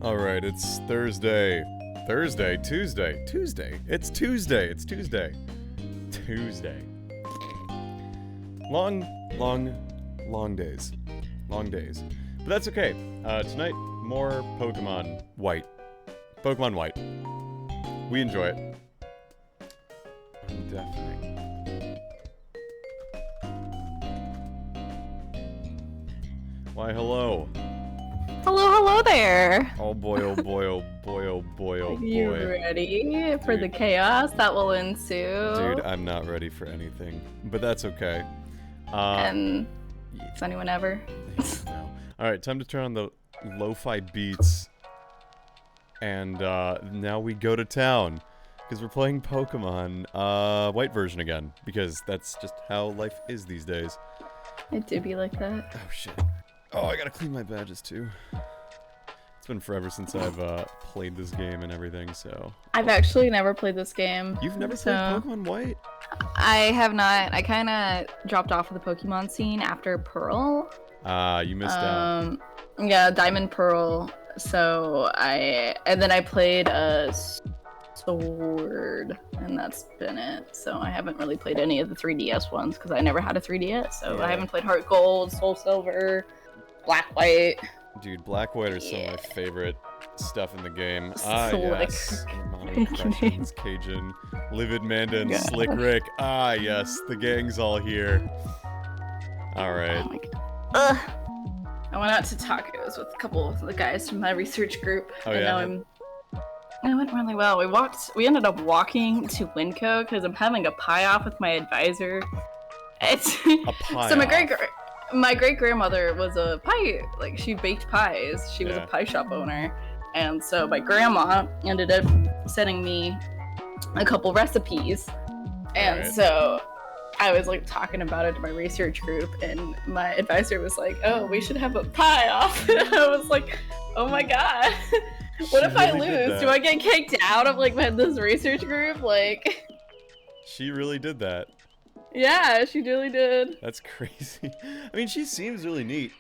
Alright, it's Thursday. Tuesday. It's Tuesday. Tuesday. Long days. But that's okay. Tonight, more Pokemon White. Pokemon White. We enjoy it. I'm deafening. Why, hello. Hello there. Oh boy. Are you ready for the chaos that will ensue? Dude, I'm not ready for anything, but that's okay. And is anyone ever? No. Alright, time to turn on the lo-fi beats. And now we go to town. Because we're playing Pokemon White version again. Because that's just how life is these days. It do be like that. Oh shit. Oh, I gotta clean my badges too. It's been forever since I've played this game and everything, so... I've actually never played this game. You've never played Pokemon White? I have not. I kind of dropped off of the Pokemon scene after Pearl. You missed out. Yeah, Diamond Pearl. So and then I played a Sword, and that's been it. So I haven't really played any of the 3DS ones because I never had a 3DS. So yeah. I haven't played Heart Gold, Soul Silver, Black White. Dude, Black White are some of my favorite stuff in the game. Yes. Mono Impressions, Cajun, Livid Manda, and Slick Rick. Ah, yes. The gang's all here. Alright. Oh my God. I went out to tacos with a couple of the guys from my research group. Oh, yeah? It went really well. We ended up walking to Winco because I'm having a pie off with my advisor. It's a pie so my great grandmother was a pie, like she baked pies. She was a pie shop owner. And so my grandma ended up sending me a couple recipes. And so I was like talking about it to my research group, and my advisor was like, "Oh, we should have a pie off." And I was like, "Oh my God. What if I lose? Do I get kicked out of like this research group?" Like, she really did that. Yeah, she really did. That's crazy. I mean, she seems really neat.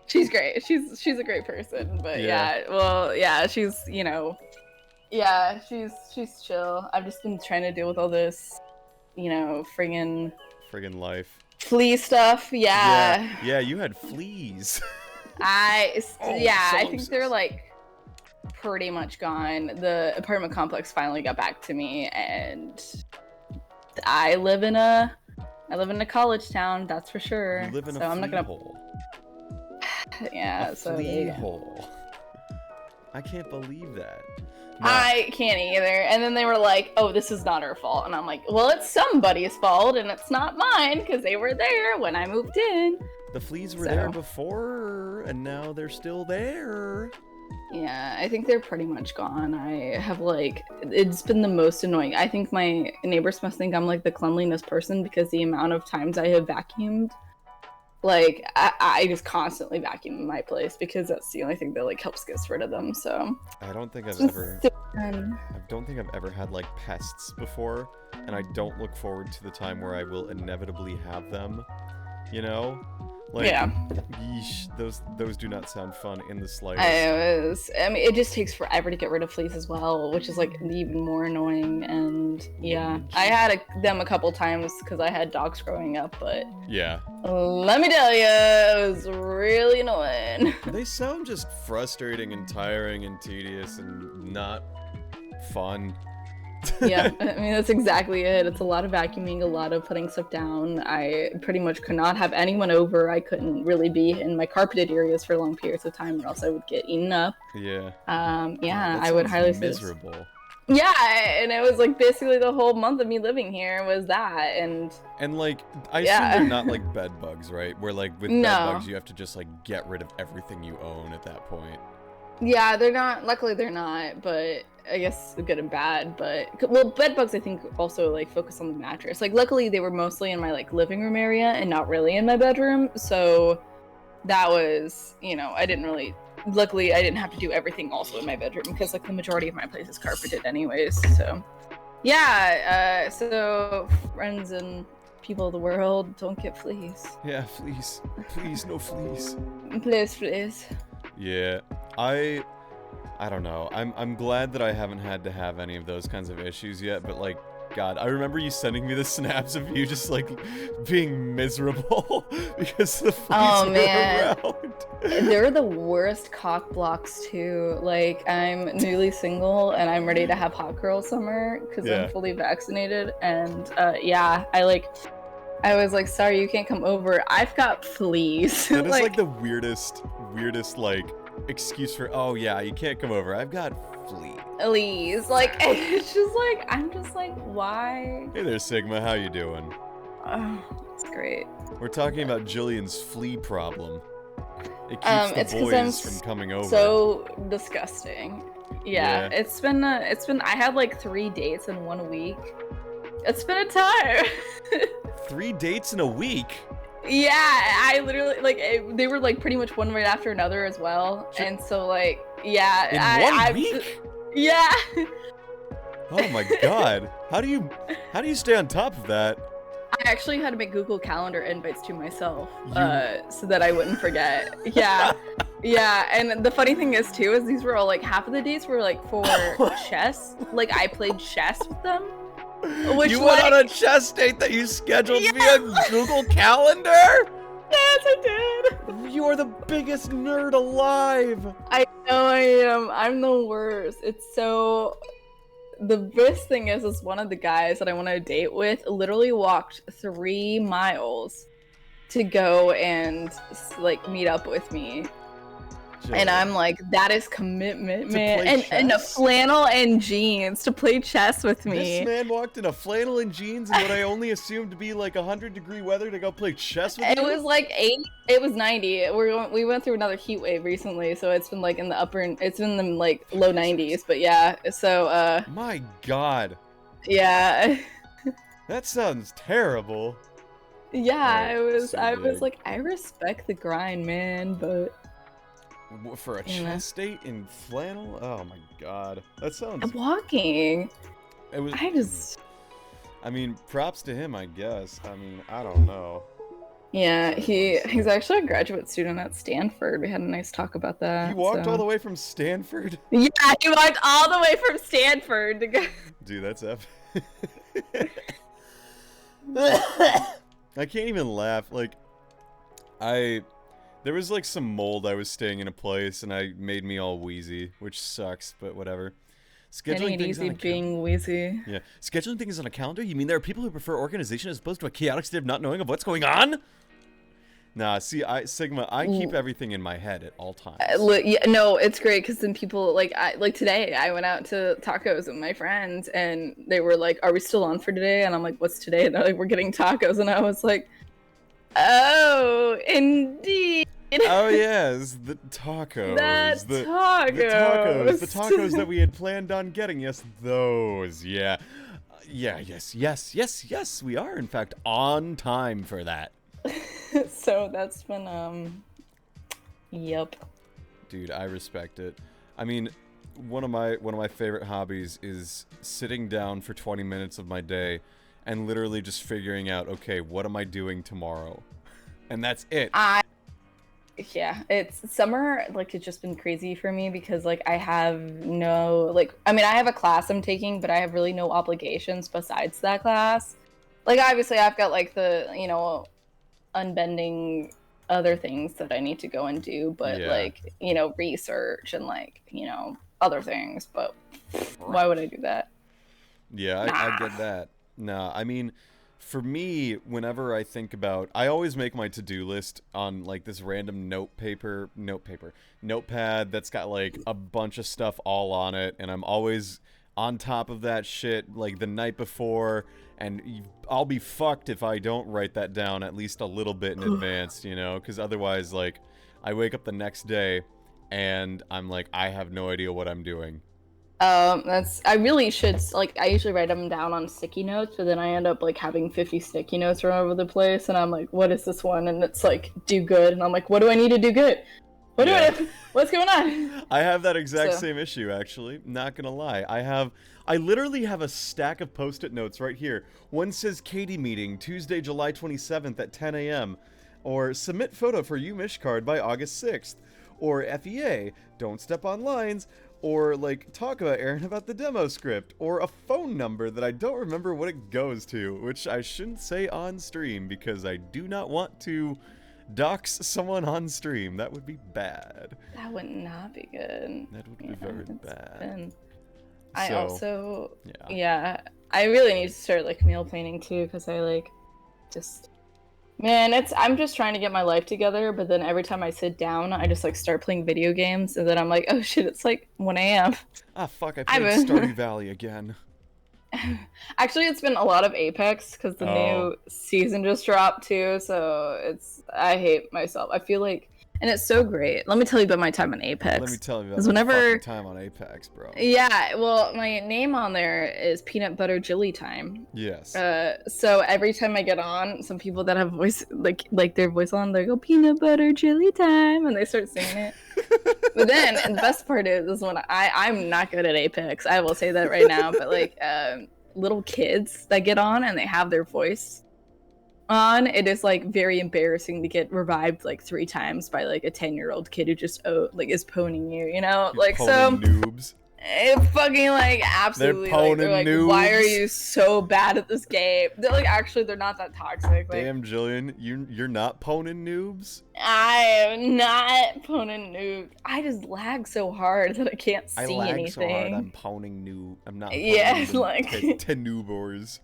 She's great. She's a great person. But she's she's chill. I've just been trying to deal with all this, friggin' life. Flea stuff. Yeah. Yeah, you had fleas. I think they're like pretty much gone. The apartment complex finally got back to me, and I live in a college town, that's for sure. You live in a flea hole. Yeah, a flea hole. I can't believe that. No. I can't either. And then they were like, "Oh, this is not our fault." And I'm like, "Well, it's somebody's fault, and it's not mine because they were there when I moved in." The fleas were there before, and now they're still there. Yeah, I think they're pretty much gone. I have it's been the most annoying. I think my neighbors must think I'm like the cleanliness person because the amount of times I have vacuumed. Like, I just constantly vacuum my place because that's the only thing that like helps get rid of them. So I don't think I've ever had like pests before, and I don't look forward to the time where I will inevitably have them. Like, yeesh, those do not sound fun in the slightest. I mean, it just takes forever to get rid of fleas as well, which is like even more annoying. And yeah, I had them a couple times because I had dogs growing up, but yeah, let me tell you, it was really annoying. They sound just frustrating and tiring and tedious and not fun. Yeah, I mean, that's exactly it. It's a lot of vacuuming, a lot of putting stuff down. I pretty much could not have anyone over. I couldn't really be in my carpeted areas for long periods of time or else I would get eaten up. Yeah. I would highly suggest. Miserable. Yeah, and it was like basically the whole month of me living here was that, and like I assume they're not like bed bugs, right? Where like with bed bugs you have to just like get rid of everything you own at that point. Yeah, they're not. Luckily, they're not. But I guess good and bad. But well, bed bugs I think also like focus on the mattress. Like, luckily they were mostly in my like living room area and not really in my bedroom. So that was, I didn't really. Luckily, I didn't have to do everything also in my bedroom because like the majority of my place is carpeted anyways. So yeah. So friends and people of the world, don't get fleas. Yeah, please, no fleas. Please. Yeah, I I don't know. I'm glad that I haven't had to have any of those kinds of issues yet, but like, God, I remember you sending me the snaps of you just like being miserable because the fleas were around. They're the worst cock blocks too. Like, I'm newly single and I'm ready to have hot girl summer because I'm fully vaccinated, and I was like, sorry, you can't come over. I've got fleas. That is like the weirdest like excuse for, oh yeah, you can't come over. I've got fleas. Like, it's just like, I'm just like, why? Hey there, Sigma. How you doing? Oh, it's great. We're talking about Jillian's flea problem. It keeps the boys from coming over. So disgusting. Yeah. It's been I had like 3 dates in 1 week. It's been a time. 3 dates in a week? Yeah, I literally, like, they were, like, pretty much one right after another as well. And so, like, yeah. In 1 week? Yeah. Oh my god. How do you stay on top of that? I actually had to make Google Calendar invites to myself, so that I wouldn't forget. Yeah. Yeah, and the funny thing is, too, is these were all, like, half of the dates were, like, for chess. Like, I played chess with them. You went on a chess date that you scheduled via Google Calendar? Yes, I did. You are the biggest nerd alive. I know I am. I'm the worst. It's so... The best thing is one of the guys that I went on a date with literally walked 3 miles to go and, like, meet up with me. And I'm like, that is commitment, man. And a flannel and jeans to play chess with me. This man walked in a flannel and jeans in what I only assumed to be like 100-degree weather to go play chess with you? It was like 80. It was 90. We went through another heat wave recently, so it's been like in the it's been in the like low 90s. But yeah, so my God. Yeah. That sounds terrible. Yeah, I was like, I respect the grind, man, but. For a chess date in flannel? Oh my god. That sounds... Walking. I mean, props to him, I guess. I mean, I don't know. Yeah, he's actually a graduate student at Stanford. We had a nice talk about that. He walked all the way from Stanford? Yeah, he walked all the way from Stanford to go... Dude, that's epic. I can't even laugh. Like, there was, like, some mold. I was staying in a place, and I made me all wheezy, which sucks, but whatever. Scheduling things on a being wheezy. Yeah. Scheduling things on a calendar? You mean there are people who prefer organization as opposed to a chaotic state of not knowing of what's going on? Nah, see, Sigma, I keep everything in my head at all times. Yeah, no, it's great, because then people, like today, I went out to tacos with my friends, and they were like, are we still on for today? And I'm like, what's today? And they're like, we're getting tacos. And I was like, oh, indeed. Oh yes, the tacos. The tacos. The tacos that we had planned on getting. Yes, those. Yeah. Yes. We are in fact on time for that. So that's been yep. Dude, I respect it. I mean, one of my favorite hobbies is sitting down for 20 minutes of my day and literally just figuring out, okay, what am I doing tomorrow? And that's it. Yeah, it's summer, like, it's just been crazy for me because, like, I have no, like, I mean, I have a class I'm taking, but I have really no obligations besides that class. Like, obviously, I've got, like, the, you know, unbending other things that I need to go and do, but, like, you know, research and, like, you know, other things, but why would I do that? Yeah, I get that. Nah, I mean... For me, whenever I think about... I always make my to-do list on, like, this random notepad that's got, like, a bunch of stuff all on it, and I'm always on top of that shit, like, the night before, and I'll be fucked if I don't write that down at least a little bit in advance, you know? Because otherwise, like, I wake up the next day, and I'm like, I have no idea what I'm doing. I really should, like, I usually write them down on sticky notes, but then I end up, like, having 50 sticky notes all over the place, and I'm like, what is this one? And it's like, do good, and I'm like, what do I need to do good? What's going on? I have that exact same issue, actually. Not gonna lie. I literally have a stack of Post-it notes right here. One says Katie meeting, Tuesday, July 27th at 10 a.m. Or submit photo for UMish card by August 6th. Or FEA, don't step on lines, Or, like, talk about Aaron about the demo script, or a phone number that I don't remember what it goes to, which I shouldn't say on stream because I do not want to dox someone on stream. That would be bad. That would not be good. That would be very bad. I So, also, yeah, I really need to start, like, meal planning too, because I, like, just... Man, I'm just trying to get my life together, but then every time I sit down, I just, like, start playing video games, and then I'm like, oh shit, it's, like, 1 a.m. Ah, fuck, I played Stardew Valley again. Actually, it's been a lot of Apex, because the new season just dropped, too, so I hate myself. I feel like... And it's so great. Let me tell you about my time on Apex. Let me tell you about my fucking time on Apex, bro. Yeah, well, my name on there is Peanut Butter Jelly Time. Yes. So every time I get on, some people that have voice, like their voice on, they go, Peanut Butter Jelly Time, and they start singing it. But then, and the best part is when I'm not good at Apex, I will say that right now, but like, little kids that get on and they have their voice on, it is like very embarrassing to get revived like 3 times by like a 10-year-old kid who just like is poning you, you know? Like, so noobs. It's fucking like absolutely they're like noobs. Why are you so bad at this game? They're like, actually they're not that toxic. Like, damn, Jillian, you're not poning noobs? I am not poning noobs. I just lag so hard that I can't see anything. I lag so hard I'm poning noob. I'm not poning like 10 noobors.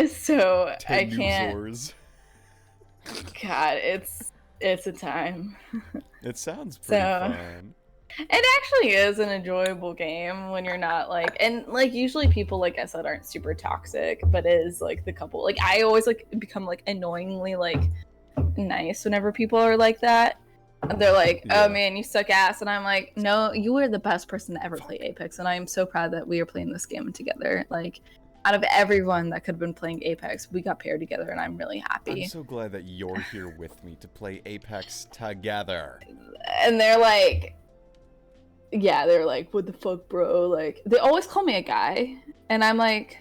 So I can't. God, it's a time. It sounds pretty fun. It actually is an enjoyable game when you're not like, and like usually people, like I said, aren't super toxic, but it is like the couple. Like I always like become like annoyingly like nice whenever people are like that. And they're like, oh man, you suck ass, and I'm like, no, you were the best person to ever play Apex, and I am so proud that we are playing this game together. Like, out of everyone that could have been playing Apex, we got paired together, and I'm really happy. I'm so glad that you're here with me to play Apex together. And they're like, yeah, they're like, what the fuck, bro? Like, they always call me a guy, and I'm like,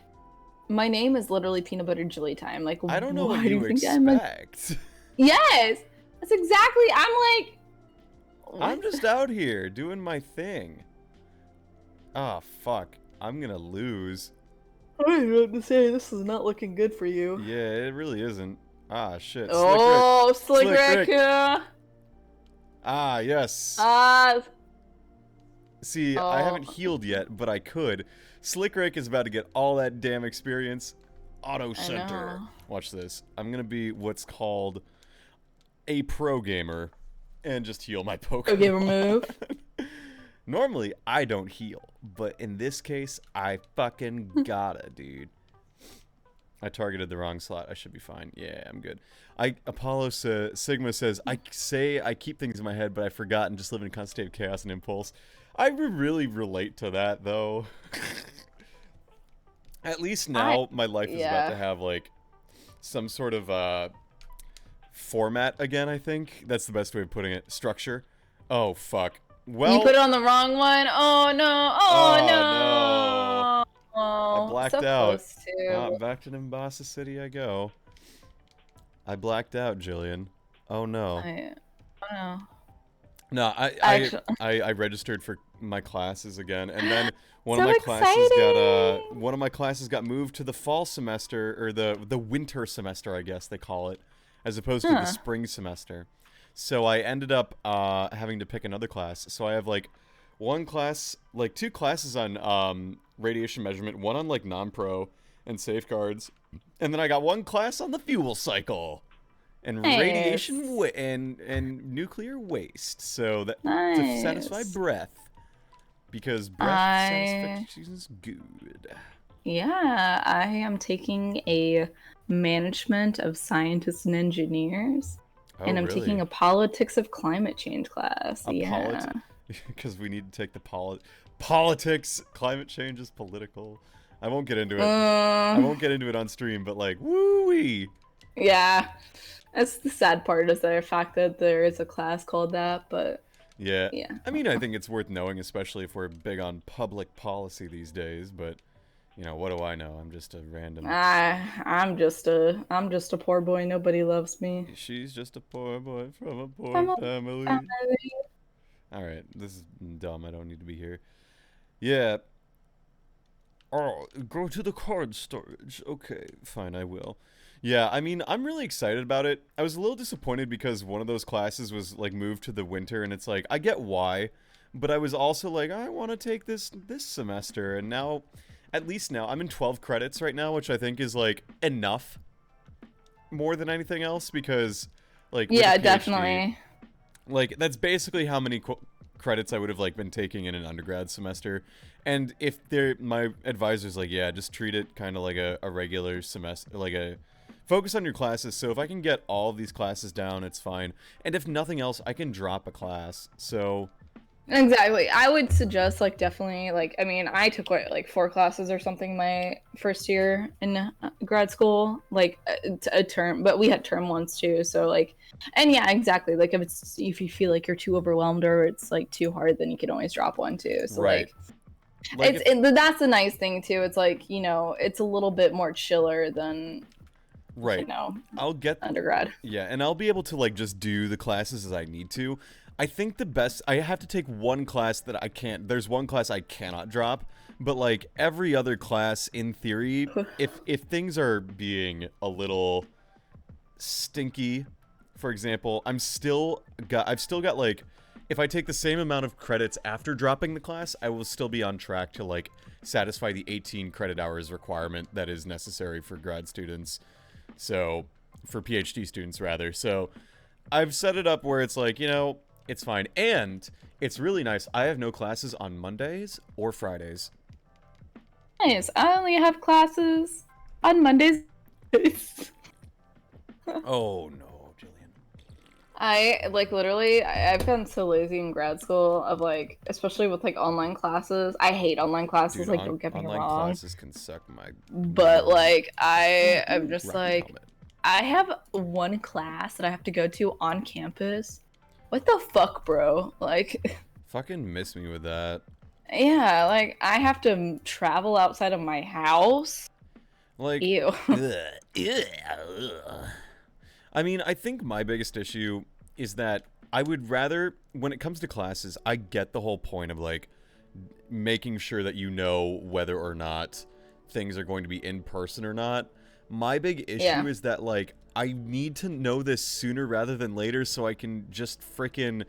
my name is literally Peanut Butter Jelly Time. Like, I don't know what you expect. Like, yes, that's exactly. I'm like, I'm just out here doing my thing. Ah, fuck. I'm gonna lose. I don't know what to say. This is not looking good for you. Yeah, it really isn't. Ah, shit. Oh, Slick Rick. Ah, yes. See, I haven't healed yet, but I could. Slick Rick is about to get all that damn experience. Auto center. Watch this. I'm gonna be what's called a pro gamer and just heal my Pokemon. Pro gamer move. Normally, I don't heal, but in this case, I fucking gotta, dude. I targeted the wrong slot. I should be fine. Yeah, I'm good. Sigma says, I keep things in my head, but I forgot and just live in a constant state of chaos and impulse. I really relate to that, though. At least now, my life is about to have, like, some sort of, format again, I think. That's the best way of putting it. Structure. Oh, fuck. Well, you put it on the wrong one. Oh no! Oh no! I blacked out. Back to Nimbasa City I go. I blacked out, Jillian. Oh no. No, I registered for my classes again, and then one of my classes got moved to the fall semester, or the winter semester, I guess they call it, as opposed to the spring semester. So I ended up having to pick another class. So I have like one class, like 2 classes on radiation measurement, one on like non-pro and safeguards, and then I got 1 class on the fuel cycle and radiation and nuclear waste. So that to satisfy breath, because breath satisfaction is good. Yeah, I am taking a management of scientists and engineers. And I'm taking a politics of climate change class. Because we need to take the politics. Climate change is political. I won't get into it. I won't get into it on stream, but like, woo-wee. Yeah. That's the sad part, is the fact that there is a class called that, but... Yeah. I mean, I think it's worth knowing, especially if we're big on public policy these days, but... You know, what do I know? I'm just a random... I'm just a poor boy. Nobody loves me. She's just a poor boy from a poor family. Alright, this is dumb. I don't need to be here. Yeah. Oh, go to the card storage. Okay, fine, I will. Yeah, I mean, I'm really excited about it. I was a little disappointed because one of those classes was like moved to the winter, and it's like I get why, but I was also like I want to take this semester, and now, at least now I'm in 12 credits right now, which I think is like enough more than anything else because like with a Yeah, PhD, definitely. like that's basically how many credits I would have like been taking in an undergrad semester. And if they're my advisor's like, yeah, just treat it kind of like a regular semester, like a focus on your classes. So if I can get all of these classes down, it's fine. And if nothing else, I can drop a class. So Exactly. I would suggest like definitely like I mean I took what like 4 classes or something my first year in grad school like a term, but we had term ones too. So like, and yeah, exactly. Like if you feel like you're too overwhelmed or it's like too hard, then you can always drop one too. So right, like like if that's the nice thing too. It's like it's a little bit more chiller than you right, know I'll get undergrad. yeah, and I'll be able to like just do the classes as I need to. I think the best I have to take one class that I can't. There's one class I cannot drop, but like every other class in theory, if things are being a little stinky, for example, I've still got like if I take the same amount of credits after dropping the class, I will still be on track to like satisfy the 18 credit hours requirement that is necessary for grad students. So, for PhD students rather. So, I've set it up where it's like, it's fine. And it's really nice. I have no classes on Mondays or Fridays. Nice. I only have classes on Mondays. Oh no, Jillian. I like literally I've gotten so lazy in grad school of like especially with like online classes. I hate online classes, Dude, like don't get me online wrong. classes can suck my But like I Ooh, am just rocky like helmet. I have one class that I have to go to on campus. What the fuck, bro? Like Fucking miss me with that. yeah, like I have to travel outside of my house. Like, Ew. ugh, ugh. I mean, I think my biggest issue is that I would rather, when it comes to classes, I get the whole point of like making sure that you know whether or not things are going to be in person or not. My big issue Yeah. is that like I need to know this sooner rather than later so I can just freaking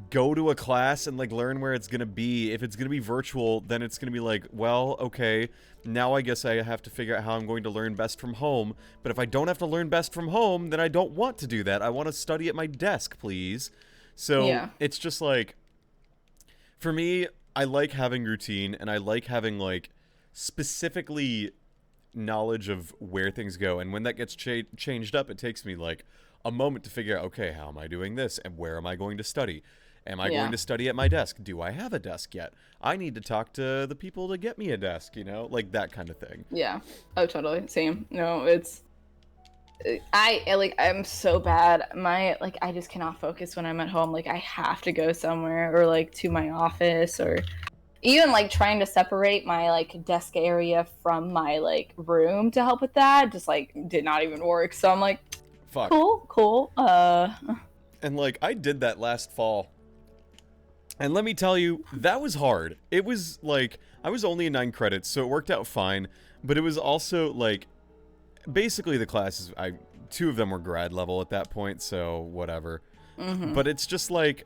go to a class and like learn where it's gonna be. If it's gonna be virtual, then it's gonna be like, well, okay, now I guess I have to figure out how I'm going to learn best from home. But if I don't have to learn best from home, then I don't want to do that. I want to study at my desk, please. So Yeah. it's just like, for me, I like having routine and I like having like specifically knowledge of where things go. And when that gets changed up, it takes me like a moment to figure out, okay, how am I doing this and where am I going to study? Am I going Yeah. to study at my desk? Do I have a desk yet? I need to talk to the people to get me a desk, like that kind of thing. Yeah. Oh, totally. Same. No, it's I'm so bad. I just cannot focus when I'm at home. Like I have to go somewhere or like to my office or even like trying to separate my like desk area from my like room to help with that just like did not even work. So I'm like, Fuck. cool. And like I did that last fall. And let me tell you, that was hard. It was like I was only in 9 credits, so it worked out fine, but it was also like basically the classes 2 of them were grad level at that point, so whatever. Mm-hmm. But it's just like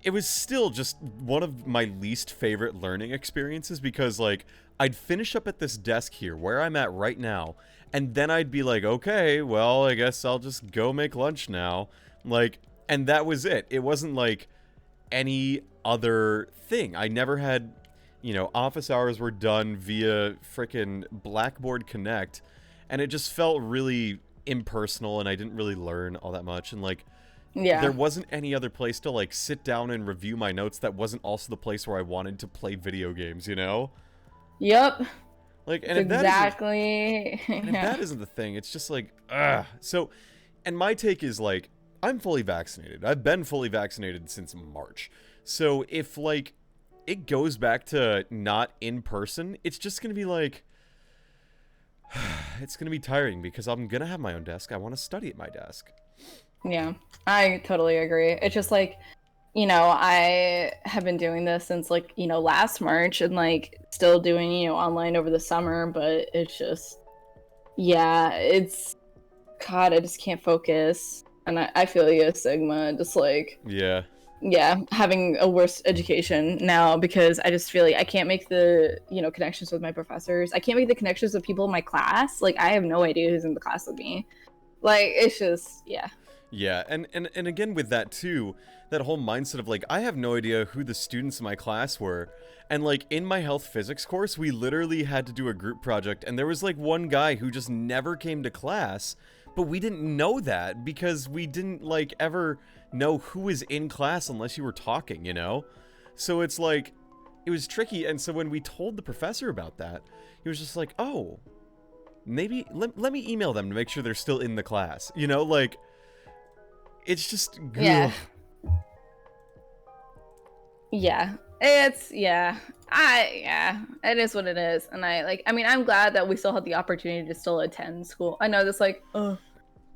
it was still just one of my least favorite learning experiences because like I'd finish up at this desk here where I'm at right now, and then I'd be like, okay, well, I guess I'll just go make lunch now. Like, and that was it. It wasn't like any other thing. I never had, office hours were done via frickin' Blackboard Connect, and it just felt really impersonal, and I didn't really learn all that much. And like, Yeah. there wasn't any other place to like sit down and review my notes that wasn't also the place where I wanted to play video games, Yep. Like, and if Exactly. and if that isn't the thing, it's just like, ugh. So, and my take is like, I'm fully vaccinated. I've been fully vaccinated since March. So if like it goes back to not in person, it's just gonna be like, it's gonna be tiring because I'm gonna have my own desk. I want to study at my desk. Yeah, I totally agree. It's just like you know, I have been doing this since like, you know, last March and like still doing, you know, online over the summer, but it's just, yeah, it's, God, I just can't focus. And I feel you, Sigma, just like, Yeah. yeah, having a worse education now because I just feel like I can't make the, you know, connections with my professors. I can't make the connections with people in my class. Like, I have no idea who's in the class with me. Like, it's just, yeah. Yeah, and again with that too, that whole mindset of like, I have no idea who the students in my class were. And like in my health physics course, we literally had to do a group project and there was like one guy who just never came to class, but we didn't know that because we didn't like ever know who was in class unless you were talking, you know? So it's like, it was tricky. And so when we told the professor about that, he was just like, oh, maybe let me email them to make sure they're still in the class, you know? Like, it's just yeah. Yeah. It's yeah. It is what it is. And I mean, I'm glad that we still had the opportunity to still attend school. I know this like, oh,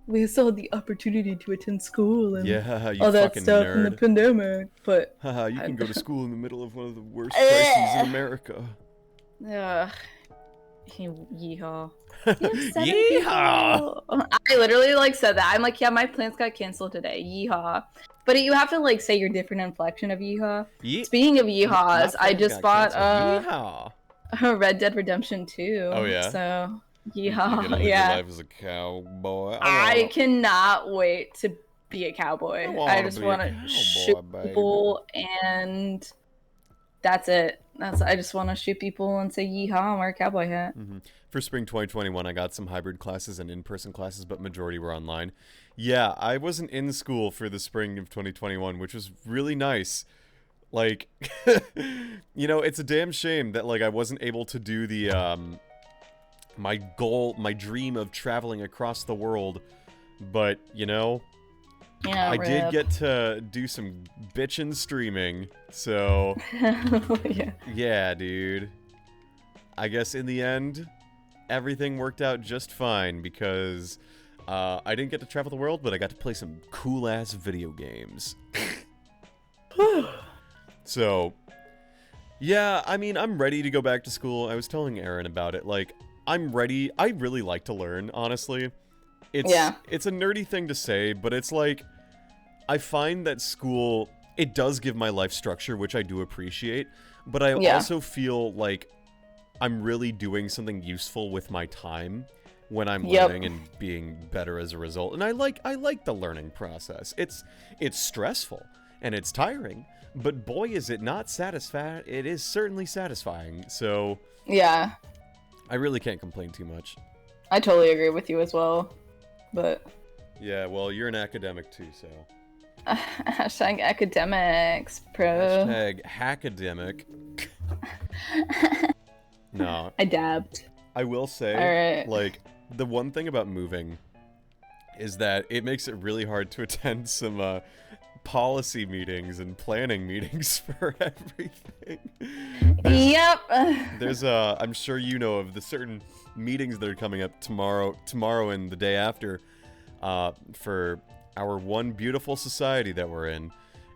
we still had the opportunity to attend school and yeah, you all that fucking stuff nerd. in the pandemic, but haha, you can go to school in the middle of one of the worst crises in America. Ugh. Yeehaw. Yeehaw! I literally like said that. I'm like, yeah, my plans got canceled today. Yeehaw. But you have to like say your different inflection of yeehaw. Speaking of yeehaws, I just bought Red Dead Redemption 2. Oh yeah. So yeehaw. You're gonna live your life as a cowboy. I cannot wait to be a cowboy. I just want to shoot people and that's it. I just want to shoot people and say yeehaw and wear a cowboy hat. Mm-hmm. For spring 2021, I got some hybrid classes and in-person classes, but majority were online. Yeah, I wasn't in school for the spring of 2021, which was really nice. Like, you know, it's a damn shame that, like, I wasn't able to do the, my dream of traveling across the world. But, you know, yeah, I did get to do some bitchin' streaming, so... yeah, dude. I guess in the end, everything worked out just fine, because I didn't get to travel the world, but I got to play some cool-ass video games. So, yeah, I mean, I'm ready to go back to school. I was telling Aaron about it. Like, I'm ready. I really like to learn, honestly. It's a nerdy thing to say, but it's like, I find that school, it does give my life structure, which I do appreciate, but I also feel like I'm really doing something useful with my time when I'm learning and being better as a result. And I like the learning process. It's stressful and it's tiring, but boy, is it not satisfying. It is certainly satisfying. So yeah, I really can't complain too much. I totally agree with you as well, but yeah, well, you're an academic too, so. Hashtag academics, pro. Hashtag hackademic. No. I dabbed. I will say, like, the one thing about moving is that it makes it really hard to attend some policy meetings and planning meetings for everything. Yep. There's I'm sure you know of the certain meetings that are coming up tomorrow and the day after for our one beautiful society that we're in.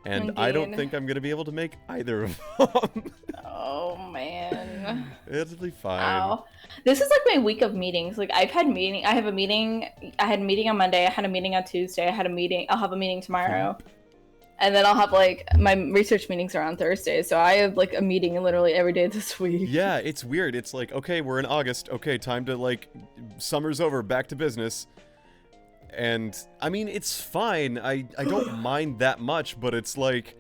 And indeed. I don't think I'm going to be able to make either of them. Oh, man. It'll be fine. Wow. This is like my week of meetings. Like, I had a meeting on Monday, I had a meeting on Tuesday, I'll have a meeting tomorrow. And then I'll have, like, my research meetings are on Thursday, so I have, like, a meeting literally every day this week. Yeah, it's weird. It's like, okay, we're in August. Okay, time to, like, summer's over, back to business. And, I mean, it's fine. I don't mind that much, but it's like,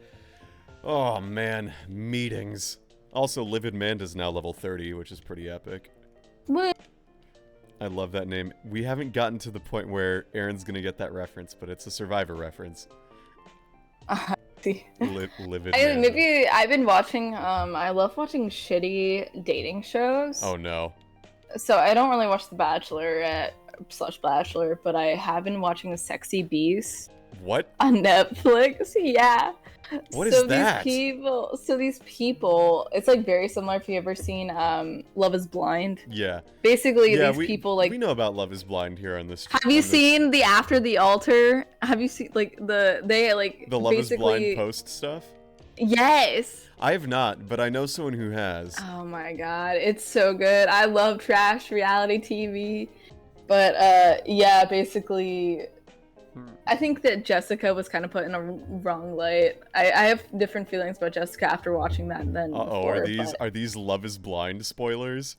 oh, man, meetings. Also, Livid Manda's now level 30, which is pretty epic. What? I love that name. We haven't gotten to the point where Aaron's gonna get that reference, but it's a Survivor reference. See. Livid Manda. Maybe I've been watching, I love watching shitty dating shows. Oh, no. So I don't really watch The Bachelor / Bachelor, but I have been watching The Sexy Beast. What? On Netflix, yeah. What is that? These people, it's like very similar if you ever seen Love is Blind. Yeah. Basically, these people like we know about Love is Blind here on this. Have you seen the After the Altar? Have you seen like the Love is Blind post stuff? Yes. I have not, but I know someone who has. Oh my god, it's so good. I love trash reality TV. But yeah, basically I think that Jessica was kind of put in a wrong light. I have different feelings about Jessica after watching that than before, are these Love is Blind spoilers?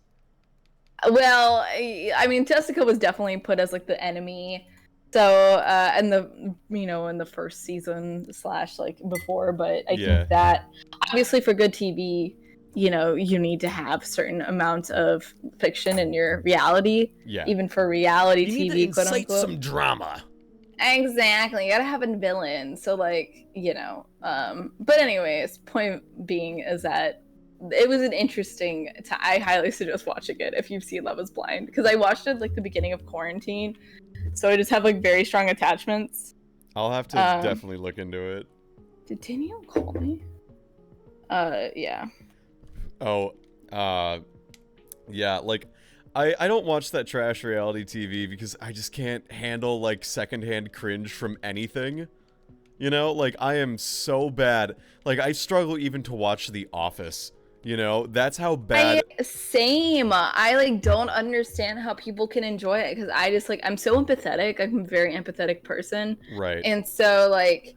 Well, I mean, Jessica was definitely put as like the enemy. So, in the first season / like before, but I think that obviously for good TV, you need to have certain amounts of fiction in your reality. Yeah. Even for reality TV, you need to incite some drama. Exactly. You gotta have a villain. So like, but anyways, point being is that it was an interesting I highly suggest watching it if you've seen Love is Blind, because I watched it like the beginning of quarantine, so I just have like very strong attachments. I'll have to definitely look into it. Did Danielle call me? Yeah. Oh, yeah, like I don't watch that trash reality TV because I just can't handle like secondhand cringe from anything. Like I am so bad. Like I struggle even to watch The Office. That's how bad. Same. I like don't understand how people can enjoy it, because I just like I'm so empathetic. I'm a very empathetic person. Right. And so like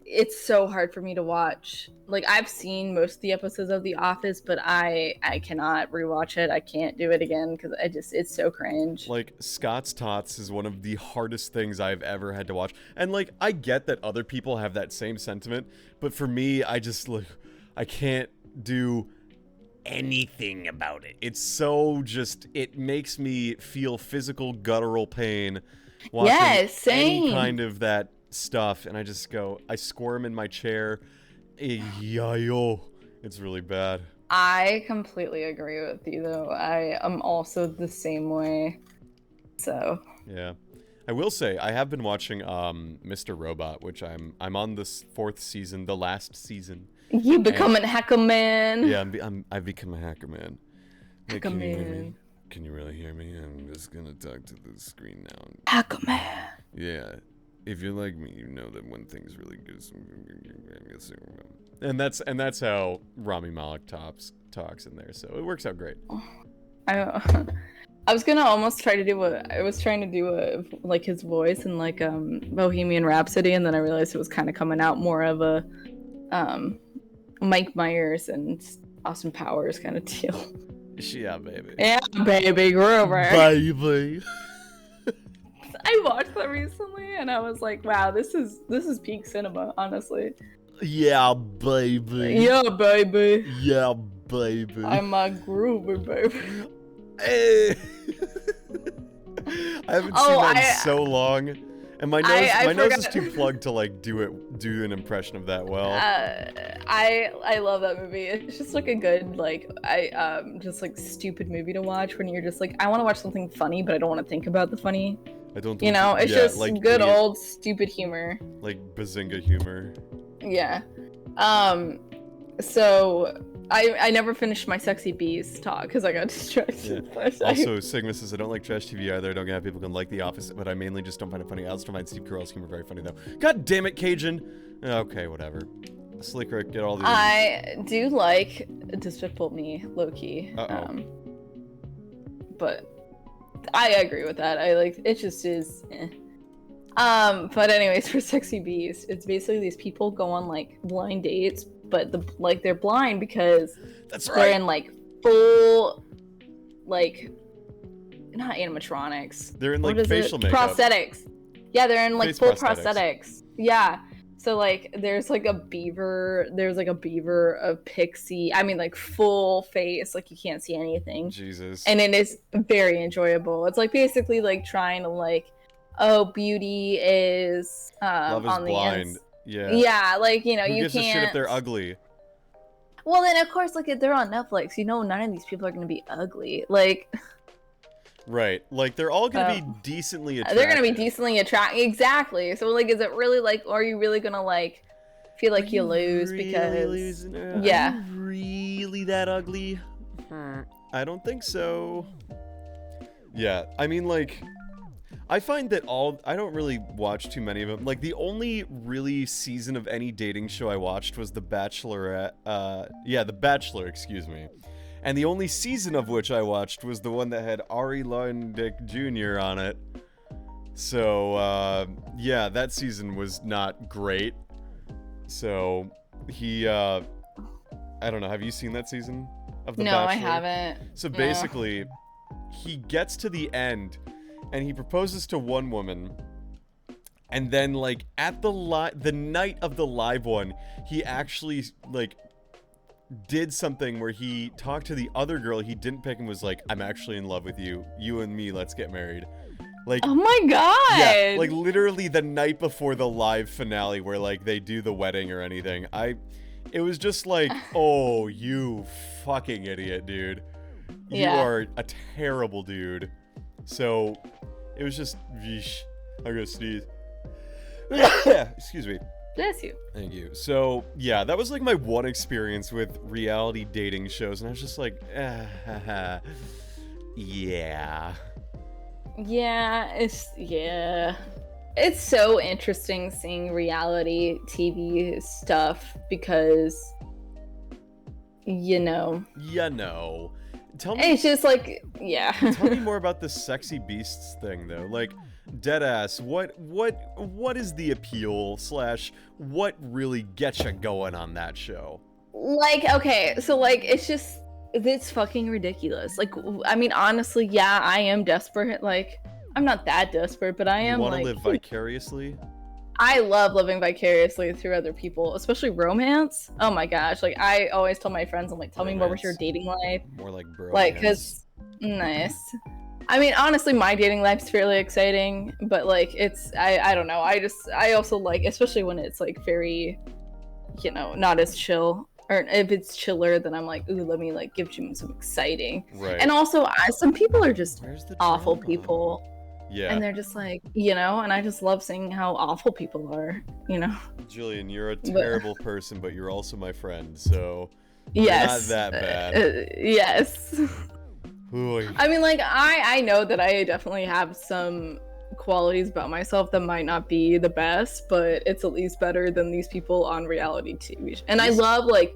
it's so hard for me to watch. Like I've seen most of the episodes of The Office, but I cannot rewatch it. I can't do it again because it's so cringe. Like Scott's Tots is one of the hardest things I've ever had to watch. And like I get that other people have that same sentiment, but for me, I just like I can't do anything about it. It's so it makes me feel physical guttural pain watching any kind of that stuff, and I just I squirm in my chair. It's really bad. I completely agree with you though. I am also the same way. So yeah, I will say I have been watching Mr. Robot, which I'm on this 4th season, the last season. You become a hacker man. Yeah, I've become a hacker man. Hacker man. Can you really hear me? I'm just gonna talk to the screen now. Hacker man. Yeah. If you're like me, you know that when things really good, and that's how Rami Malek talks in there, so it works out great. I was gonna almost try to do like his voice in like Bohemian Rhapsody, and then I realized it was kind of coming out more of a Mike Myers and Austin Powers kind of deal. Yeah, baby. Yeah, baby, Grover. Baby. I watched that recently and I was like, wow, this is peak cinema, honestly. Yeah, baby. Yeah, baby. Yeah, baby. I'm a Grover, baby. Hey. I haven't seen that in so long. And my nose is too plugged to like do an impression of that well. I love that movie. It's just like a good just like stupid movie to watch when you're just like, I want to watch something funny, but I don't want to think about the funny. It's just like good old stupid humor. Like Bazinga humor. Yeah. So I never finished my Sexy Bees talk because I got distracted. Yeah. Also, Sigma says, I don't like trash TV either. I don't get how people can like The Office, but I mainly just don't find it funny. I also don't find Steve Carell's humor very funny, though. God damn it, Cajun! Okay, whatever. Slick Rick, get all these. I do like Despicable Me, low-key. But I agree with that. It just is but anyways, for Sexy Bees, it's basically these people go on like blind dates, but they're blind because they're in like full not animatronics. They're in like facial makeup. Prosthetics. Yeah, they're in like full prosthetics. Yeah. So like there's like a beaver, a pixie. I mean like full face, like you can't see anything. Jesus. And it is very enjoyable. It's like basically like trying to like, beauty is Love is on the blind. Yeah. Yeah, like Who gives a shit if they're ugly? Well, then of course, like if they're on Netflix, none of these people are gonna be ugly. Like, Right. Like, they're all gonna be decently attractive. They're gonna be decently attractive. Exactly. So, like, is it really, like, are you really gonna, like, feel like you lose because... Yeah. Are you really that ugly? I don't think so. Yeah, I mean, like... I find that I don't really watch too many of them. Like, the only really season of any dating show I watched was The Bachelorette. The Bachelor, excuse me. And the only season of which I watched was the one that had Ari Lowendick Jr. on it. So, yeah, that season was not great. So, I don't know, have you seen that season of The Bachelor? No, I haven't. So basically, he gets to the end, and he proposes to one woman, and then, like, at the night of the live one, he actually, like, did something where he talked to the other girl he didn't pick and was like, I'm actually in love with you. You and me, let's get married. Like, oh my god! Yeah, like, literally the night before the live finale where, like, they do the wedding or anything. It was just like, oh, you fucking idiot, dude. You are a terrible dude. So, it was just, yeesh. I'm gonna sneeze. Excuse me. Bless you. Thank you. So, yeah, that was like my one experience with reality dating shows, and I was just like, yeah. Yeah, it's so interesting seeing reality TV stuff because, Tell me. It's just like, yeah. Tell me more about this sexy beasts thing, though. Like, deadass, what is the appeal / what really gets you going on that show? Like, okay, so, like, it's fucking ridiculous. Like, I mean, honestly, yeah, I am desperate. Like, I'm not that desperate, but I am, you wanna like... live vicariously? I love living vicariously through other people, especially romance. Oh my gosh, like, I always tell my friends, I'm like, tell me more about your dating life. More like bromance. Like, cause... Nice. I mean, honestly, my dating life's fairly exciting, but, like, it's... I don't know, I also like, especially when it's, like, very, not as chill. Or if it's chiller, then I'm like, ooh, let me, like, give you some exciting. Right. And also, some people are just awful people. Yeah. And they're just like, and I just love seeing how awful people are, Julian, you're a terrible person, but you're also my friend, so... Yes. Not that bad. Yes. Oy. I mean, like, I know that I definitely have some qualities about myself that might not be the best, but it's at least better than these people on reality TV. And I love, like,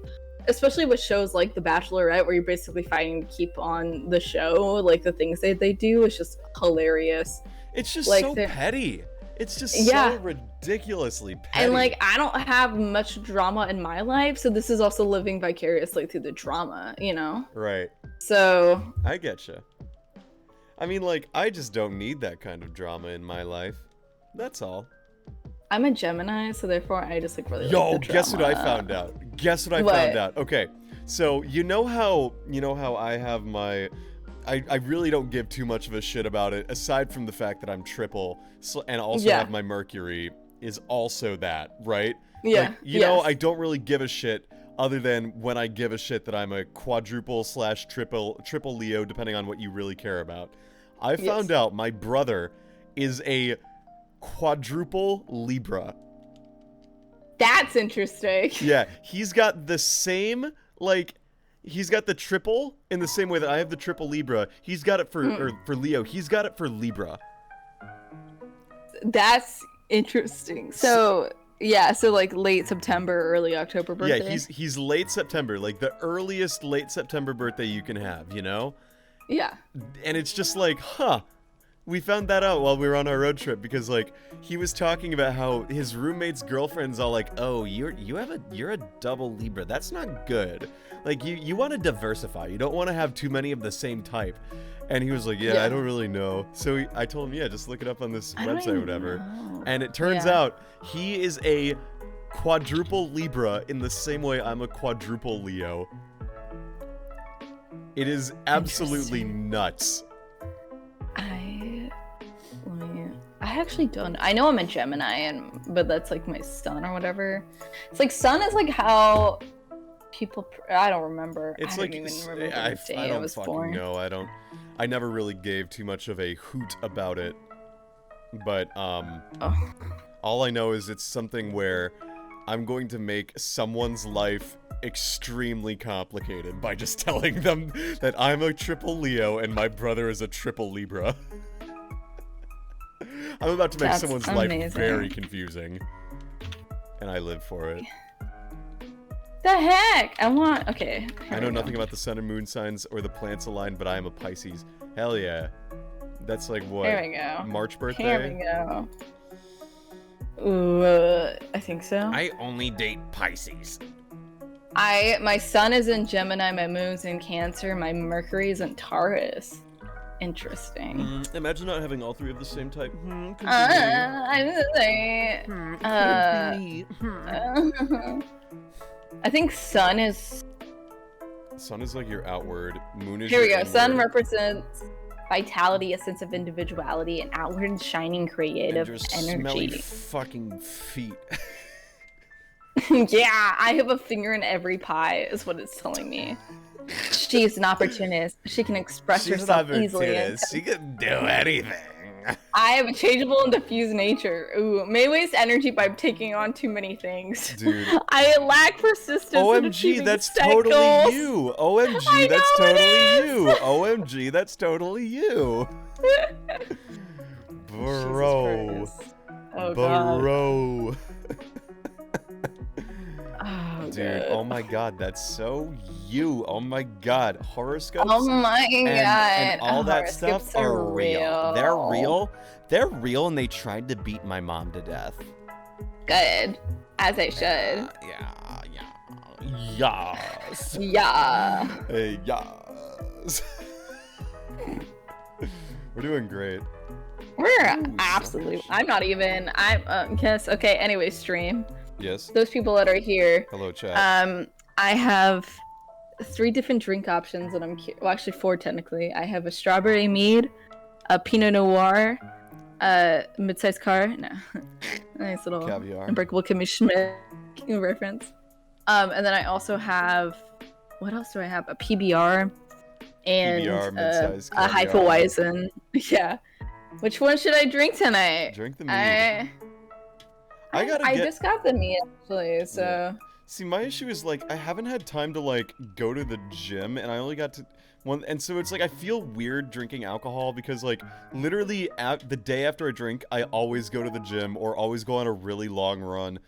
especially with shows like The Bachelorette, where you're basically fighting to keep on the show, like, the things that they do is just hilarious. It's just like, so petty. It's just so ridiculously petty. And, like, I don't have much drama in my life, so this is also living vicariously through the drama, Right. So... I getcha. I mean, like, I just don't need that kind of drama in my life. That's all. I'm a Gemini, so therefore I just, like, really like the drama. Guess what I found out? Found out? Okay, so you know how I have my... I really don't give too much of a shit about it, aside from the fact that I'm triple, and also have my Mercury is also that, right? Yeah. Like, you know, I don't really give a shit, other than when I give a shit that I'm a quadruple / triple Leo, depending on what you really care about. I found out my brother is a quadruple Libra. That's interesting. Yeah, he's got the same, like... He's got the triple in the same way that I have the triple Libra. He's got it for Leo. He's got it for Libra. That's interesting. So like late September, early October birthday. Yeah, he's late September, like the earliest late September birthday you can have, Yeah. And it's just like, we found that out while we were on our road trip, because, like, he was talking about how his roommate's girlfriend's all like, oh, you're a double Libra. That's not good. Like, you want to diversify. You don't want to have too many of the same type. And he was like, yeah. I don't really know. So I told him, just look it up on this website or whatever. Know. And it turns out he is a quadruple Libra in the same way I'm a quadruple Leo. It is absolutely nuts. I actually don't. I know I'm a Gemini, but that's like my sun or whatever. It's like sun is like how people. I don't remember. It's I like don't even remember I the day don't I was fucking born. know. I never really gave too much of a hoot about it. But all I know is it's something where I'm going to make someone's life extremely complicated by just telling them that I'm a triple Leo and my brother is a triple Libra. I'm about to make someone's life very confusing. And I live for it. The heck? Okay. I know nothing about the sun and moon signs or the plants aligned, but I am a Pisces. Hell yeah. That's like what? There we go. March birthday? Here we go. Ooh, I think so. I only date Pisces. My sun is in Gemini, my moon's in Cancer, my Mercury is in Taurus. Interesting. Imagine not having all three of the same type. I think sun is... Sun is like your outward. Moon is Here we your go. inward. Sun represents vitality, a sense of individuality, and outward shining creative and your energy. Smelly fucking feet. Yeah, I have a finger in every pie, is what it's telling me. She's an opportunist. She can express herself easily. She can do anything. I have a changeable and diffuse nature. Ooh, may waste energy by taking on too many things. Dude. I lack persistence. OMG, that's totally goals. you. OMG, that's totally you. OMG, that's totally you. Bro. Oh, God. Bro. Oh, dude, good. oh my god, that's so you. Oh my god, horoscopes. Oh my god, and all that stuff are real. They're real. They're real, and they tried to beat my mom to death. Good, as I should. Yes. Yeah. Hey, yes. We're doing great. We're absolutely. I'm not even. I'm. Yes. Okay. Anyway, stream. Yes. Those people that are here. Hello, chat. I have 3 different drink options that I'm well, actually 4 technically. I have a strawberry mead, a Pinot Noir, a mid-sized car. No, nice little Caviar. Unbreakable Kimmy Schmidt reference. And then I also have, what else do I have? A PBR and PBR, a Hefeweizen. Yeah. Which one should I drink tonight? Drink the mead. I just got the mead actually, so. Yeah. See, my issue is like I haven't had time to like go to the gym, and I only got to one, and so it's like I feel weird drinking alcohol because like literally the day after I drink, I always go to the gym or always go on a really long run.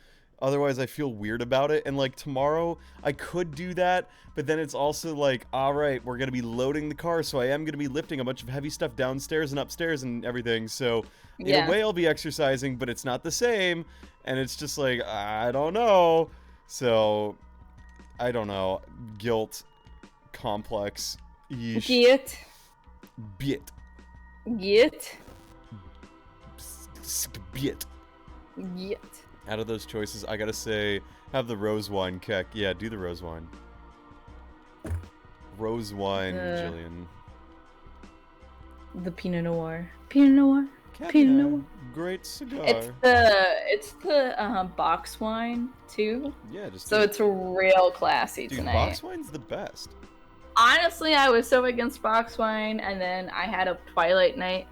Otherwise, I feel weird about it. And like tomorrow, I could do that, but then it's also like, all right, we're gonna be loading the car, so I am gonna be lifting a bunch of heavy stuff downstairs and upstairs and everything. So in a way, I'll be exercising, but it's not the same. And it's just like I don't know. So I don't know. Guilt, complex. Yeesh. Get. Bit. Get. Bit. Get. Out of those choices, I gotta say, have the rose wine, Keck. Yeah, do the rose wine. Rose wine, Jillian. The Pinot Noir. Pinot Noir. Caviar. Pinot Noir. Great cigar. It's the box wine too. Yeah, just so it's real classy dude, tonight. Box wine's the best. Honestly, I was so against box wine, and then I had a Twilight night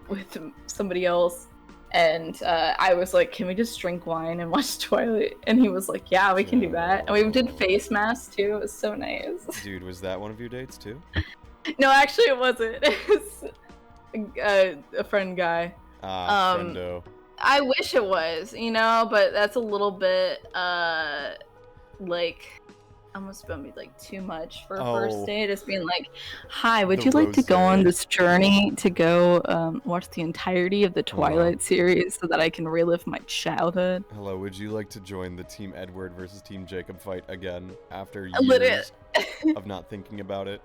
with somebody else, and I was like, "Can we just drink wine and watch Twilight?" And he was like, "Yeah, we can do that." And we did face masks too. It was so nice. Dude, was that one of your dates too? No, actually, it wasn't. It was a friend guy. Friendo. I wish it was, but that's a little bit like almost gonna be like too much for a first date. Just being like, "Hi, would you like to go on this journey to go watch the entirety of the Twilight series so that I can relive my childhood?" Hello, would you like to join the Team Edward versus Team Jacob fight again after years of not thinking about it?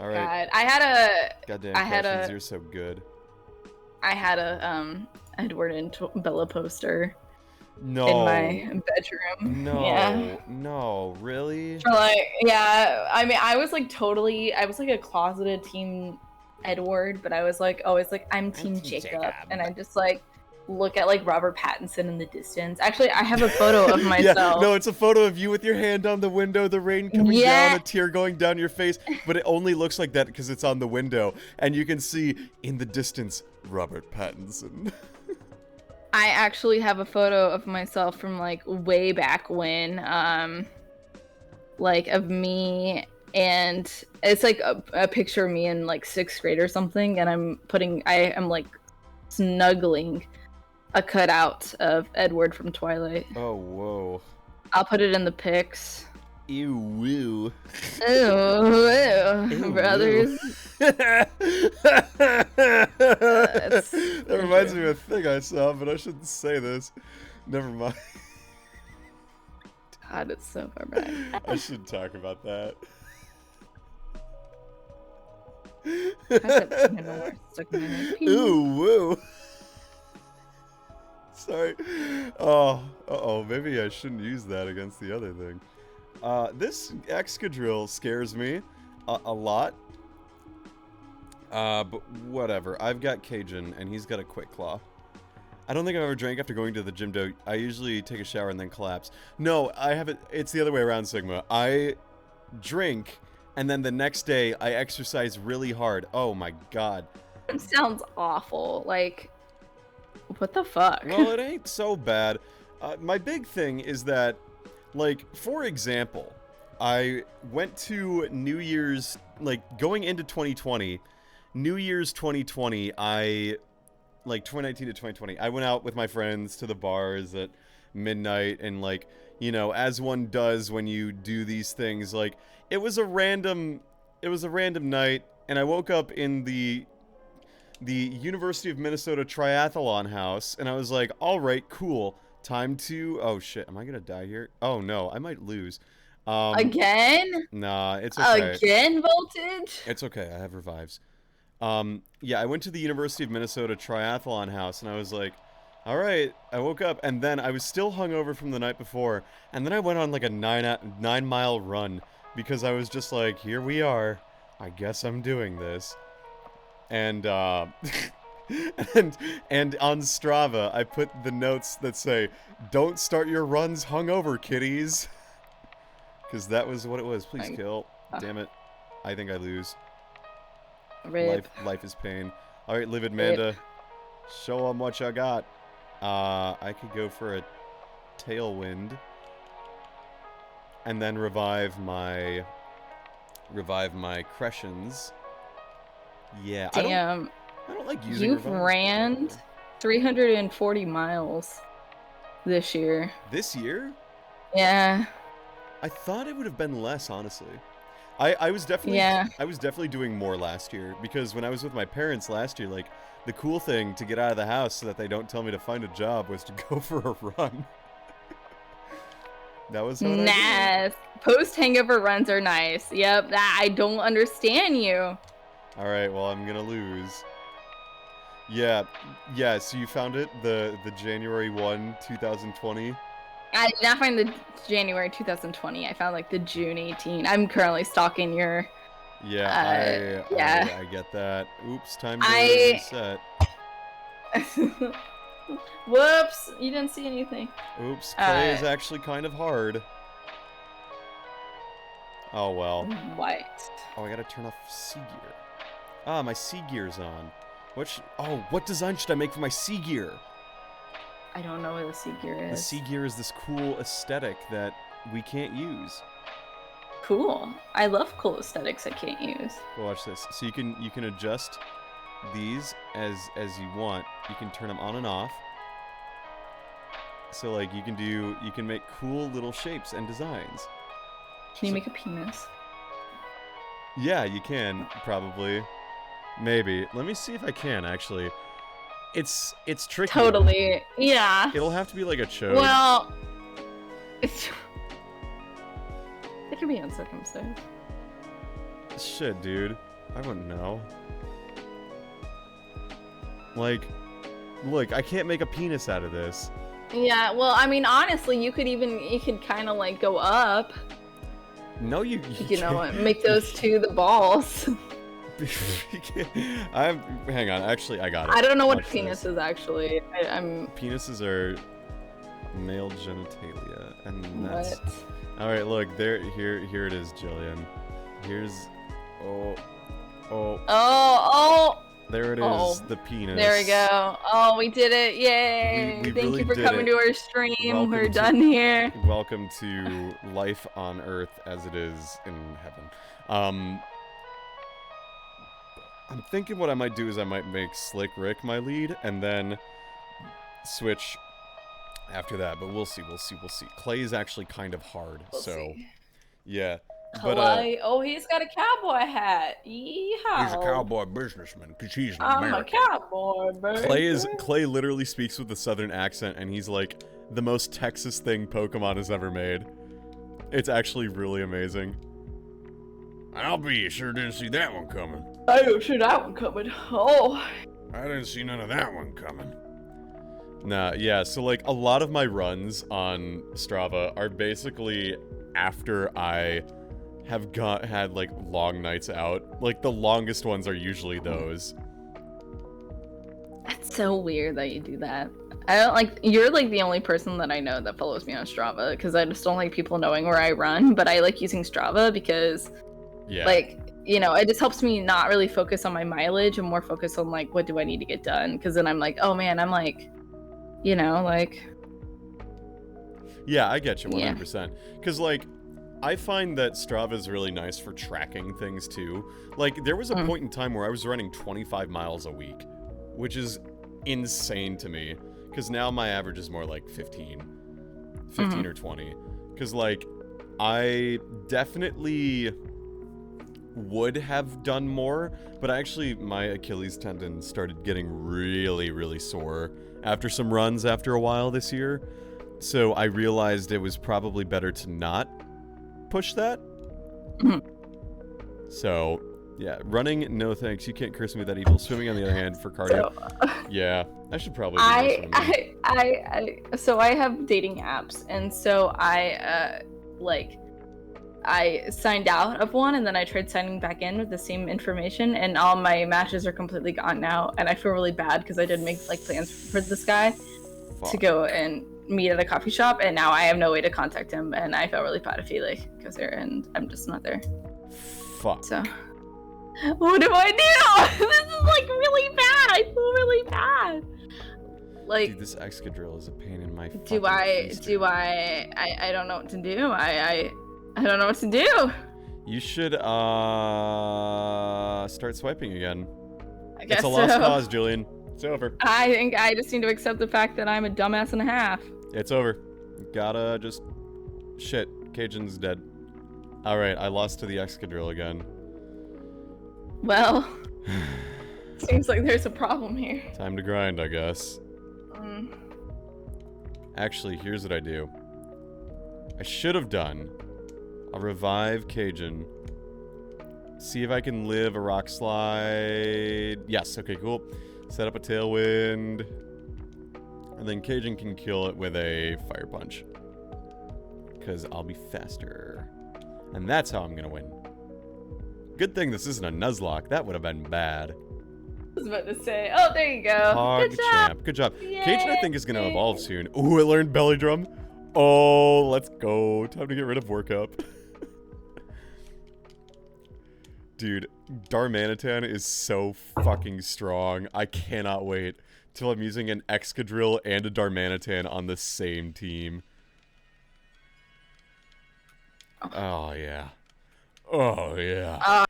All right. God, Goddamn questions, you're so good. I had a Edward and Bella poster in my bedroom. No, really? For I mean, I was like a closeted Team Edward, but I was like always like I'm Team Jacob, and I just like look at like Robert Pattinson in the distance. Actually, I have a photo of myself. Yeah, no, it's a photo of you with your hand on the window, the rain coming down, a tear going down your face, but it only looks like that because it's on the window, and you can see in the distance Robert Pattinson. I actually have a photo of myself from like way back when, like of me, and it's like a picture of me in like 6th grade or something, and I am like snuggling a cutout of Edward from Twilight. Oh, whoa. I'll put it in the pics. Ew, woo. Ew, brothers. That reminds me of a thing I saw, but I shouldn't say this. Never mind. God, it's so far back. I should talk about that. Ooh, woo. Sorry. Oh, uh-oh. Maybe I shouldn't use that against the other thing. This Excadrill scares me a lot. But whatever. I've got Cajun, and he's got a Quick Claw. I don't think I've ever drank after going to the gym, though. I usually take a shower and then collapse. No, I haven't. It's the other way around, Sigma. I drink, and then the next day, I exercise really hard. Oh my god. It sounds awful. Like, what the fuck? Well, it ain't so bad. My big thing is that, like, for example, I went to New Year's, like, going into 2020, New Year's 2020, like, 2019 to 2020, I went out with my friends to the bars at midnight, and, like, you know, as one does when you do these things, like, it was a random night, and I woke up in the University of Minnesota Triathlon house, and I was like, alright, cool, time to... Oh, shit, am I gonna die here? Oh, no, I might lose. Again? Nah, it's okay. Again, Voltage? It's okay, I have revives. Yeah, I went to the University of Minnesota Triathlon house, and I was like, alright, I woke up, and then I was still hungover from the night before, and then I went on like a 9-mile run, because I was just like, here we are, I guess I'm doing this. And, and on Strava, I put the notes that say, don't start your runs hungover, kiddies. Because that was what it was. Please kill. Damn it. I think I lose. Rip. Life is pain. Alright, Livid Manda. Show them what you got. I could go for a Tailwind. And then revive my Crescents. Yeah, damn. I don't like using You've ran 340 miles this year. This year? Yeah. I thought it would have been less, honestly. I was definitely doing more last year, because when I was with my parents last year, like, the cool thing to get out of the house so that they don't tell me to find a job was to go for a run. That was what I did. Post hangover runs are nice. Yep, I don't understand you. Alright, well, I'm gonna lose. Yeah, so you found it? The January 1, 2020? I did not find the January 2020. I found, like, the June 18. I'm currently stalking your... Yeah, I get that. Oops, time to reset. Whoops, you didn't see anything. Oops, play is actually kind of hard. Oh, well. White. Oh, I gotta turn off C gear. Ah, my C gear's on. What design should I make for my C gear? I don't know what the C gear is. The C gear is this cool aesthetic that we can't use. Cool. I love cool aesthetics I can't use. Well, watch this. So you can adjust these as you want. You can turn them on and off. So like you can make cool little shapes and designs. Can you make a penis? Yeah, you can, probably. Maybe. Let me see if I can, actually. It's tricky. Totally. Yeah. It'll have to be like a chode. Well, it can be uncircumcised. Shit, dude. I wouldn't know. Like, look, I can't make a penis out of this. Yeah, well, I mean, honestly, you could kind of like go up. No, you know what? Make those two the balls. Hang on. Actually, I got it. I don't know what a penis is, actually. Penises are male genitalia, and that's... What? Alright, look, here it is, Jillian. Here's... There it is, the penis. There we go. Oh, we did it. Yay. We Thank really you for did coming it. to our stream. We're to, done here. Welcome to life on Earth as it is in heaven. I'm thinking what I might do is I might make Slick Rick my lead, and then switch after that, but we'll see. Clay is actually kind of hard, We'll so... see. Yeah. Clay, he's got a cowboy hat. Yeehaw. He's a cowboy businessman because he's an I'm American. a cowboy, baby. Clay literally speaks with a southern accent, and he's like the most Texas thing Pokemon has ever made. It's actually really amazing. I'll be, you sure didn't see that one coming. I don't see that one coming. Oh. I didn't see none of that one coming. Nah, yeah, so like a lot of my runs on Strava are basically after I have had like long nights out. Like the longest ones are usually those. That's so weird that you do that. I don't like, you're like the only person that I know that follows me on Strava, because I just don't like people knowing where I run, but I like using Strava because like, you know, it just helps me not really focus on my mileage and more focus on like, what do I need to get done? Because then I'm like, oh man, I'm like, you know, like... Yeah, I get you 100%. Because like, I find that Strava is really nice for tracking things too. Like, there was a point in time where I was running 25 miles a week, which is insane to me. Because now my average is more like 15 or 20. Because like, I definitely would have done more, but actually my Achilles tendon started getting really, really sore after some runs after a while this year. So I realized it was probably better to not push that. So, yeah, running, no thanks. You can't curse me with that evil. Swimming, on the other hand, for cardio. Yeah, I should probably do this. So I have dating apps, and so I signed out of one, and then I tried signing back in with the same information, and all my matches are completely gone now, and I feel really bad because I did make like plans for this guy to go and meet at a coffee shop, and now I have no way to contact him, and I felt really bad if he like goes there and I'm just not there. Fuck. So what do I do? This is like really bad. I feel really bad. Like, dude, this Excadrill is a pain in my I don't know what to do. I don't know what to do. You should start swiping again. I guess it's a lost cause, Julian. It's over. I think I just need to accept the fact that I'm a dumbass and a half. It's over. Gotta just... Shit. Cajun's dead. Alright, I lost to the Excadrill again. Well... seems like there's a problem here. Time to grind, I guess. Actually, here's what I do. I should have done... I'll revive Cajun. See if I can live a rock slide. Yes, okay, cool. Set up a tailwind. And then Cajun can kill it with a fire punch. Because I'll be faster. And that's how I'm going to win. Good thing this isn't a Nuzlocke. That would have been bad. I was about to say, oh, there you go. Hog champ. Good job. Yay. Cajun, I think, is going to evolve soon. Ooh, I learned Belly Drum. Oh, let's go. Time to get rid of Workup. Dude, Darmanitan is so fucking strong. I cannot wait till I'm using an Excadrill and a Darmanitan on the same team. Oh, yeah. Oh, yeah.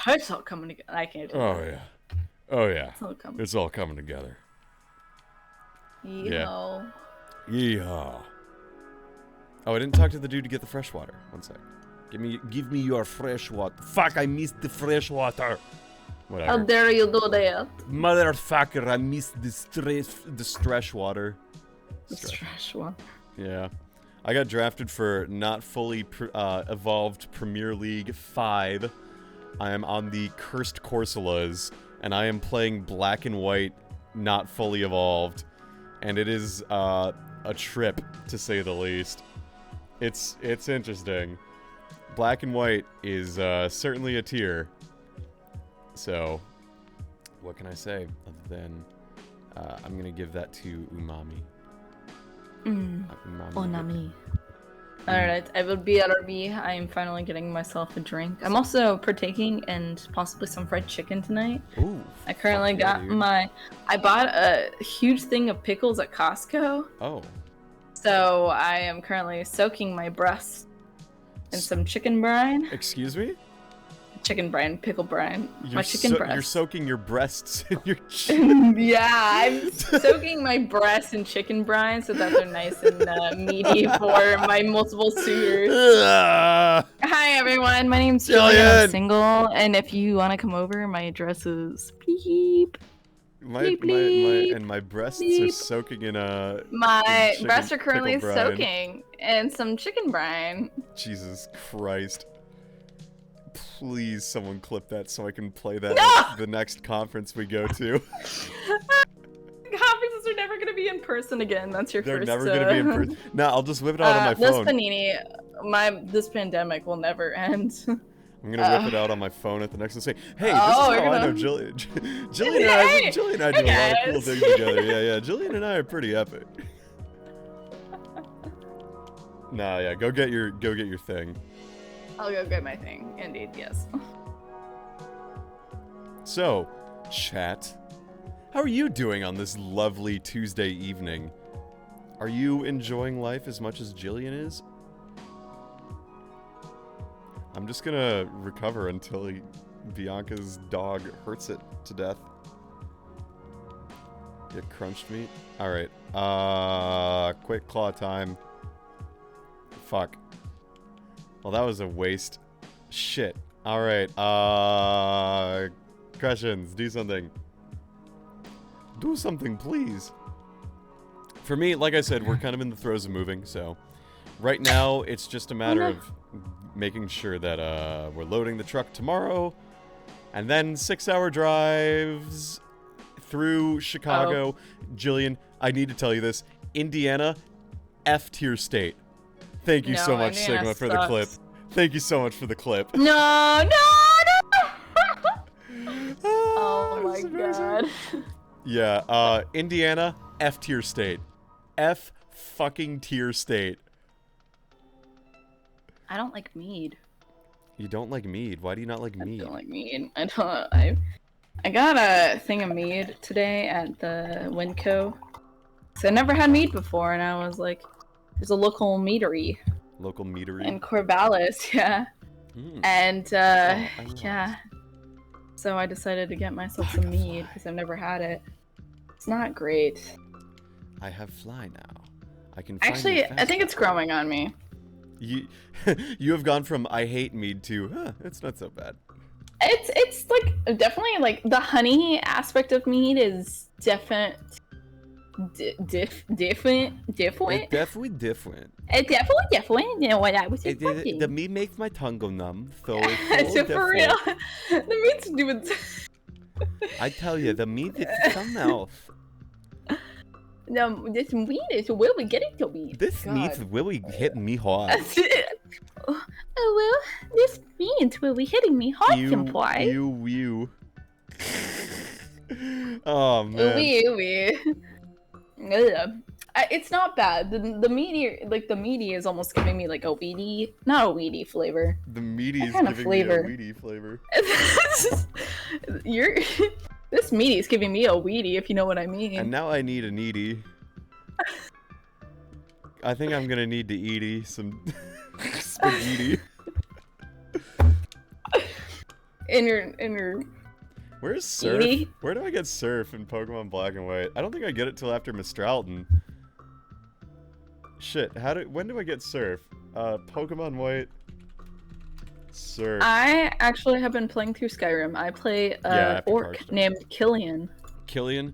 It's all coming together. I can't do Oh, that. yeah. Oh, yeah. It's all coming together. Yeehaw. Yeehaw. Oh, I didn't talk to the dude to get the fresh water. One sec. Give me your fresh water. Fuck, I missed the fresh water. Whatever. How dare you do that? Motherfucker, I missed the stress water. The stress one. Yeah. I got drafted for not fully evolved Premier League 5. I am on the Cursed Corsolas, and I am playing Black and White, not fully evolved. And it is a trip, to say the least. It's interesting. Black and White is certainly a tier. So, what can I say other than I'm gonna give that to umami. Onami. Alright, I will be RB. I am finally getting myself a drink. I'm also partaking in possibly some fried chicken tonight. Ooh. I currently got I bought a huge thing of pickles at Costco. Oh. So I am currently soaking my breast in some chicken brine. Excuse me? Chicken brine, pickle brine. My chicken breast. You're soaking your breasts in your chicken. Yeah, I'm soaking my breasts in chicken brine so that they're nice and meaty for my multiple suitors. Hi everyone, my name's Jillian. I'm single, and if you want to come over, my address is beep. My breasts are soaking in my breasts are currently soaking in some chicken brine. Jesus Christ. Please, someone clip that so I can play that at the next conference we go to. Conferences are never gonna be in person again. That's your They're first. They're never gonna be in person. Nah, I'll just whip it out on my phone. This panini, this pandemic will never end. I'm gonna whip it out on my phone at the next one. Say, hey, this is how I know Jillian. Jillian and I do a lot of cool things together. Yeah. Jillian and I are pretty epic. Nah, yeah. Go get your thing. I'll go get my thing. Indeed, yes. So, chat, how are you doing on this lovely Tuesday evening? Are you enjoying life as much as Jillian is? I'm just gonna recover until Bianca's dog hurts it to death. Get crunched meat? Alright, quick claw time. Fuck. Well, that was a waste. Shit. Alright, questions, do something. Do something, please. For me, like I said, we're kind of in the throes of moving, so... Right now, it's just a matter of making sure that, we're loading the truck tomorrow, and then 6-hour drives through Chicago. Jillian, I need to tell you this. Indiana, F-tier state. Thank you so much, Sigma, for the clip. Thank you so much for the clip. No! Oh my god. Yeah, Indiana, F-tier state. F-fucking-tier state. I don't like mead. You don't like mead? Why do you not like mead? I don't like mead. I got a thing of mead today at the Winco. So I never had mead before, and I was like, there's a local meadery. Local meadery? In Corvallis, yeah. And, yeah. So I decided to get myself some mead, because I've never had it. It's not great. I have fly now. I can Actually, I think it's growing on me. You have gone from I hate mead to, it's not so bad. It's like, definitely, like, the honey aspect of mead is different. Different. It's definitely different. It's definitely different than what I was expecting. The meat makes my tongue go numb, so it's so for real. The meat's doing. I tell you, the meat is some mouth. No, this meat is really getting to me. This meat's really hitting me hard. Oh well, this meat's really hitting me hard, senpai. You. Oh man. It's not bad. The meaty is almost giving me like a weedy, not a weedy flavor. The meaty is giving me a weedy flavor. This meaty is giving me a weedy, if you know what I mean. And now I need a needy. I think I'm gonna need to eat some spaghetti. In your. Where's Surf? Edie? Where do I get Surf in Pokemon Black and White? I don't think I get it till after Mistralton. Shit, when do I get Surf? Pokemon White. Surf. I actually have been playing through Skyrim. I play orc named Killian. Killian?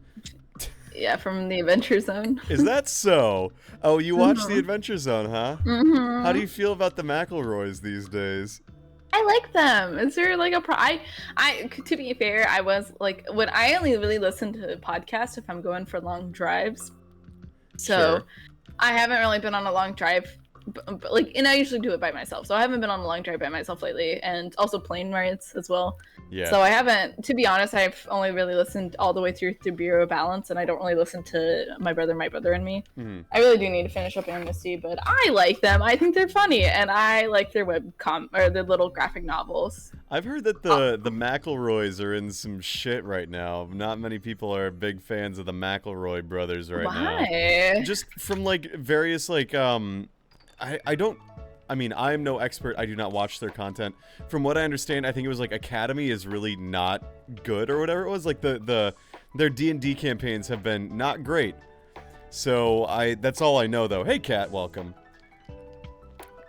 Yeah, from the Adventure Zone. Is that so? Oh, you watch the Adventure Zone, huh? Mm-hmm. How do you feel about the McElroys these days? I like them. Is there like I to be fair, I was like, when I only really listen to podcasts if I'm going for long drives. So I haven't really been on a long drive like, and I usually do it by myself. So I haven't been on a long drive by myself lately, and also plane rides as well. Yeah. So I haven't, to be honest, I've only really listened all the way through Bureau of Balance, and I don't really listen to My Brother and Me. Mm-hmm. I really do need to finish up Amnesty, but I like them. I think they're funny, and I like their or the little graphic novels. I've heard that the McElroys are in some shit right now. Not many people are big fans of the McElroy brothers right now. Why? Just from like various like I mean, I am no expert. I do not watch their content. From what I understand, I think it was like Academy is really not good or whatever it was. Like their D&D campaigns have been not great. So that's all I know though. Hey Kat, welcome.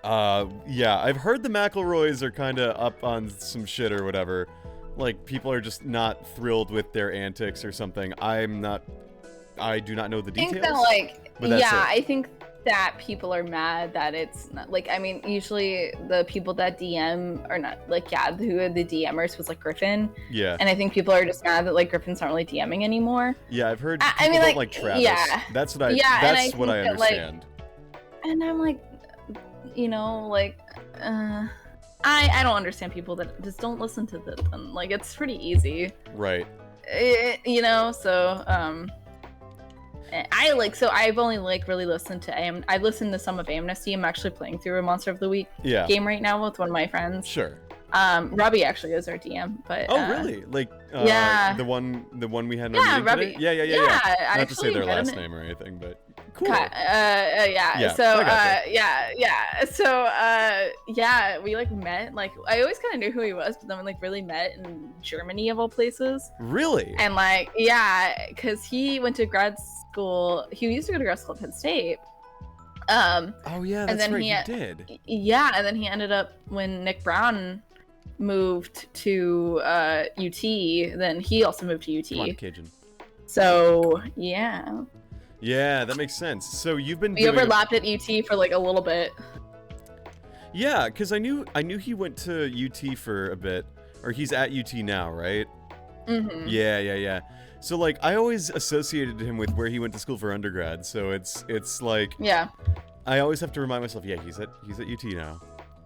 Yeah, I've heard the McElroys are kind of up on some shit or whatever. Like people are just not thrilled with their antics or something. I do not know the details. I think that, like, yeah, I think that people are mad that it's not, like, I mean, usually the people that DM are not, like, yeah, who are the DMers was, like, Griffin. Yeah. And I think people are just mad that, like, Griffin's not really DMing anymore. Yeah, I've heard people don't like Travis. Yeah. That's what I understand. And I'm like, you know, like, I don't understand people that just don't listen to them. Like, it's pretty easy. Right. You know, so, I've only like really listened to I've listened to some of Amnesty. I'm actually playing through a Monster of the Week game right now with one of my friends. Sure. Robbie actually is our DM, but really? Like yeah, the one we had on Robbie. Today? Yeah. Not to say their last name or anything, but cool. Yeah. So yeah, we like met. Like I always kind of knew who he was, but then we like really met in Germany of all places. Really? And like because he went to grad school. He used to go to grad school at Penn State. Oh yeah, that's right. He did. Yeah, and then he ended up when Nick Brown moved to UT. Then he also moved to UT. Come on, Cajun. So yeah. Yeah, that makes sense. So you've been. We overlapped at UT for like a little bit. Yeah, because I knew he went to UT for a bit, or he's at UT now, right? Mm-hmm. Yeah. So like I always associated him with where he went to school for undergrad. So it's like I always have to remind myself, yeah, he's at UT now.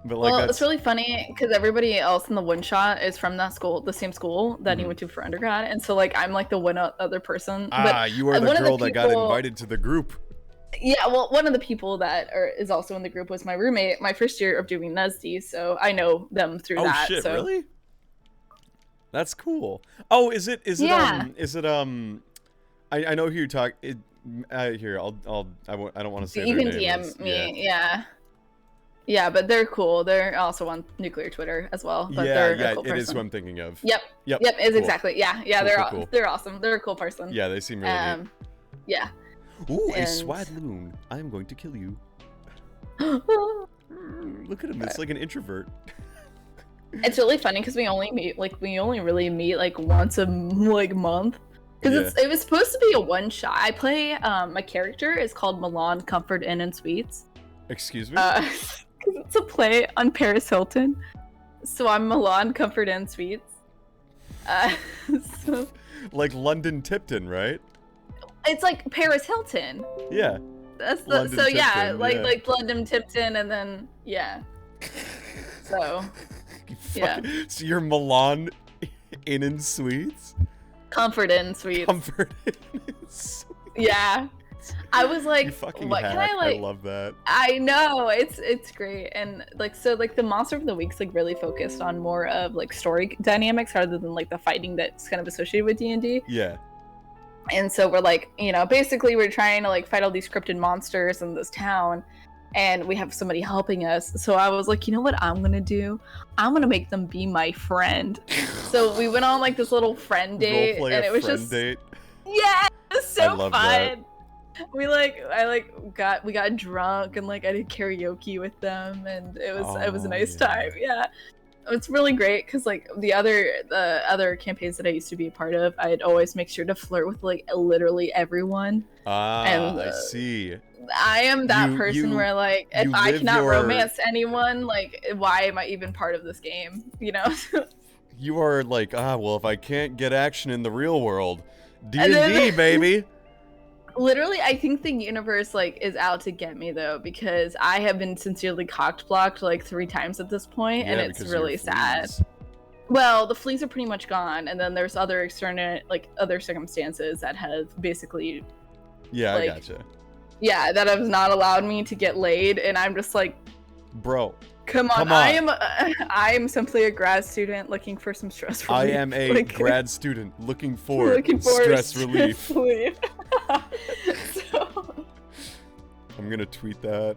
But like it's really funny because everybody else in the one shot is from that school, the same school that he went to for undergrad, and so like I'm like the one other person. You are the girl that got invited to the group. Yeah, well, one of the people that is also in the group was my roommate, my first year of doing NUSD, so I know them through that. Oh shit, so. Really? That's cool. Oh, is it I know who you're talking. Here, I don't want to say you their can names. DM me, yeah, but they're cool. They're also on Nuclear Twitter as well. But they're a cool person. It is who I'm thinking of. Yep. Is cool. Exactly. Yeah. Cool. They're awesome. They're a cool person. Yeah, they seem really neat. Yeah. Ooh, a Swadloon. I am going to kill you. Look at him. It's like an introvert. It's really funny because we only really meet like once a month. Because it was supposed to be a one shot. I play my character is called Milan Comfort Inn and Suites. Excuse me? Because it's a play on Paris Hilton. So I'm Milan Comfort Inn Suites. So like London Tipton, right? It's like Paris Hilton. Yeah. That's like London Tipton and then So So you're Milan Inn and Suites? Comfort Inn Suites. Comfort Inn Suites. Yeah. I was like, what hack. Can I love that. I know, it's great. And like the Monster of the Week's like really focused on more of like story dynamics rather than like the fighting that's kind of associated with D&D. Yeah. And so we're like, basically we're trying to like fight all these cryptid monsters in this town, and we have somebody helping us. So I was like, you know what I'm gonna do? I'm gonna make them be my friend. So we went on like this little friend date, and it was just date. Yeah, it was so fun. That. We we got drunk and like I did karaoke with them, and it was a nice time. Yeah. It's really great because like the other campaigns that I used to be a part of, I'd always make sure to flirt with like literally everyone. I see. I am that person where like if I cannot romance anyone, like why am I even part of this game? You are like, well, if I can't get action in the real world, D&D, baby. Literally, I think the universe like is out to get me though, because I have been sincerely cocked blocked like 3 times at this point, and it's really sad. Well, the fleas are pretty much gone, and then there's other other circumstances that have basically Yeah, I gotcha. Yeah, that have not allowed me to get laid, and I'm just like, bro, come on. I am simply a grad student looking for some stress relief. I am a grad student looking for stress relief. So, I'm gonna tweet that.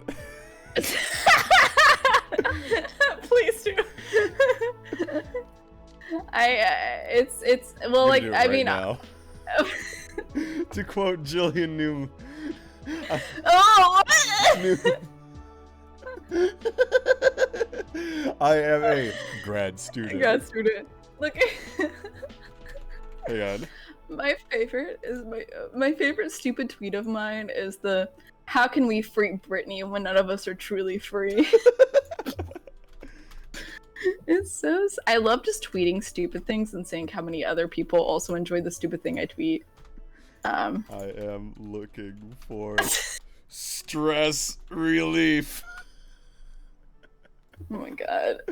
Please do. It's well, like, I mean, now. To quote Jillian New. I am a grad student. Look. Hang on. My favorite stupid tweet of mine is the "How can we free Britney when none of us are truly free?" It's so. I love just tweeting stupid things and seeing how many other people also enjoy the stupid thing I tweet. I am looking for stress relief. Oh my god.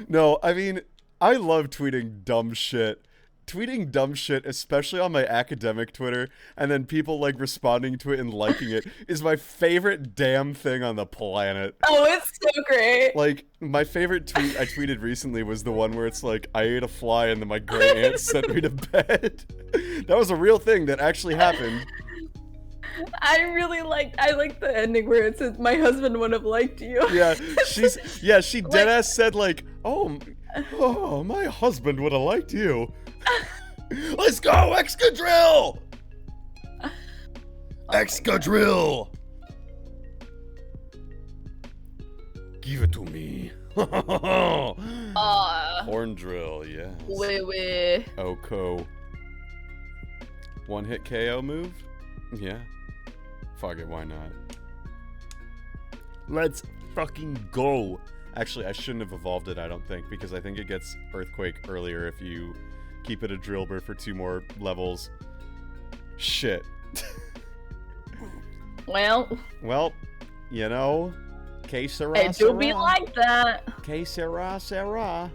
No, I mean, I love tweeting dumb shit. Tweeting dumb shit, especially on my academic Twitter, and then people like responding to it and liking it, is my favorite damn thing on the planet. Oh, it's so great. Like, my favorite tweet I tweeted recently was the one where it's like, I ate a fly and then my great aunt sent me to bed. That was a real thing that actually happened. I like the ending where it says, "My husband would have liked you." Yeah, she deadass said like, oh, my husband would have liked you. Let's go, Excadrill! Excadrill! Give it to me. Horn drill, yes. Wait. Oko. One hit KO move? Yeah. Fuck it, why not? Let's fucking go. Actually, I shouldn't have evolved it, I don't think, because I think it gets Earthquake earlier if you keep it a Drillbur for 2 more levels. Shit. Well, you know, que sera, it do be like that. Que sera, sera.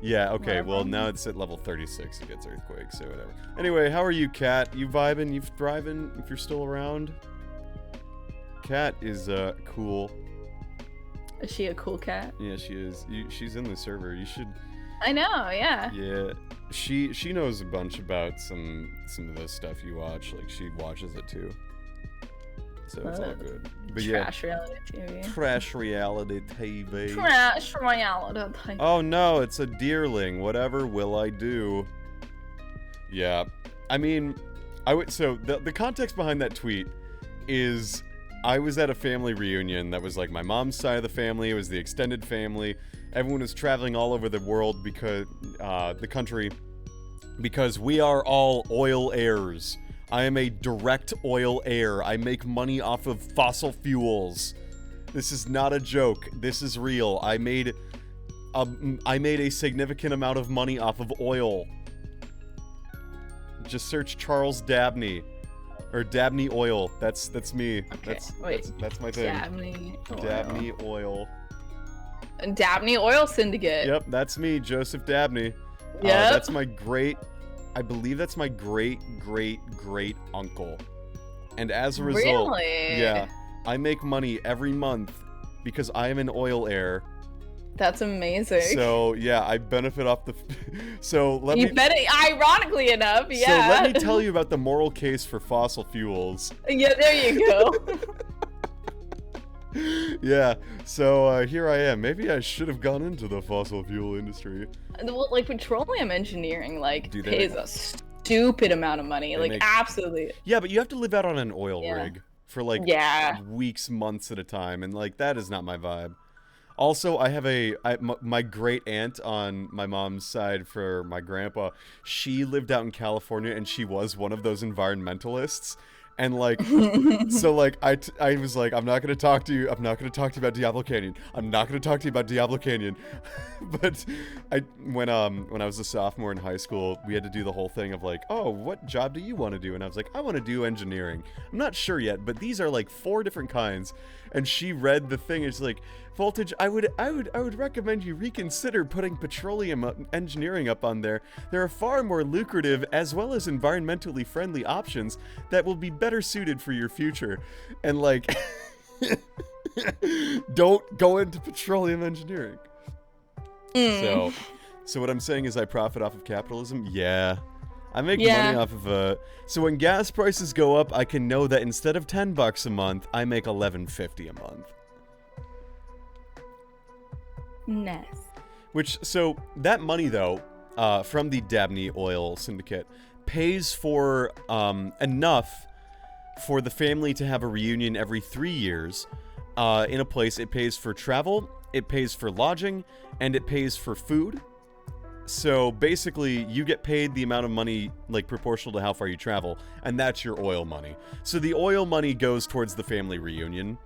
Yeah, okay, well, now it's at level 36, it gets Earthquake, so whatever. Anyway, how are you, Kat? You vibing? You thriving? If you're still around? Kat is, cool. Is she a cool cat? Yeah, she is. She's in the server. You should... I know, yeah. Yeah, she knows a bunch about some of the stuff you watch. Like, she watches it too. So it's all good. But Trash reality TV. Trash reality TV. Trash reality TV. Oh no, it's a deerling. Whatever will I do? Yeah. I mean, so the context behind that tweet is I was at a family reunion that was like my mom's side of the family. It was the extended family. Everyone was traveling all over the world because the country, because we are all oil heirs. I am a direct oil heir. I make money off of fossil fuels. This is not a joke. This is real. I made a significant amount of money off of oil. Just search Charles Dabney. Or Dabney Oil. That's me. Okay, that's my thing. Dabney Oil. Dabney Oil Syndicate. Yep, that's me, Joseph Dabney. Yep. That's my I believe that's my great uncle. And as a result, really? Yeah, I make money every month because I am an oil heir. That's amazing. So yeah, I benefit off the. Ironically enough, yeah. So let me tell you about the moral case for fossil fuels. Yeah, there you go. Yeah, so here I am. Maybe I should have gone into the fossil fuel industry. Well, like petroleum engineering, pays a stupid amount of money. Absolutely. Yeah, but you have to live out on an oil rig for weeks, months at a time, and that is not my vibe. Also, I have my great aunt on my mom's side for my grandpa. She lived out in California, and she was one of those environmentalists. And like, so like, I was like, I'm not gonna talk to you. I'm not gonna talk to you about Diablo Canyon. I'm not gonna talk to you about Diablo Canyon. But when I was a sophomore in high school, we had to do the whole thing of like, oh, what job do you want to do? And I was like, I want to do engineering. I'm not sure yet, but these are like 4 different kinds. And she read the thing. It's like, Voltage, I would recommend you reconsider putting petroleum engineering up on there. There are far more lucrative as well as environmentally friendly options that will be better suited for your future. And like, don't go into petroleum engineering. So what I'm saying is I profit off of capitalism? Yeah. I make money off of so when gas prices go up, I can know that instead of $10 a month, I make $11.50 a month. Nice. Which, so that money though, from the Dabney Oil Syndicate, pays for enough for the family to have a reunion every 3 years in a place. It pays for travel, it pays for lodging, and it pays for food. So basically, you get paid the amount of money, like, proportional to how far you travel, and that's your oil money. So the oil money goes towards the family reunion,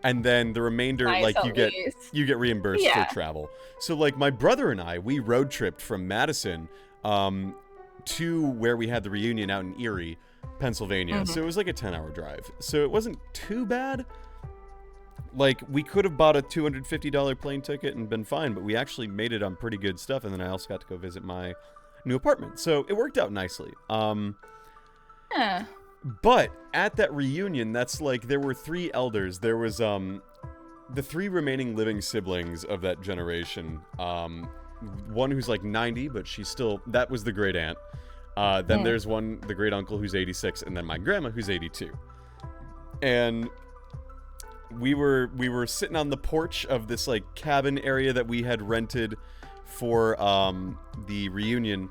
and then the remainder, like, you get reimbursed for travel. So, like, my brother and I, we road tripped from Madison to where we had the reunion out in Erie, Pennsylvania. So it was like a 10-hour drive. So it wasn't too bad. Like, we could have bought a $250 plane ticket and been fine, but we actually made it on pretty good stuff, and then I also got to go visit my new apartment. So it worked out nicely. But at that reunion, that's like, there were 3 elders. There was the 3 remaining living siblings of that generation. One who's like 90, but she's still, that was the great aunt. Then there's the great uncle who's 86, and then my grandma who's 82. And we were sitting on the porch of this like cabin area that we had rented for the reunion,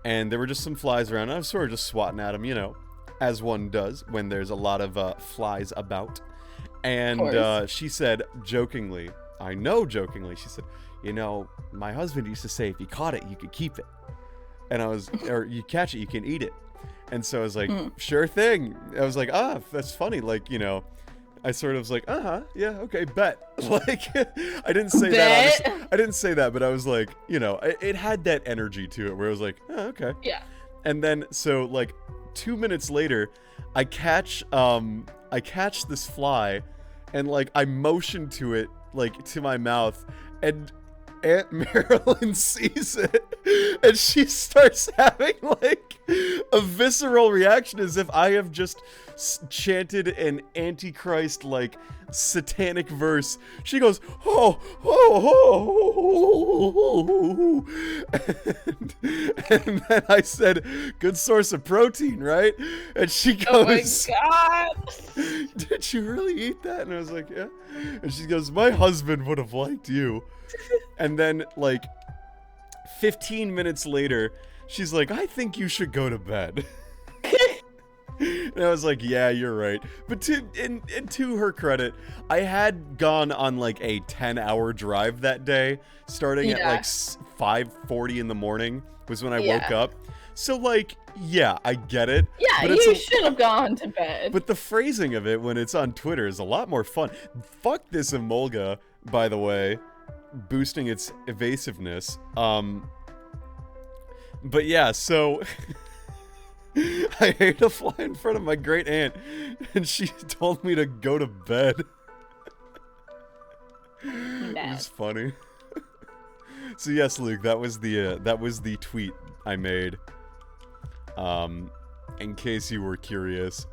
and there were just some flies around. I was sort of just swatting at them, you know, as one does when there's a lot of flies about. And she said jokingly, she said, you know, my husband used to say if you caught it, you could keep it. And I was, or you catch it, you can eat it. And so I was like, sure thing. I was like, that's funny. Like, you know, I sort of was like, yeah, okay, bet. Like, I didn't say that. I didn't say that, but I was like, you know, it had that energy to it where I was like, oh, okay. Yeah. And then, so like 2 minutes later, I catch this fly, and like I motion to it, like to my mouth, and Aunt Marilyn sees it, and she starts having like a visceral reaction as if I have just chanted an Antichrist like satanic verse. She goes, oh, and then I said, good source of protein, right? And she goes, oh my God, did you really eat that? And I was like, yeah. And she goes, my husband would have liked you. And then, like, 15 minutes later, she's like, I think you should go to bed. And I was like, yeah, you're right. But to her credit, I had gone on, like, a 10-hour drive that day, starting at, like, 5:40 in the morning was when I woke up. So, like, yeah, I get it. Yeah, but you should have gone to bed. But the phrasing of it when it's on Twitter is a lot more fun. Fuck this Emolga, by the way, boosting its evasiveness. But yeah, so I ate a fly in front of my great aunt, and she told me to go to bed. It was funny. So yes, Luke, that was the tweet I made. In case you were curious.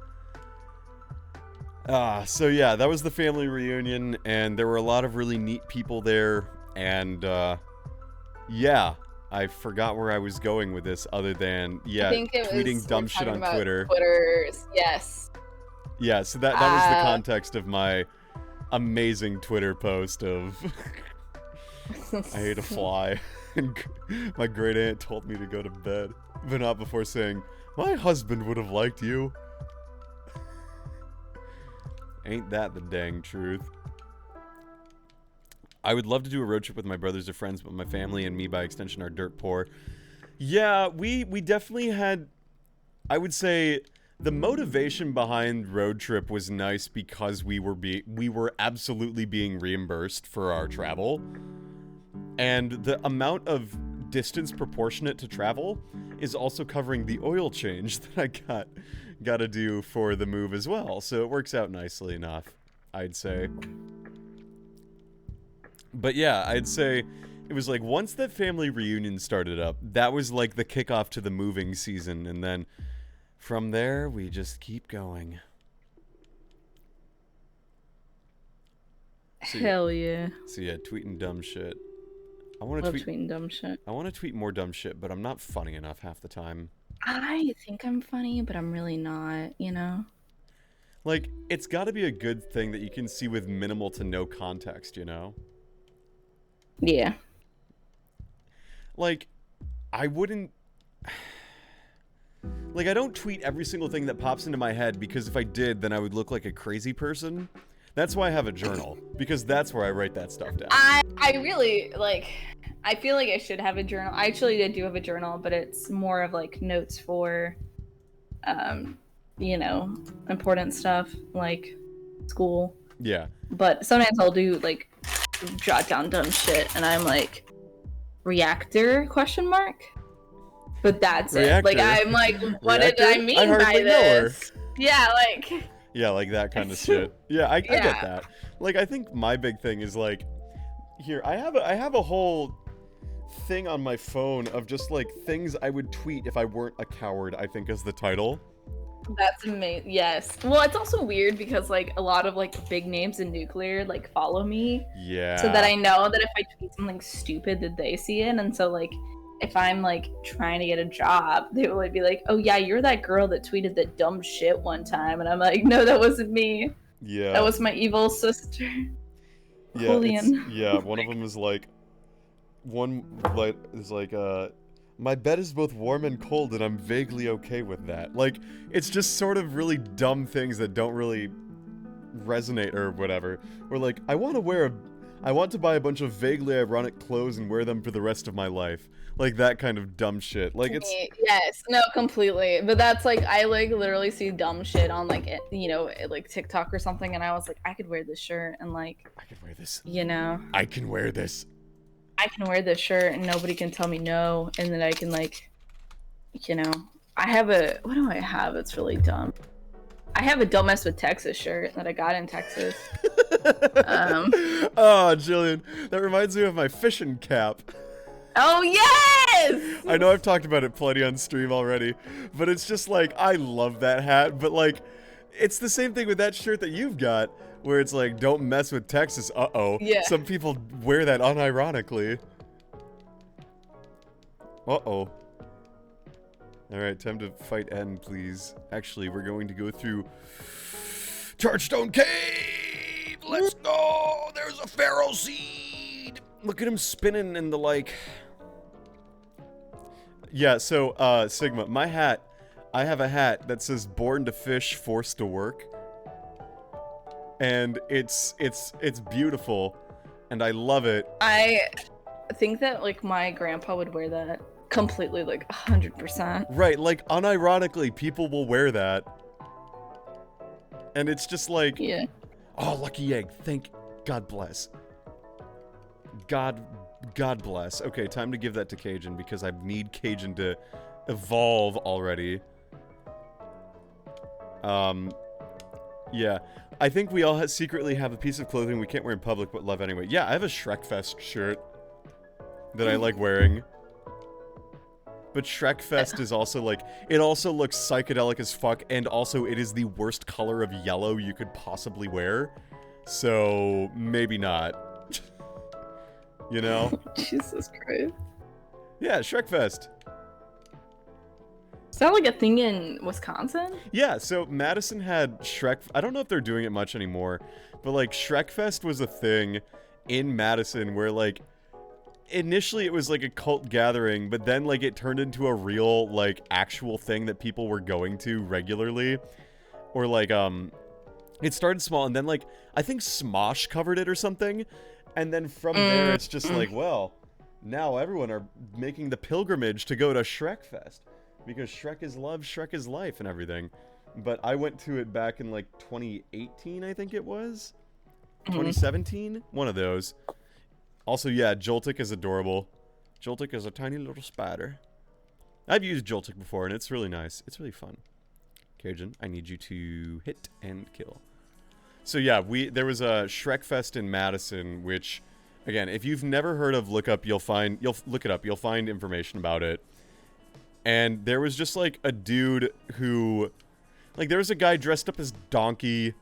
So yeah, that was the family reunion, and there were a lot of really neat people there, and yeah, I forgot where I was going with this other than, yeah, tweeting dumb shit on Twitter. Yes. Yeah, so that was the context of my amazing Twitter post of I ate a fly, and my great aunt told me to go to bed, but not before saying, my husband would have liked you. Ain't that the dang truth? I would love to do a road trip with my brothers or friends, but my family and me, by extension, are dirt poor. Yeah, we definitely had, I would say, the motivation behind Road Trip was nice because we were absolutely being reimbursed for our travel, and the amount of distance proportionate to travel is also covering the oil change that I got to do for the move as well. So it works out nicely enough, I'd say. But yeah, I'd say it was like once that family reunion started up, that was like the kickoff to the moving season, and then from there we just keep going. Hell yeah. So yeah, tweeting dumb shit. I want to tweeting dumb shit. I want to tweet more dumb shit, but I'm not funny enough half the time. I think I'm funny, but I'm really not, you know? Like, it's got to be a good thing that you can see with minimal to no context, you know? Yeah. Like, I wouldn't... Like, I don't tweet every single thing that pops into my head, because if I did, then I would look like a crazy person. That's why I have a journal, because that's where I write that stuff down. I really, like, I feel like I should have a journal. I actually do have a journal, but it's more of, like, notes for, you know, important stuff, like school. Yeah. But sometimes I'll do, like, jot down dumb shit, and I'm like, reactor, question mark? But that's Reactor. it. Like, I'm like, what Reactor? did I mean by this? Yeah, like... Yeah, like that kind of shit. Yeah, I get that. Like, I think my big thing is, like, here, I have a whole thing on my phone of just, like, things I would tweet if I weren't a coward, I think is the title. That's amazing. Yes. Well, it's also weird because, like, a lot of, like, big names in nuclear, like, follow me. Yeah. So that I know that if I tweet something stupid that they see it, and so, like, if I'm, like, trying to get a job, they will be like, oh, yeah, you're that girl that tweeted that dumb shit one time. And I'm like, no, that wasn't me. Yeah. That was my evil sister. Yeah, one of them is like, my bed is both warm and cold, and I'm vaguely okay with that. Like, it's just sort of really dumb things that don't really resonate or whatever. Or like, I want to buy a bunch of vaguely ironic clothes and wear them for the rest of my life. Like, that kind of dumb shit. Like, it's... Yes, no, completely. But that's, like, I, like, literally see dumb shit on, like, you know, like, TikTok or something, and I was like, I could wear this shirt, and, like... I could wear this. You know? I can wear this. I can wear this shirt, and nobody can tell me no, and then I can, like, you know... I have a... What do I have? It's really dumb. I have a Don't Mess with Texas shirt that I got in Texas. Oh, Jillian, that reminds me of my fishing cap. Oh, yes! I know I've talked about it plenty on stream already, but it's just like, I love that hat, but like, it's the same thing with that shirt that you've got, where it's like, don't mess with Texas, uh-oh. Yeah. Some people wear that unironically. Uh-oh. Alright, time to fight N, please. Actually, we're going to go through Chargestone Cave! Let's go! There's a Pharaoh Seed! Look at him spinning in the, like... Yeah, so, Sigma, my hat, I have a hat that says Born to Fish, Forced to Work. And it's beautiful, and I love it. I think that, like, my grandpa would wear that completely, like, 100%. Right, like, unironically, people will wear that. And it's just like... Yeah. Oh, lucky egg, thank God bless. God bless. Okay, time to give that to Cajun, because I need Cajun to evolve already. Yeah. I think we all secretly have a piece of clothing we can't wear in public, but love anyway. Yeah, I have a Shrekfest shirt that I like wearing. But Shrekfest is also, like, it also looks psychedelic as fuck, and also it is the worst color of yellow you could possibly wear. So, maybe not. You know? Jesus Christ. Yeah, Shrekfest. Is that like a thing in Wisconsin? Yeah, so Madison had Shrek... I don't know if they're doing it much anymore, but, like, Shrekfest was a thing in Madison where, like, initially it was, like, a cult gathering, but then, like, it turned into a real, like, actual thing that people were going to regularly. Or, like, it started small, and then, like, I think Smosh covered it or something, and then from there it's just like, well, now everyone are making the pilgrimage to go to Shrekfest. Because Shrek is love, Shrek is life, and everything. but I went to it back in like 2018, I think it was. 2017? One of those. Also, yeah, Joltik is adorable. Joltik is a tiny little spider. I've used Joltik before, and it's really nice. It's really fun. Cajun, I need you to hit and kill. So yeah, there was a Shrek Fest in Madison, which, again, if you've never heard of, look it up. You'll find information about it. And there was just like a dude who, like, there was a guy dressed up as Donkey,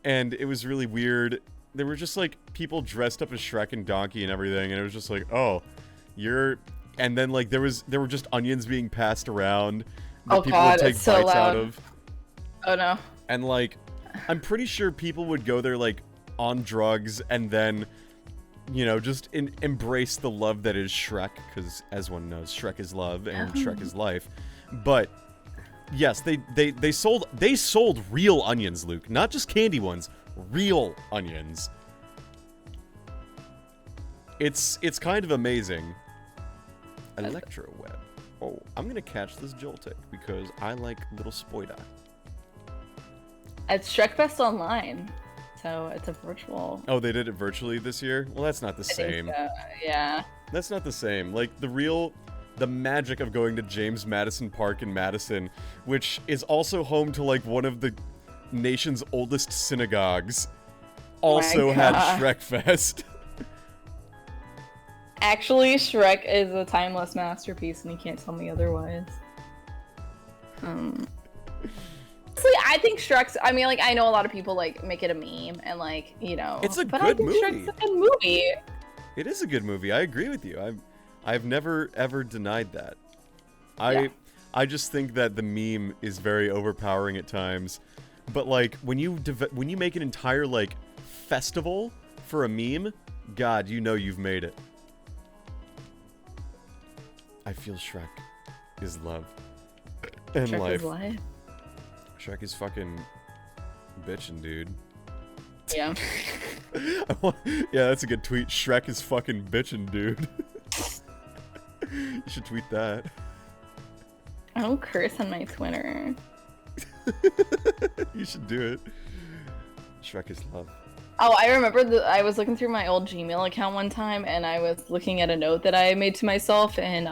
and it was really weird. There were just like people dressed up as Shrek and Donkey and everything, and it was just like, oh, you're. And then like there were just onions being passed around that people would take bites out of. Oh no. And like, I'm pretty sure people would go there like on drugs and then, you know, just embrace the love that is Shrek, because as one knows, Shrek is love and Shrek is life. But yes, they sold real onions, Luke, not just candy ones, real onions. It's kind of amazing. Electroweb. Oh, I'm gonna catch this Joltik because I like little spoida. It's Shrekfest Online, so it's a virtual. Oh, they did it virtually this year? Well, that's not the same. So. Yeah. That's not the same. Like, the magic of going to James Madison Park in Madison, which is also home to, like, one of the nation's oldest synagogues, also had Shrekfest. Actually, Shrek is a timeless masterpiece, and you can't tell me otherwise. I think Shrek's. I mean, like, I know a lot of people like make it a meme, and like, you know. It's a but good I think movie. Shrek's a good movie. It is a good movie. I agree with you. I've never ever denied that. I just think that the meme is very overpowering at times. But like when you make an entire like festival for a meme, God, you know you've made it. I feel Shrek is love and Shrek life. Is life. Shrek is fucking bitchin', dude. Yeah. Yeah, that's a good tweet. Shrek is fucking bitchin', dude. You should tweet that. I don't curse on my Twitter. You should do it. Shrek is love. Oh, I remember I was looking through my old Gmail account one time, and I was looking at a note that I made to myself in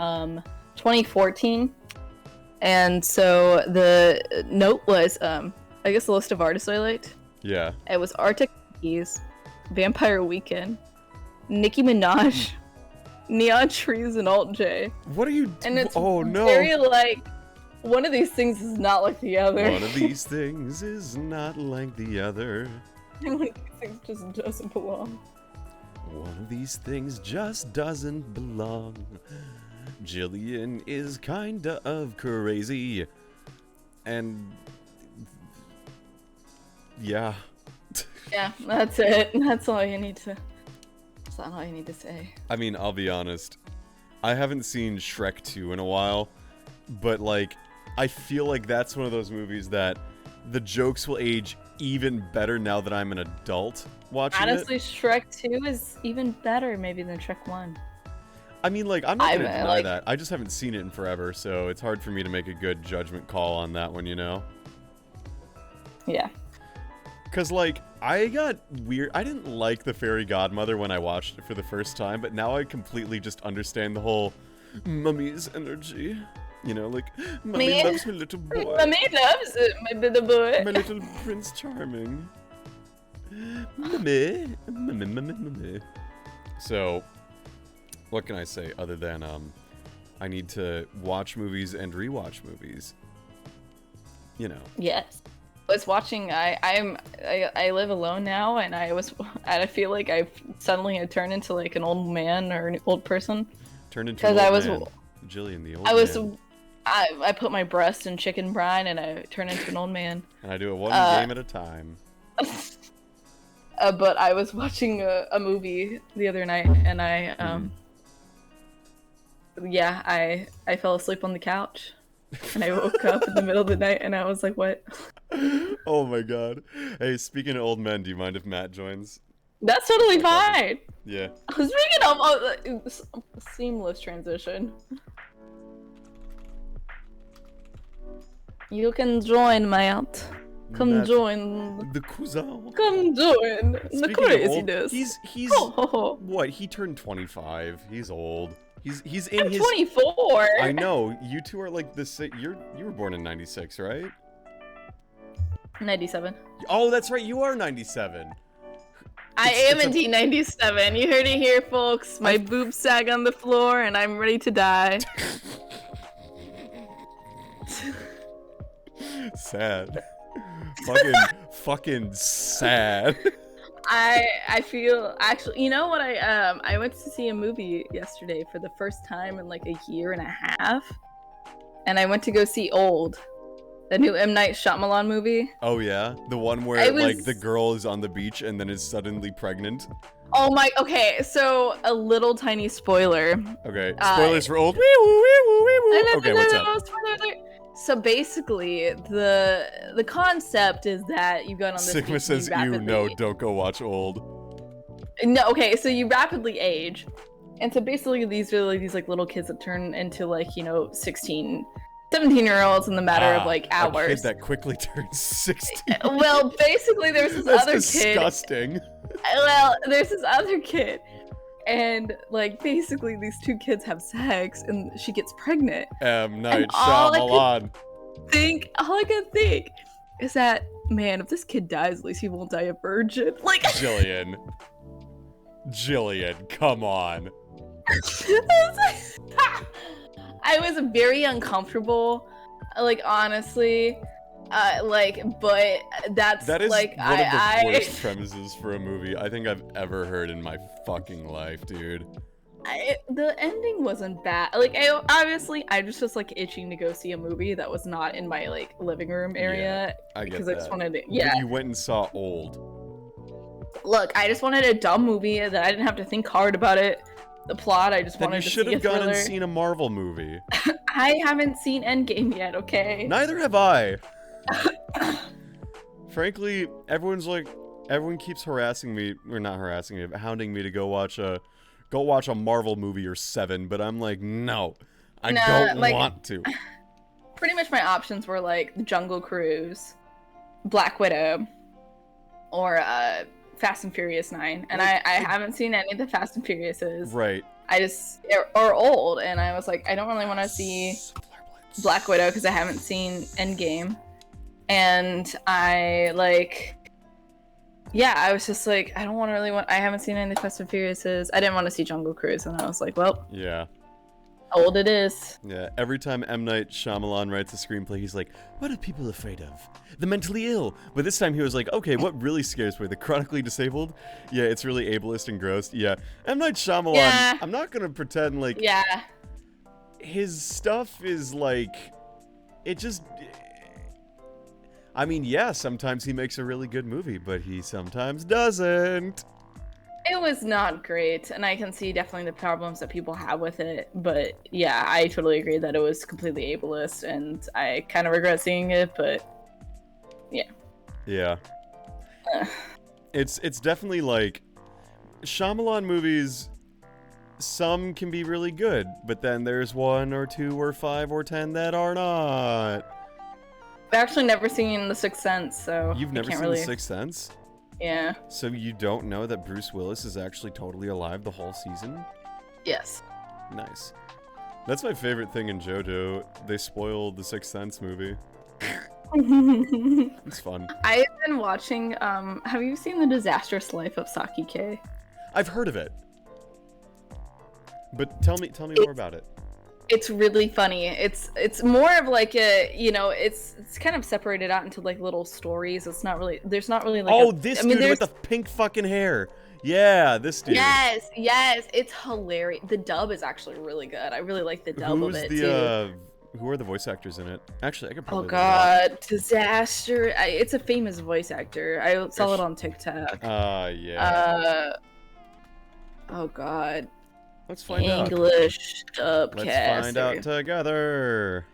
2014. And so the note was, I guess, a list of artists I liked. Yeah. It was Arctic Monkeys, Vampire Weekend, Nicki Minaj, Neon Trees, and Alt J. What are you doing? And it's oh no! very like, one of these things is not like the other. One of these things is not like the other. And one of these things just doesn't belong. One of these things just doesn't belong. Jillian is kinda of crazy. And yeah. Yeah, that's it. That's all you need to. That's not all you need to say. I mean, I'll be honest. I haven't seen Shrek 2 in a while, but like, I feel like that's one of those movies that the jokes will age even better now that I'm an adult watching Honestly, it. Shrek 2 is even better maybe than Shrek 1. I mean, like, I'm not gonna deny that. I just haven't seen it in forever, so it's hard for me to make a good judgment call on that one, you know? Yeah. Because, like, I got weird. I didn't like The Fairy Godmother when I watched it for the first time, but now I completely just understand the whole mummy's energy. You know, like, Mummy loves my little boy. Mummy loves my little boy. My little Prince Charming. Mummy. Mummy. So, what can I say other than, I need to watch movies and rewatch movies. You know. Yes. I was watching, I live alone now, and I feel like I've suddenly turned into like an old man or an old person. Turned into an old man. Jillian, the old man. I put my breast in chicken brine and I turn into an old man. And I do it one game at a time. But I was watching a movie the other night, and I fell asleep on the couch. And I woke up in the middle of the night, and I was like, what? Oh my god. Hey, speaking of old men, do you mind if Matt joins? That's totally fine. Yeah. Speaking of seamless transition. You can join, Matt. Come join. The cousin. Come join the craziness. He's what? He turned 25. He's old. He's in his 24. I know. You two are like the you were born in 96, right? 97. Oh, that's right. You are 97. I am indeed 97. You heard it here, folks. My boobs sag on the floor, and I'm ready to die. Sad. fucking sad. I feel actually, you know what, I went to see a movie yesterday for the first time in like a year and a half, and I went to go see Old, the new M. Night Shyamalan movie. Oh yeah, the one where like the girl is on the beach and then is suddenly pregnant. Oh my, okay, so a little tiny spoiler. Okay, spoilers for Old. Okay, what's up? So basically, the concept is that you go on this Sigma beach says, rapidly... no, don't go watch Old. No, okay, so you rapidly age. And so basically these are like these like little kids that turn into like, you know, 16, 17-year-olds in the matter of like hours. A kid that quickly turns 16. Well, basically there's this other kid. That's disgusting. Well, there's this other kid. And like basically these two kids have sex and she gets pregnant. Night Shyamalan. All I can think is that, man, if this kid dies, at least he won't die a virgin. Like Jillian, come on. I was very uncomfortable, like honestly, but that is like one of the worst premises for a movie I think I've ever heard in my fucking life, dude. The ending wasn't bad. Like, I just like itching to go see a movie that was not in my like living room area. Yeah, because I just wanted to. Yeah. But you went and saw Old. Look, I just wanted a dumb movie that I didn't have to think hard about it. The plot, I just wanted to see a thriller. You should have gone and seen a Marvel movie. I haven't seen Endgame yet. Okay. Neither have I. Frankly, everyone keeps harassing me, or not harassing me, but hounding me to go watch a Marvel movie or 7, but I'm like, no, I don't want to. Pretty much my options were like The Jungle Cruise, Black Widow, or Fast and Furious 9, and I haven't seen any of the Fast and Furiouses. Right. Or Old, and I was like, I don't really want to see Black Widow because I haven't seen Endgame. And I was just like, I haven't seen any of the Fast and Furiouses. I didn't want to see Jungle Cruise, and I was like, well, yeah, Old it is. Yeah, every time M. Night Shyamalan writes a screenplay, he's like, what are people afraid of? The mentally ill. But this time he was like, okay, what really scares me? The chronically disabled? Yeah, it's really ableist and gross. Yeah, M. Night Shyamalan, yeah. I'm not gonna pretend like... Yeah. His stuff is like... It just... I mean, yeah, sometimes he makes a really good movie, but he sometimes doesn't. It was not great, and I can see definitely the problems that people have with it, but yeah, I totally agree that it was completely ableist, and I kind of regret seeing it, but yeah. Yeah. It's definitely like, Shyamalan movies, some can be really good, but then there's 1 or 2 or 5 or 10 that are not. I've actually never seen The Sixth Sense, so You've never seen The Sixth Sense? Yeah. So you don't know that Bruce Willis is actually totally alive the whole season? Yes. Nice. That's my favorite thing in JoJo. They spoiled the Sixth Sense movie. It's fun. I've been watching, have you seen The Disastrous Life of Saki K? I've heard of it. But tell me more about it. It's really funny. It's more of like a, you know, it's kind of separated out into like little stories. It's not really, there's not really like this dude with the pink fucking hair. Yeah, this dude. Yes, it's hilarious. The dub is actually really good. I really like the dub of it too. Who are the voice actors in it? Actually, I could probably. Oh god, Disaster. It's a famous voice actor. I saw it on TikTok. Yeah. Oh god. Let's find out. English dubcaster. Let's find out together.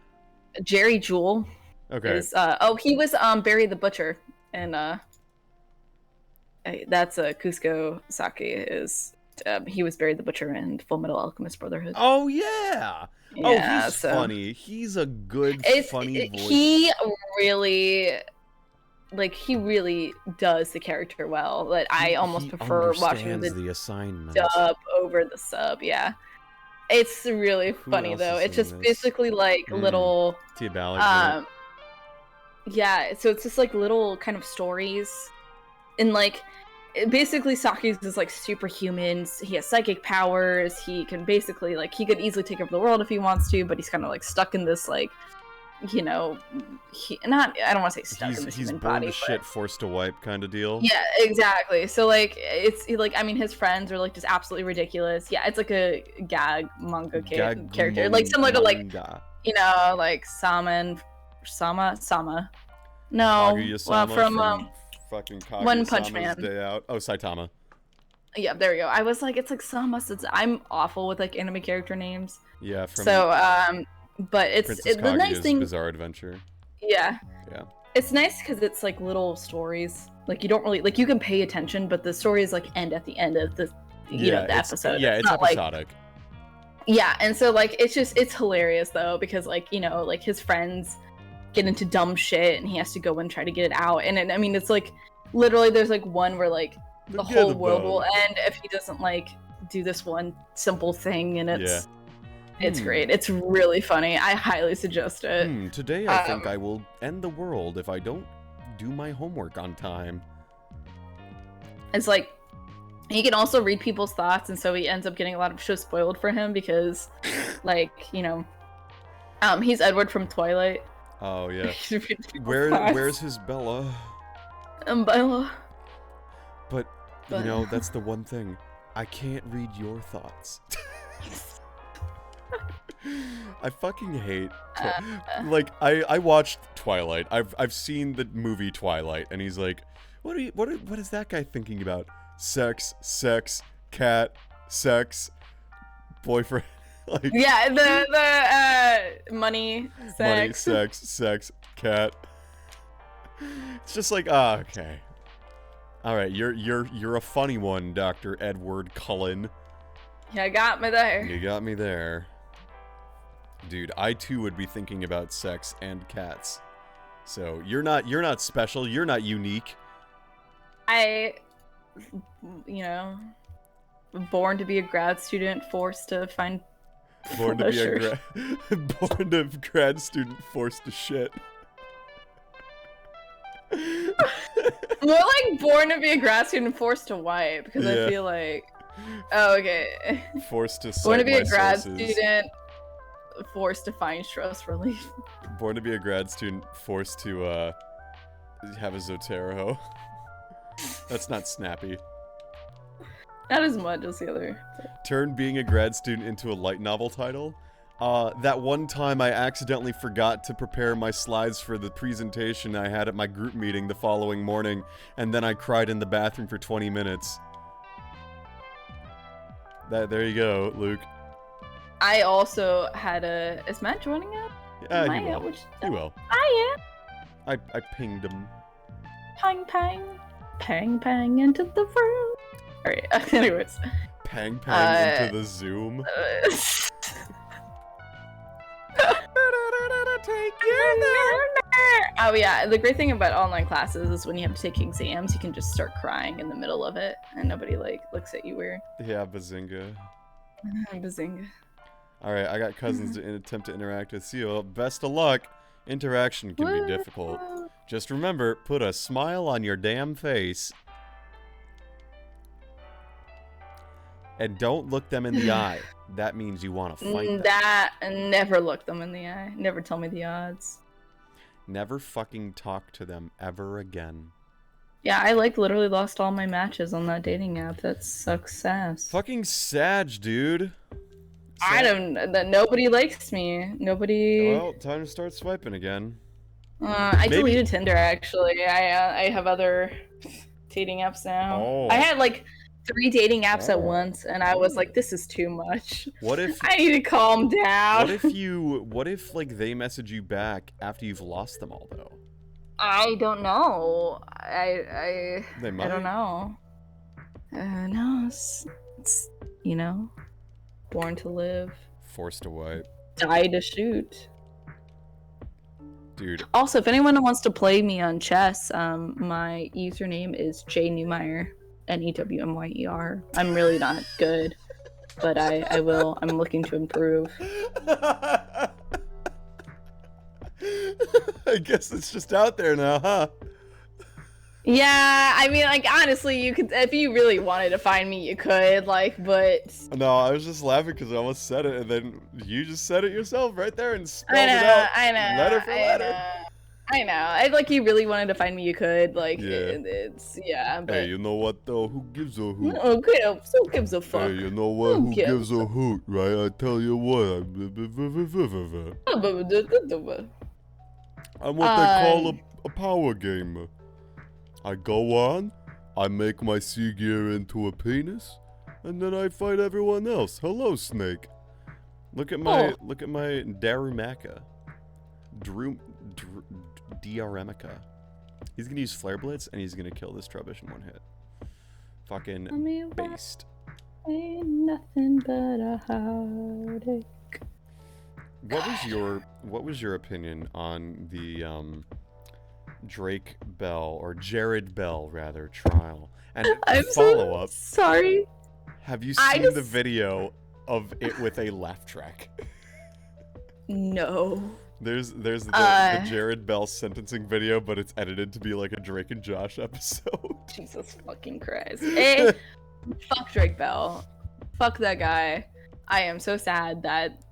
Jerry Jewell. Okay. He was Barry the Butcher, and that's Cusco Saki is he was Barry the Butcher in Full Metal Alchemist Brotherhood. Oh yeah. Yeah, he's funny. He's a good, funny voice. He really does the character well. That I almost prefer watching the assignment dub over the sub. Yeah, it's really funny though. It's just basically like little Tia Ballard. Yeah, so it's just like little kind of stories, and like basically Saki's is like superhuman. He has psychic powers. He can basically he could easily take over the world if he wants to, but he's kind of like stuck in this I don't want to say stuck in this human body. He's born to shit, forced to wipe kind of deal. Yeah, exactly. So it's I mean, his friends are just absolutely ridiculous. Yeah, it's like a gag manga character, similar to Sama. No, from fucking One Punch Man. Day Out. Oh, Saitama. Yeah, there we go. I was like, it's like Sama. I'm awful with anime character names. Yeah. From but it's the nice thing. Bizarre Adventure. Yeah. Yeah. It's nice because it's little stories. You don't really you can pay attention, but the stories end at the end of the the episode. Yeah, it's not episodic. Yeah, and so it's hilarious though because his friends get into dumb shit and he has to go and try to get it out, and it's literally there's one where the whole world will end if he doesn't do this one simple thing, and it's great. It's really funny. I highly suggest it. Today I think I will end the world if I don't do my homework on time. It's he can also read people's thoughts, and so he ends up getting a lot of show spoiled for him because he's Edward from Twilight. Oh yeah. Where's his Bella? Bella. But that's the one thing. I can't read your thoughts. I fucking hate I watched Twilight. I've seen the movie Twilight, and he's like, what is that guy thinking about? Sex, cat, sex, boyfriend. Yeah, the money, sex, cat. It's just okay. All right, you're a funny one, Dr. Edward Cullen. Yeah, got me there. You got me there. Dude, I too would be thinking about sex and cats. So you're not special, you're not unique. Born to be a grad student, forced to find born pleasure. Born to grad student, forced to shit. More born to be a grad student, forced to wipe, because I feel okay. Forced to born to be a grad student, forced to find stress relief. Born to be a grad student, forced to have a Zotero. That's not snappy. Not as much as the other. Turn being a grad student into a light novel title. That one time I accidentally forgot to prepare my slides for the presentation I had at my group meeting the following morning, and then I cried in the bathroom for 20 minutes. There you go, Luke. I also had a... Is Matt joining us? Yeah, he will. He will. I am. I pinged him. Pang, pang. Pang, pang into the room. Alright, anyways. Pang, pang into the Zoom. Oh yeah, the great thing about online classes is when you have to take exams, you can just start crying in the middle of it, and nobody looks at you weird. Yeah, bazinga. Bazinga. Alright, I got cousins to attempt to interact with you. Best of luck. Interaction can be difficult. Just remember, put a smile on your damn face. And don't look them in the eye. That means you want to fight them. Never look them in the eye. Never tell me the odds. Never fucking talk to them ever again. Yeah, I literally lost all my matches on that dating app. That sucks ass. Fucking Sag, dude. Nobody likes me. Nobody. Well, time to start swiping again. I deleted Tinder actually. I have other dating apps now. Oh. I had 3 dating apps at once, and I was like, this is too much. What if I need to calm down? What if they message you back after you've lost them all though? I don't know. They might. I don't know. No, It's, you know, born to live. Forced to wipe. Die to shoot. Dude. Also, if anyone wants to play me on chess, my username is J Newmeyer, Newmyer. I'm really not good, but I will. I'm looking to improve. I guess it's just out there now, huh? Yeah, I mean, like, honestly, you could, if you really wanted to find me, you could, like, but... No, I was just laughing because I almost said it, and then you just said it yourself right there and spelled it out. I know, letter for letter. I know. Like, you really wanted to find me, you could, like, yeah. Yeah, but... Hey, you know what, though? Who gives a hoot? Okay, who gives a fuck? Hey, you know what? Who gives a hoot, right? I tell you what. I'm what they call a power gamer. I go on, I make my sea gear into a penis, and then I fight everyone else. Hello, Snake. Look at my Darumaka. Diaramica. He's gonna use Flare Blitz, and he's gonna kill this Trubbish in one hit. Fucking based. Ain't nothing but a heartache. What was your opinion on the Drake Bell, or Jared Bell rather, trial? And follow up. Sorry. Have you seen the video of it with a laugh track? No. There's the Jared Bell sentencing video, but it's edited to be like a Drake and Josh episode. Jesus fucking Christ. Hey, fuck Drake Bell. Fuck that guy. I am so sad that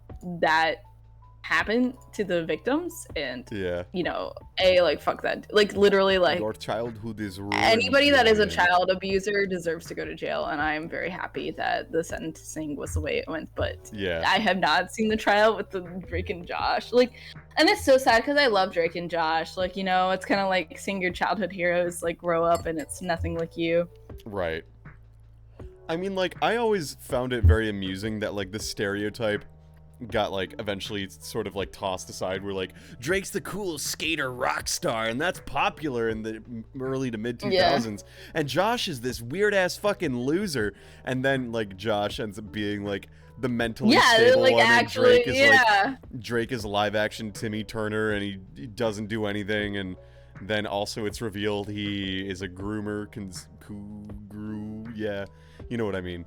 happened to the victims, and you know, like, fuck that, like, literally, like, your childhood is ruined. Anybody that is a child abuser deserves to go to jail, and I am very happy that the sentencing was the way it went, but I have not seen the trial with the Drake and Josh, like, and it's so sad because I love Drake and Josh, like, you know, it's kind of like seeing your childhood heroes like grow up and it's nothing like you. Right. I mean, like, I always found it very amusing that, like, the stereotype got, like, eventually sort of, like, tossed aside, where, like, Drake's the cool skater rock star, and that's popular in the early to mid-2000s, and Josh is this weird-ass fucking loser, and then, like, Josh ends up being, like, the mentally stable like, one, actually, and Drake is, like, Drake is live-action Timmy Turner, and he doesn't do anything, and then also it's revealed he is a groomer, yeah, you know what I mean.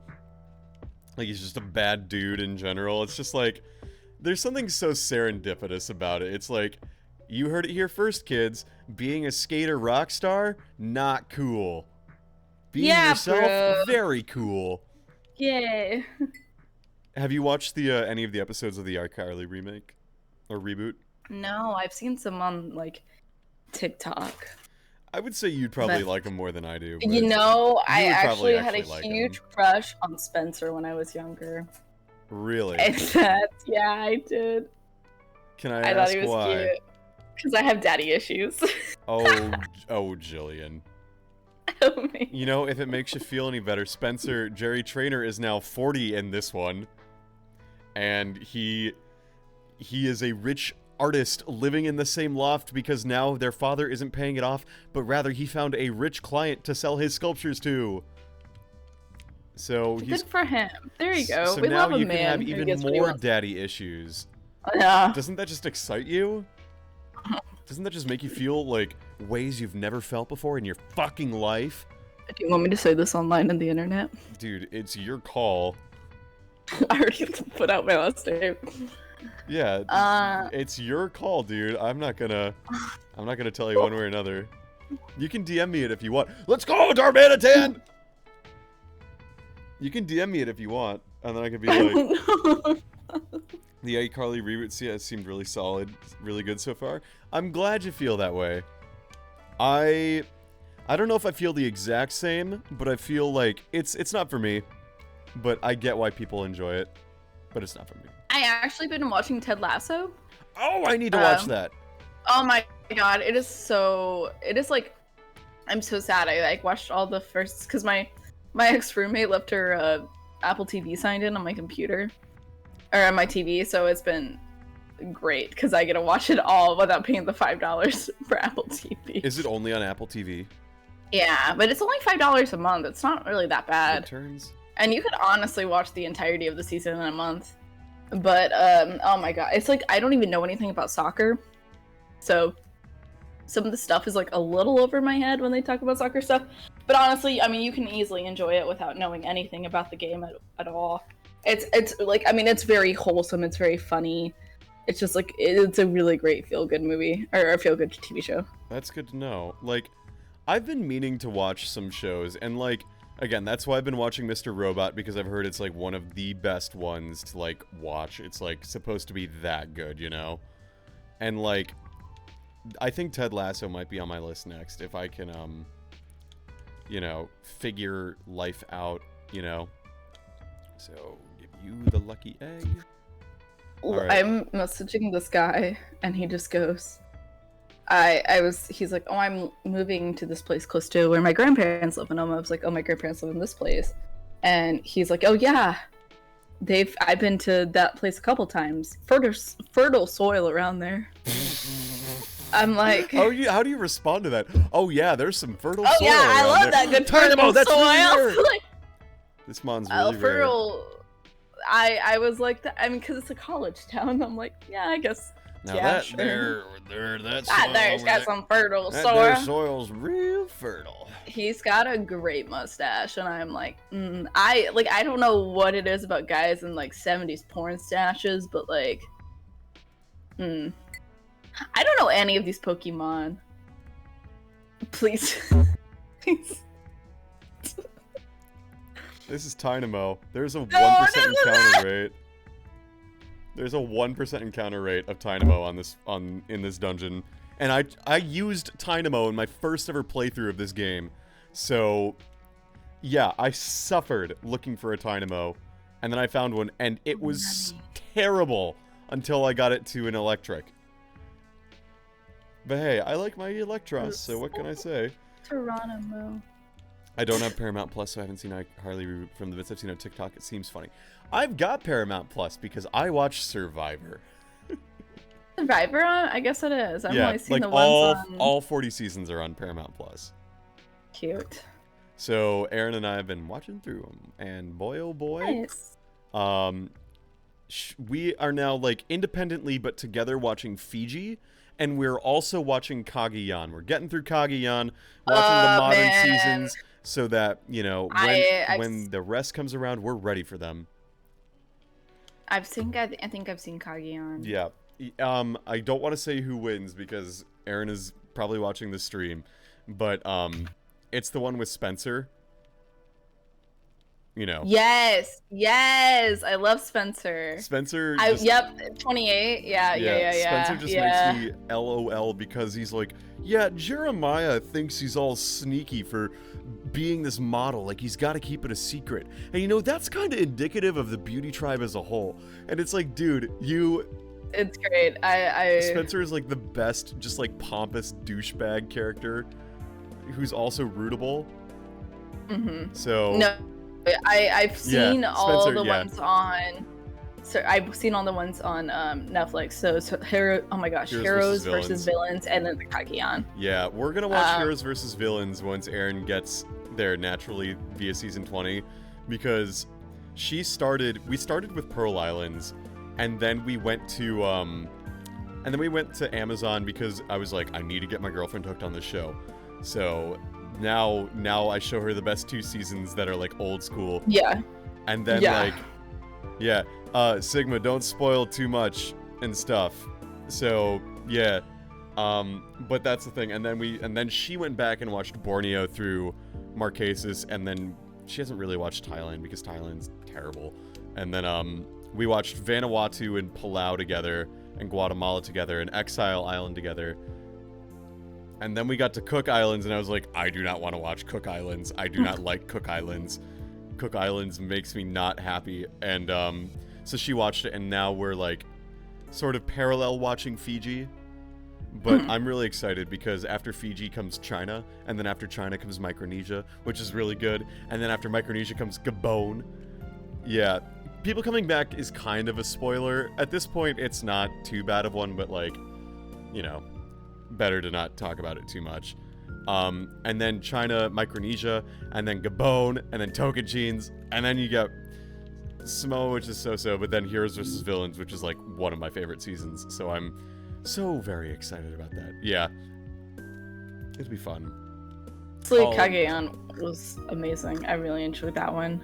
Like, he's just a bad dude in general. It's just like, there's something so serendipitous about it. It's like, you heard it here first, kids. Being a skater rock star, not cool. Being yourself, very cool. Yeah. Have you watched the any of the episodes of the iCarly remake or reboot? No, I've seen some on, like, TikTok. I would say you'd probably like them more than I do. You know, I actually had a huge crush on Spencer when I was younger. Really? Yeah, I did. Can I ask why? I thought he was cute. Because I have daddy issues. oh, Jillian. Oh, man. You know, if it makes you feel any better, Spencer, Jerry Traynor is now 40 in this one. And he is a rich artist living in the same loft because now their father isn't paying it off, but rather he found a rich client to sell his sculptures to. So he's good for him. There you go. So we now love you a can man have even more daddy issues. Yeah. Doesn't that just excite you? Doesn't that just make you feel like ways you've never felt before in your fucking life? Do you want me to say this online on the internet? Dude, it's your call. I already put out my last name. Yeah, it's your call, dude. I'm not gonna tell you one way or another. You can DM me it if you want. Let's go, Darmanitan! You can DM me it if you want, and then I could be like, the iCarly reboot seemed really solid, really good so far. I'm glad you feel that way. I don't know if I feel the exact same, but I feel like it's not for me. But I get why people enjoy it, but it's not for me. I actually been watching Ted Lasso. Oh, I need to watch that. Oh my god, it is like, I'm so sad. I like watched all the first, because my ex-roommate left her Apple TV signed in on my computer, or on my TV, so it's been great because I get to watch it all without paying the $5 for Apple TV. Is it only on Apple TV? Yeah, but it's only $5 a month. It's not really that bad. It turns. And you could honestly watch the entirety of the season in a month. But, oh my god. It's like, I don't even know anything about soccer. So, some of the stuff is like a little over my head when they talk about soccer stuff. But honestly, I mean, you can easily enjoy it without knowing anything about the game at all. It's like, I mean, it's very wholesome. It's very funny. It's just like, it's a really great feel-good movie, or a feel-good TV show. That's good to know. Like, I've been meaning to watch some shows, and like, again, that's why I've been watching Mr. Robot, because I've heard it's like one of the best ones to like watch. It's like supposed to be that good, you know? And like, I think Ted Lasso might be on my list next, if I can, you know, figure life out, you know? So, give you the lucky egg. Right. I'm messaging this guy, and he just goes, he's like, oh, I'm moving to this place close to where my grandparents live, and I was like, oh, my grandparents live in this place. And he's like, oh yeah, I've been to that place a couple times. Fertile soil around there. I'm like, oh yeah, how do you respond to that? Oh yeah, there's some fertile soil. Oh yeah, I love that good fertile soil. Like, this mon's really fertile. I was like, I mean, because it's a college town. I'm like, yeah, I guess. Now yeah, that sure. that there's got some fertile soil. That there soil's real fertile. He's got a great mustache, and I'm like, I don't know what it is about guys in like 70s porn stashes, but like, I don't know any of these Pokemon. Please. Please. This is Tynamo. There's a 1% encounter rate. There's a 1% encounter rate of Tynamo in this dungeon. And I used Tynamo in my first ever playthrough of this game. So, yeah, I suffered looking for a Tynamo. And then I found one, and it was terrible until I got it to an electric. But hey, I like my Electros, so what can I say? Geronimo. I don't have Paramount Plus, so I haven't seen Harley reboot. From the bits I've seen on TikTok, it seems funny. I've got Paramount Plus because I watch Survivor. Survivor? I guess it is. I've only seen like the ones on... all 40 seasons are on Paramount Plus. Cute. So Aaron and I have been watching through them, and boy oh boy, nice. We are now like independently but together watching Fiji. And we're also watching Kage-yan. We're getting through Kage-yan, watching the modern seasons, so that, you know, when the rest comes around, we're ready for them. I think I've seen Kage-yan. Yeah. I don't want to say who wins, because Aaron is probably watching the stream, but it's the one with Spencer. You know. Yes, I love Spencer. Spencer. Yep, 28. Yeah. Spencer just makes me LOL because he's like, yeah, Jeremiah thinks he's all sneaky for being this model. Like, he's got to keep it a secret. And you know, that's kind of indicative of the beauty tribe as a whole. And it's like, dude, It's great. Spencer is like the best, just like pompous douchebag character, who's also rootable. Mm-hmm. So. No. I've seen all the ones on. So I've seen all the ones on Netflix. So oh my gosh, Heroes versus Villains, and then the Kage-yan. Yeah, we're gonna watch Heroes versus Villains once Erin gets there naturally via season 20, because we started with Pearl Islands, and then we went to Amazon because I was like, I need to get my girlfriend hooked on this show. So now I show her the best 2 seasons that are like old school. Yeah. And then Sigma, don't spoil too much and stuff. So yeah. But that's the thing. And then she went back and watched Borneo through Marquesas, and then she hasn't really watched Thailand because Thailand's terrible. And then we watched Vanuatu and Palau together, and Guatemala together, and Exile Island together. And then we got to Cook Islands, and I was like, I do not want to watch Cook Islands. I do not like Cook Islands. Cook Islands makes me not happy. And so she watched it, and now we're like sort of parallel watching Fiji. But I'm really excited because after Fiji comes China, and then after China comes Micronesia, which is really good. And then after Micronesia comes Gabon. Yeah, people coming back is kind of a spoiler. At this point, it's not too bad of one, but like, you know, better to not talk about it too much. And then China, Micronesia, and then Gabon, and then Tocantins, and then you get Samoa, which is so-so, but then Heroes vs. Villains, which is like one of my favorite seasons, so I'm so very excited about that. Yeah. It'll be fun. Honestly, Kage-yan was amazing. I really enjoyed that one.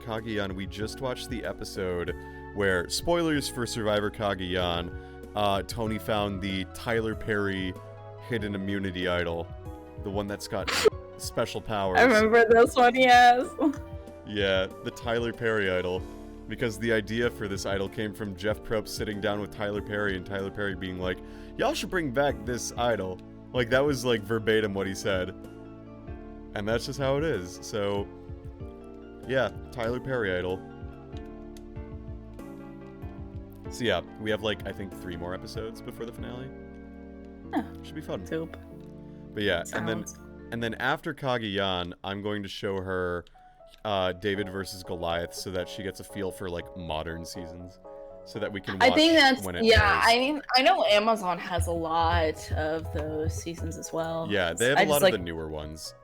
Kage-yan, we just watched the episode where, spoilers for Survivor Kage-yan, Tony found the Tyler Perry hidden immunity idol. The one that's got special powers. I remember this one, yes. Yeah, the Tyler Perry idol. Because the idea for this idol came from Jeff Probst sitting down with Tyler Perry and Tyler Perry being like, y'all should bring back this idol. Like, that was like verbatim what he said. And that's just how it is. So, yeah, Tyler Perry idol. So yeah, we have like, I think 3 more episodes before the finale. Yeah. Should be fun. Dope. But yeah, and then after Kage-yan, I'm going to show her David versus Goliath so that she gets a feel for like modern seasons, so that we can watch. I think that's when it airs. I know Amazon has a lot of those seasons as well. Yeah, they have a lot of the newer ones.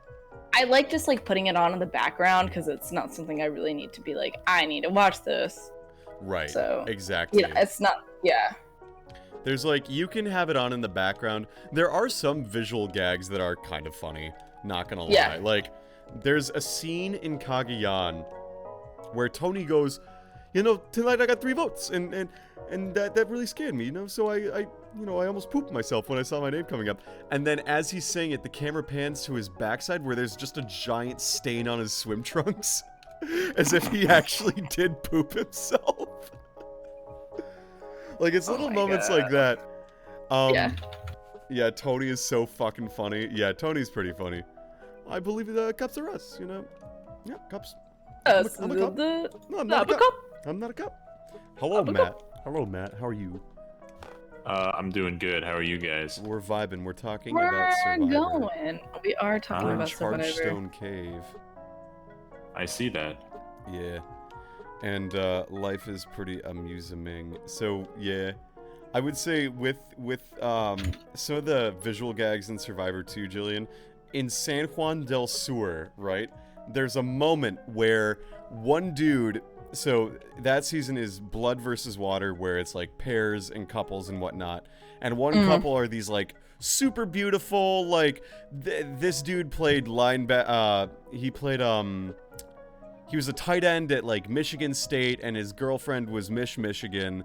I like just like putting it on in the background because it's not something I really need to be like, I need to watch this. Right. So exactly. Yeah, it's not. Yeah. There's like, you can have it on in the background. There are some visual gags that are kind of funny. Not gonna lie. Like, there's a scene in Kage-yan where Tony goes, you know, tonight I got 3 votes, and that really scared me, you know, so I almost pooped myself when I saw my name coming up. And then as he's saying it, the camera pans to his backside where there's just a giant stain on his swim trunks. As if he actually did poop himself. Like, it's little moments like that. Yeah, Tony is so fucking funny. Yeah, Tony's pretty funny. I believe the cups are us, you know? Yeah, cups. I'm a cup. No, I'm not a cup. I'm not a cup. Hello, Matt. Hello, Matt. How are you? I'm doing good. How are you guys? We're vibing. We're talking about Survivor. We are talking about Survivor. Chargestone Cave. I see that. Yeah. And life is pretty amusing. So, yeah. I would say with some of the visual gags in Survivor 2, Jillian, in San Juan del Sur, right? There's a moment where one dude, so that season is Blood versus Water, where it's like pairs and couples and whatnot. And one couple are these like super beautiful, like this dude played linebacker. He was a tight end at like Michigan State, and his girlfriend was Miss Michigan.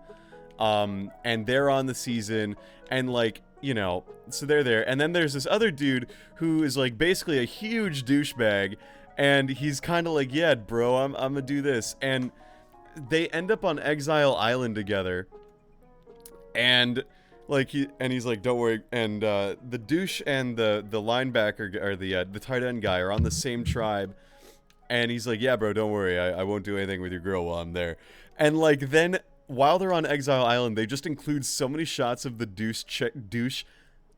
And they're on the season, and like, you know, so they're there. And then there's this other dude who is like basically a huge douchebag, and he's kind of like, yeah, bro, I'm gonna do this. And they end up on Exile Island together. And like he's like, don't worry. And the douche and the linebacker, or the tight end guy, are on the same tribe. And he's like, yeah, bro, don't worry. I won't do anything with your girl while I'm there. And like, then while they're on Exile Island, they just include so many shots of the douche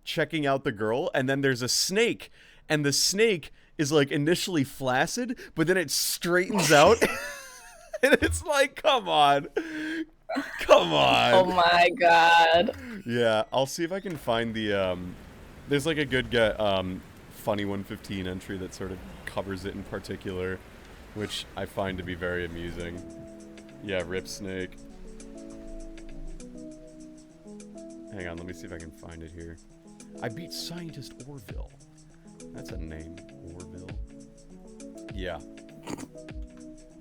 checking out the girl. And then there's a snake, and the snake is like initially flaccid, but then it straightens out. And it's like, come on. Oh my god. Yeah, I'll see if I can find the there's like a good funny 115 entry that sort of covers it in particular, which I find to be very amusing. Yeah, Rip Snake. Hang on, let me see if I can find it here. I beat Scientist Orville. That's a name, Orville. Yeah.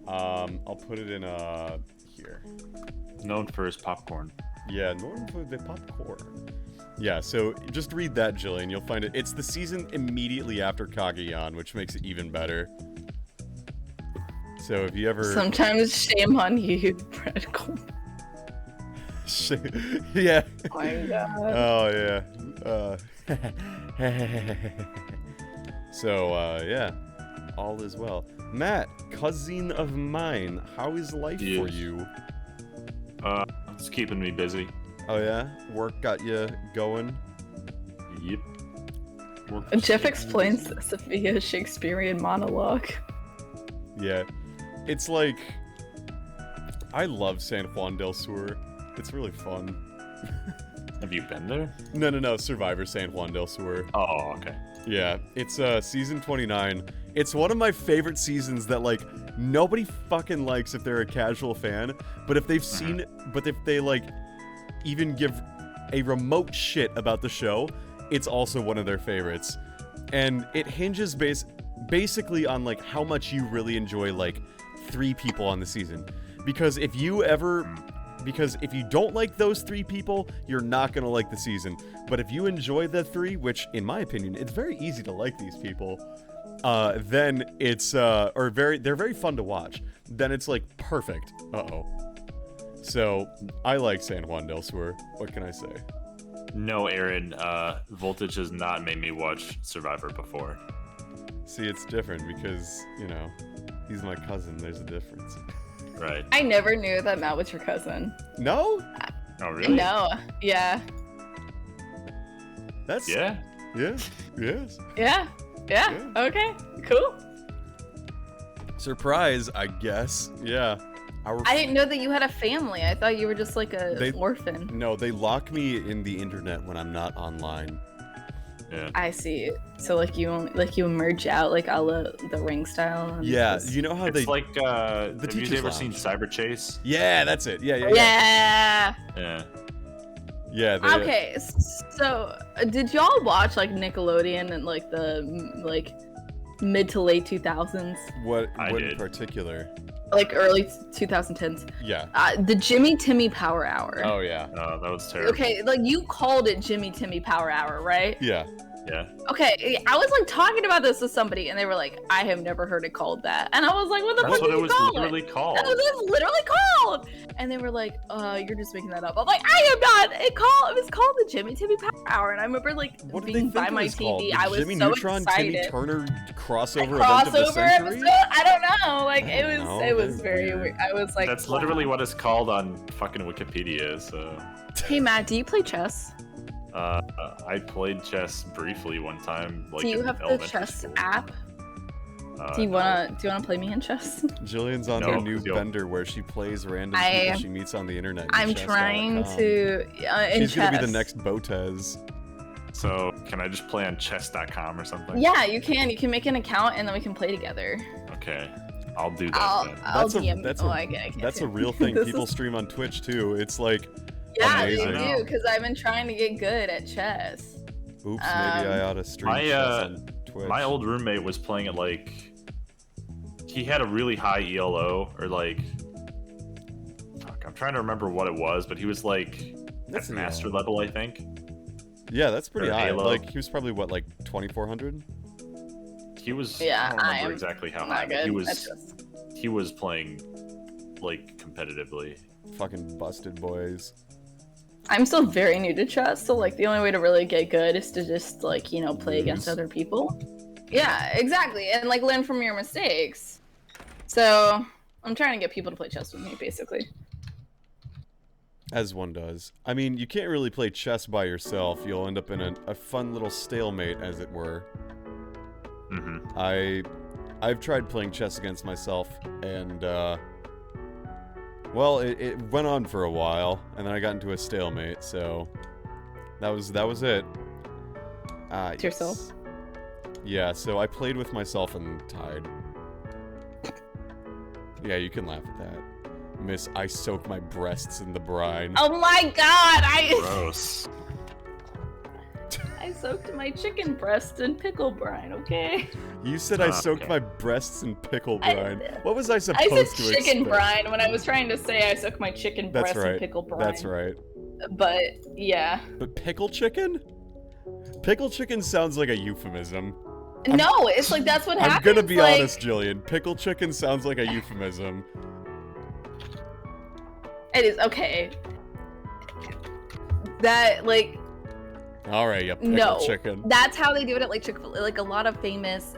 I'll put it in here. Known for his popcorn. Yeah, known for the popcorn. Yeah, so just read that, Jillian. You'll find it. It's the season immediately after Kage-yan, which makes it even better. So if you ever... Sometimes shame on you, Brett Cole. Yeah. Oh my god. Oh, yeah. So, yeah. All is well. Matt, cousin of mine, how is life for you? It's keeping me busy. Oh, yeah? Work got you going? Yep. Jeff explains this via Shakespearean monologue. Yeah. It's like... I love San Juan del Sur. It's really fun. Have you been there? No. Survivor San Juan del Sur. Oh, okay. Yeah, it's season 29. It's one of my favorite seasons that like nobody fucking likes if they're a casual fan, but if they've seen, but if they like even give a remote shit about the show, it's also one of their favorites. And it hinges basically on like how much you really enjoy like 3 people on the season. Because if you don't like those 3 people, you're not gonna like the season. But if you enjoy the 3, which in my opinion, it's very easy to like these people, then it's they're very fun to watch. Then it's like perfect. So I like San Juan del Sur. What can I say? No, Aaron. Voltage has not made me watch Survivor before. See, it's different because he's my cousin. There's a difference. Right. I never knew that Matt was your cousin. No? Oh, really? No. Yeah. That's Yeah. Yeah. Yes. Yeah. Okay. Cool. Surprise, I guess. Yeah. I didn't know that you had a family. I thought you were just like an orphan. No, they lock me in the internet when I'm not online. Yeah. I see. So like you emerge out like a la the Ring style. Yeah, you know how It's like have you Teacher's ever seen Lounge. Cyber Chase? Yeah, that's it. Yeah. Yeah. Yeah. Okay, so did y'all watch like Nickelodeon and like the mid to late 2000s? What in did. particular? Like early 2010s. Yeah. The Jimmy Timmy Power Hour. Oh yeah. Oh, that was terrible. Okay, like you called it Jimmy Timmy Power Hour, right? Yeah. Yeah. Okay, I was like talking about this with somebody, and they were like, "I have never heard it called that," and I was like, "What the That's fuck what did it you was call literally it?" called. That's what it was literally called. And they were like, "You're just making that up." I'm like, "I am not." It was called the Jimmy Timmy Power Hour, and I remember like What did being they think by it my was TV. called? The I was Jimmy so Neutron, excited. Timmy Turner crossover A event of the crossover century? episode? I don't know. Like it was they're very weird. I was like, That's wow. literally what it's called on fucking Wikipedia. So. Hey Matt, do you play chess? I played chess briefly one time. Like Do you in have the elementary chess school. app? Do you No. wanna play me in chess? Jillian's on No, her new you'll- bender where she plays random I- people she meets on the internet. I'm trying to in She's chess. gonna be the next Botez. So can I just play on chess.com or something? Yeah, you can. You can make an account and then we can play together. Okay, I'll do that I'll then. That's a real thing. This People is- stream on Twitch too. It's like, Yeah, amazing. they do because I've been trying to get good at chess. oops, maybe I ought to stream My, chess on Twitch. My old roommate was playing it like he had a really high ELO or like fuck, I'm trying to remember what it was, but he was like That's at an master ELO. level, I think. Yeah, that's pretty or high. Halo. Like he was probably what, like 2400? He was Yeah, I don't remember am exactly how not high, but good at chess. he was playing like competitively. Fucking busted boys. I'm still very new to chess, so like the only way to really get good is to just like play against Lose. other people. Yeah, exactly, and like learn from your mistakes. So I'm trying to get people to play chess with me, basically. As one does. I mean, you can't really play chess by yourself. You'll end up in a fun little stalemate, as it were. Mm-hmm. I've tried playing chess against myself, and well, it went on for a while, and then I got into a stalemate. So that was it. To yourself? Yes. Yeah. So I played with myself and tied. Yeah, you can laugh at that. Miss, I soak my breasts in the brine. Oh my god! Gross. I soaked my chicken breast in pickle brine. Okay. You said I soaked okay. my breasts in pickle I- brine. What was I I supposed said to chicken expect? brine when I was trying to say I soaked my chicken That's breast in right. pickle brine. That's right. But yeah. But pickle chicken? Pickle chicken sounds like a euphemism. No, it's like that's what happens. I'm gonna be like, honest, Jillian. Pickle chicken sounds like a euphemism. It is okay. That like All right, you pickle no, chicken. that's how they do it at like Chick-fil-A. Like a lot of famous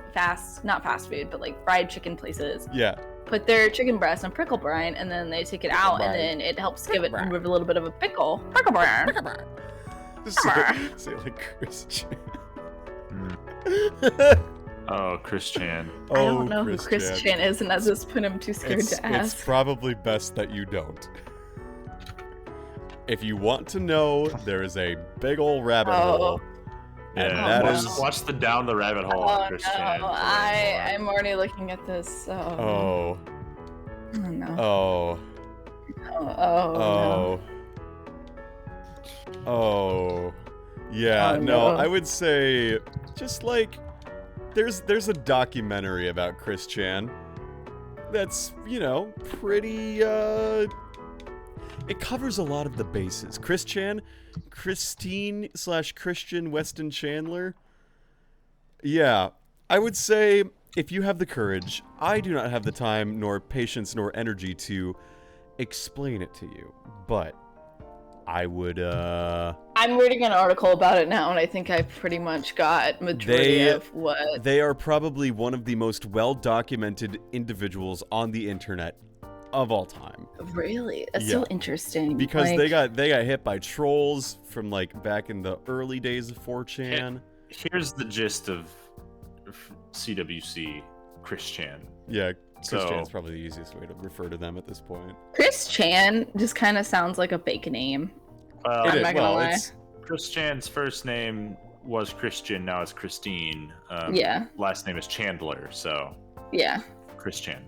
not fast food, but like fried chicken places Yeah. put their chicken breast in pickle brine, and then they take it out, brine. and then it helps give it brine. with a little bit of a pickle. Pickle brine. Say it like Christian. Oh, Chris Chan. I don't know who Chris Chan is, and at this point, I'm too scared to ask. It's probably best that you don't. if you want to know, there is a big old rabbit hole. And Yeah, that watch the Down the Rabbit Hole on Chris Chan. No, I'm already looking at this. So... Oh. Oh no. Oh. Oh. Oh. Oh. Yeah, Oh, no, no. I would say just like there's a documentary about Chris Chan that's, you know, pretty it covers a lot of the bases. Chris Chan, Christine/Christian Weston Chandler. Yeah, I would say if you have the courage, I do not have the time nor patience nor energy to explain it to you, but I would I'm reading an article about it now, and I think I've pretty much got majority of what... They are probably one of the most well-documented individuals on the internet of all time. Really? That's so interesting. Because they got hit by trolls from like back in the early days of 4chan. Here's the gist of CWC Chris Chan. Yeah, Chris Chan's probably the easiest way to refer to them at this point. Chris Chan just kind of sounds like a fake name. I'm not gonna lie. Chris Chan's first name was Christian, now it's Christine. Yeah. Last name is Chandler, so... Yeah. Chris Chan.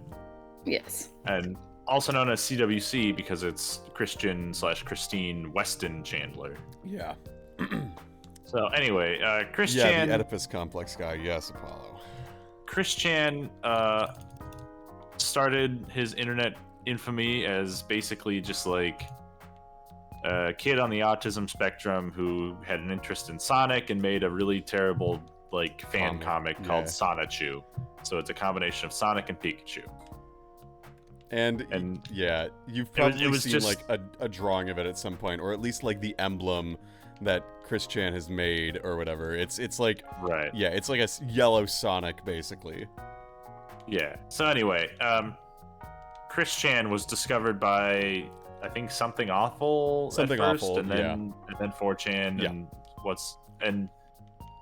Yes. And also known as CWC because it's Christian/Christine Weston Chandler. Yeah. So anyway, Chris Chan... Yeah, the Oedipus complex guy. Yes, Apollo. Chris Chan started his internet infamy as basically just like a kid on the autism spectrum who had an interest in Sonic and made a really terrible like fan comic called Sonichu. So it's a combination of Sonic and Pikachu. And yeah, you've probably seen just... like a drawing of it at some point, or at least like the emblem that Chris Chan has made or whatever. It's like yeah, it's like a yellow Sonic basically. Yeah. So anyway, Chris Chan was discovered by I think Something Awful at first, and then 4chan and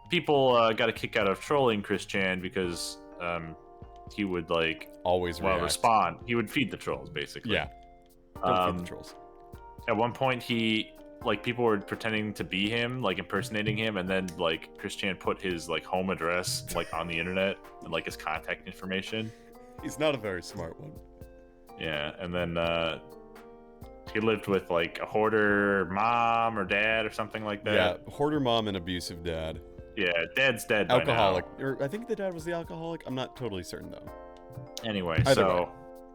people got a kick out of trolling Chris Chan because he would like always respond. He would feed the trolls basically. Yeah. Don't feed the trolls. At one point people were pretending to be him, like impersonating him, and then like Chris Chan put his like home address like on the internet and like his contact information. He's not a very smart one. Yeah, and then he lived with like a hoarder mom or dad or something like that. Yeah, hoarder mom and abusive dad. Yeah, dad's dead. Alcoholic. Or I think the dad was the alcoholic. I'm not totally certain though. Anyway,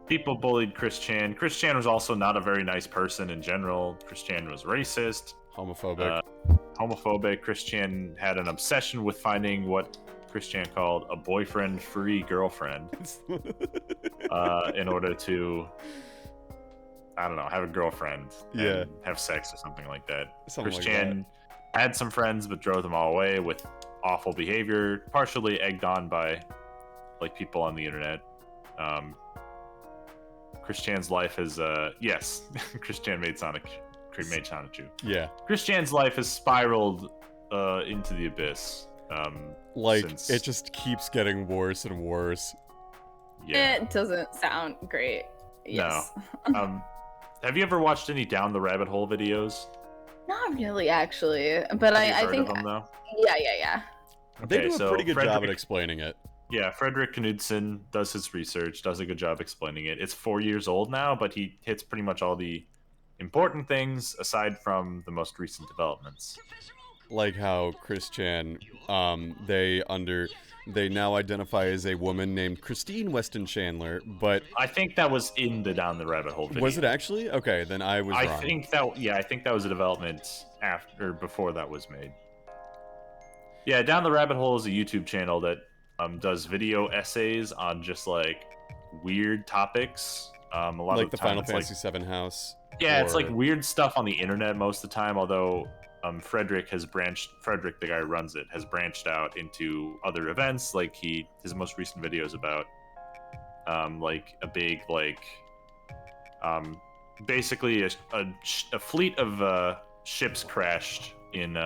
people bullied Chris Chan. Chris Chan was also not a very nice person in general. Chris Chan was racist, homophobic. Chris Chan had an obsession with finding what Chris Chan called a boyfriend-free girlfriend in order to, I don't know, have a girlfriend and have sex or something like that. Chris Chan had some friends but drove them all away with awful behavior, partially egged on by like people on the internet. Chris Chan's life has Chris Chan made Sonichu. Yeah. Chris Chan's life has spiraled into the abyss. It just keeps getting worse and worse. Yeah. It doesn't sound great. Yes. No. Have you ever watched any Down the Rabbit Hole videos? Not really, actually. But I think. Of them, though? Yeah. They do a pretty good job at explaining it. Yeah, Frederick Knudsen does his research, does a good job explaining it. It's 4 years old now, but he hits pretty much all the important things aside from the most recent developments. Like how Chris Chan, they now identify as a woman named Christine Weston Chandler, but I think that was in the Down the Rabbit Hole video. Was it actually? Okay, then I was wrong. I think that was a development before that was made. Yeah, Down the Rabbit Hole is a YouTube channel that does video essays on just like weird topics. A lot like of the Final Fantasy VII house. Yeah, it's like weird stuff on the internet most of the time. Although Frederick, the guy who runs it, has branched out into other events. Like his most recent videos about like a big basically a fleet of ships crashed in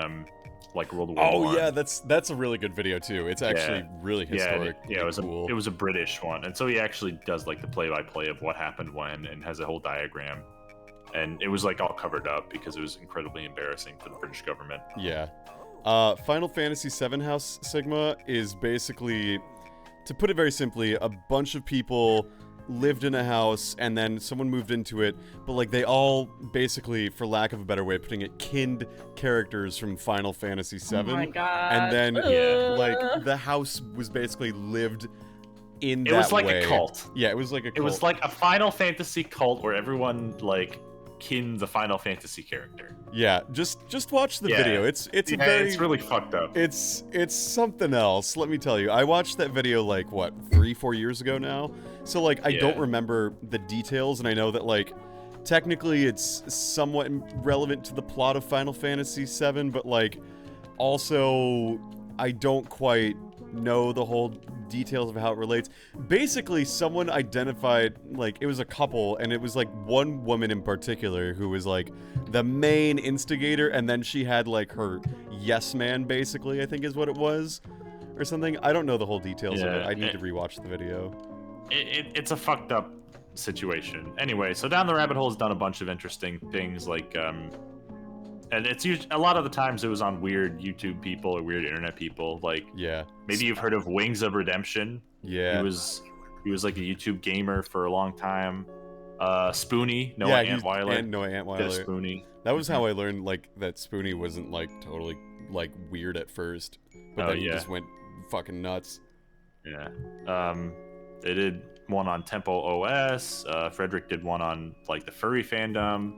like World War I. Oh yeah, that's a really good video too. It's actually really historic. Yeah, it was a British one, and so he actually does like the play-by-play of what happened when, and has a whole diagram. and it was like all covered up because it was incredibly embarrassing for the British government. Yeah. Final Fantasy VII House Sigma is basically, to put it very simply, a bunch of people lived in a house and then someone moved into it, but like they all basically, for lack of a better way of putting it, kinned characters from Final Fantasy VII. Oh my god. And then like the house was basically lived in that way. It was like a cult. Yeah, it was like a cult. It was like a Final Fantasy cult where everyone like kinned the Final Fantasy character. Yeah, just watch the video. It's really fucked up. It's something else, let me tell you. I watched that video like what, 3-4 years ago now. So like I don't remember the details, and I know that like technically it's somewhat relevant to the plot of Final Fantasy VII, but like also I don't quite know the whole details of how it relates. Basically, someone identified, like, it was a couple, and it was like one woman in particular who was like the main instigator, and then she had like her yes man, basically, I think is what it was, or something. I don't know the whole details of it. I need to rewatch the video. It's a fucked up situation. Anyway, so Down the Rabbit Hole has done a bunch of interesting things, like and it's usually, a lot of the times it was on weird YouTube people or weird internet people. Like, maybe you've heard of Wings of Redemption. Yeah. He was like a YouTube gamer for a long time. Spoony, Noah Antweiler. And Noah Antweiler. Spoony. That was how I learned like that Spoony wasn't like totally like weird at first, but then he just went fucking nuts. Yeah. They did one on Tempo OS. Frederick did one on like the furry fandom.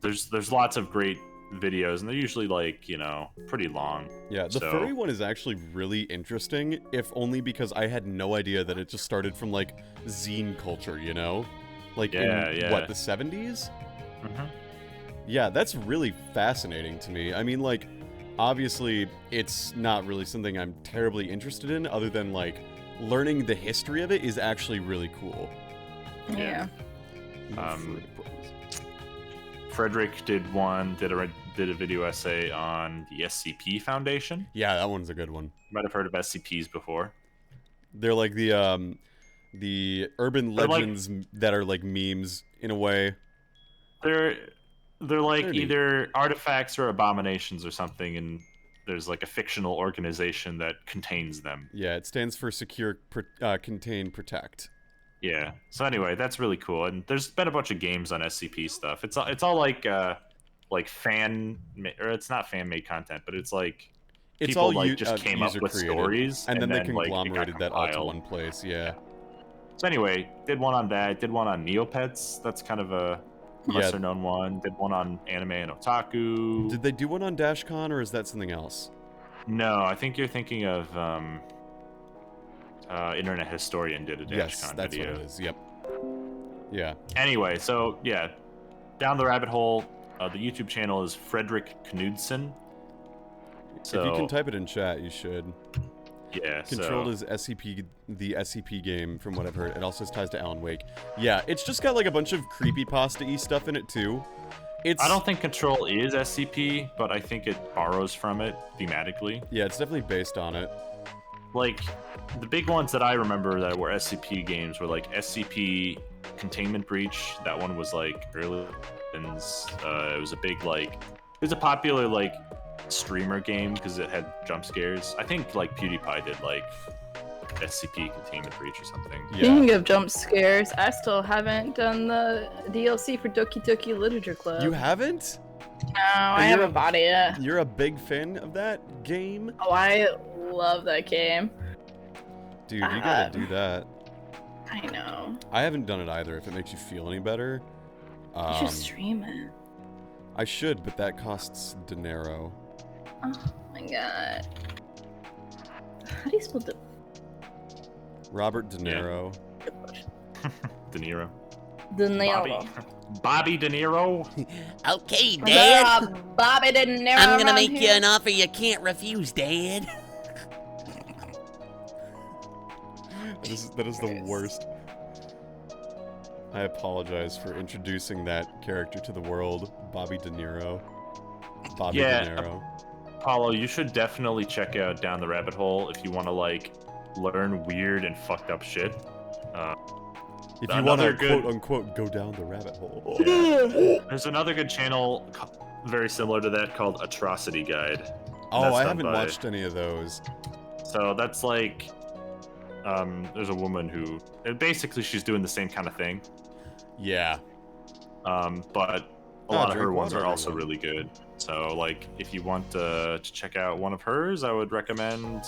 There's lots of great videos, and they're usually like, you know, pretty long. Yeah, the furry one is actually really interesting, if only because I had no idea that it just started from like zine culture, you know? Like in what, the 70s? Mm-hmm. Yeah, that's really fascinating to me. I mean, like, obviously it's not really something I'm terribly interested in, other than like learning the history of it is actually really cool. Yeah. Frederick did a video essay on the SCP Foundation. Yeah, that one's a good one. You might have heard of SCPs before. They're like the urban legends that are like memes in a way. They're like either artifacts or abominations or something, and there's like a fictional organization that contains them. Yeah, it stands for Secure, Contain, Protect. Yeah. So anyway, that's really cool, and there's been a bunch of games on SCP stuff. It's all like fan, or it's not fan made content, but it's like people all like just came up with stories, and then they conglomerated that all to one place. Yeah. So anyway, did one on that. Did one on Neopets. That's kind of a lesser known one. Did one on Anime and Otaku. Did they do one on DashCon, or is that something else? No, I think you're thinking of Internet Historian did a DashCon video. Yes, that's what it is. Yep. Yeah. Anyway, so yeah, Down the Rabbit Hole. The YouTube channel is Frederick Knudsen. So, if you can type it in chat, you should. Yeah. Controlled is SCP, the SCP game, from what I've heard. It also has ties to Alan Wake. Yeah, it's just got like a bunch of creepypasta-y stuff in it too. I don't think Control is SCP, but I think it borrows from it thematically. Yeah, it's definitely based on it. Like, the big ones that I remember that were SCP games were like SCP Containment Breach. That one was like early. It was a big like, it was a popular like streamer game because it had jump scares. I think like PewDiePie did like SCP Containment Breach or something. Yeah. Speaking of jump scares, I still haven't done the DLC for Doki Doki Literature Club. You haven't? No, I haven't bought it yet. You're a big fan of that game? Oh, I love that game. Dude, you gotta do that. I know. I haven't done it either, if it makes you feel any better. You should stream it. I should, but that costs dinero. Oh my god. How do you spell Robert De Niro. Yeah. De Niro. De Niro. Bobby De Niro. Okay, Dad. Bobby De Niro. I'm gonna make you an offer you can't refuse, Dad. That is the worst. I apologize for introducing that character to the world, Bobby De Niro. Bobby De Niro. Paulo, you should definitely check out Down the Rabbit Hole if you want to like learn weird and fucked up shit. If you want to quote-unquote go down the rabbit hole. Yeah. There's another good channel very similar to that called Atrocity Guide. Oh, I haven't watched any of those. So that's like, there's a woman who, basically she's doing the same kind of thing. Yeah. But a lot of her ones are also really good. So like, if you want to check out one of hers, I would recommend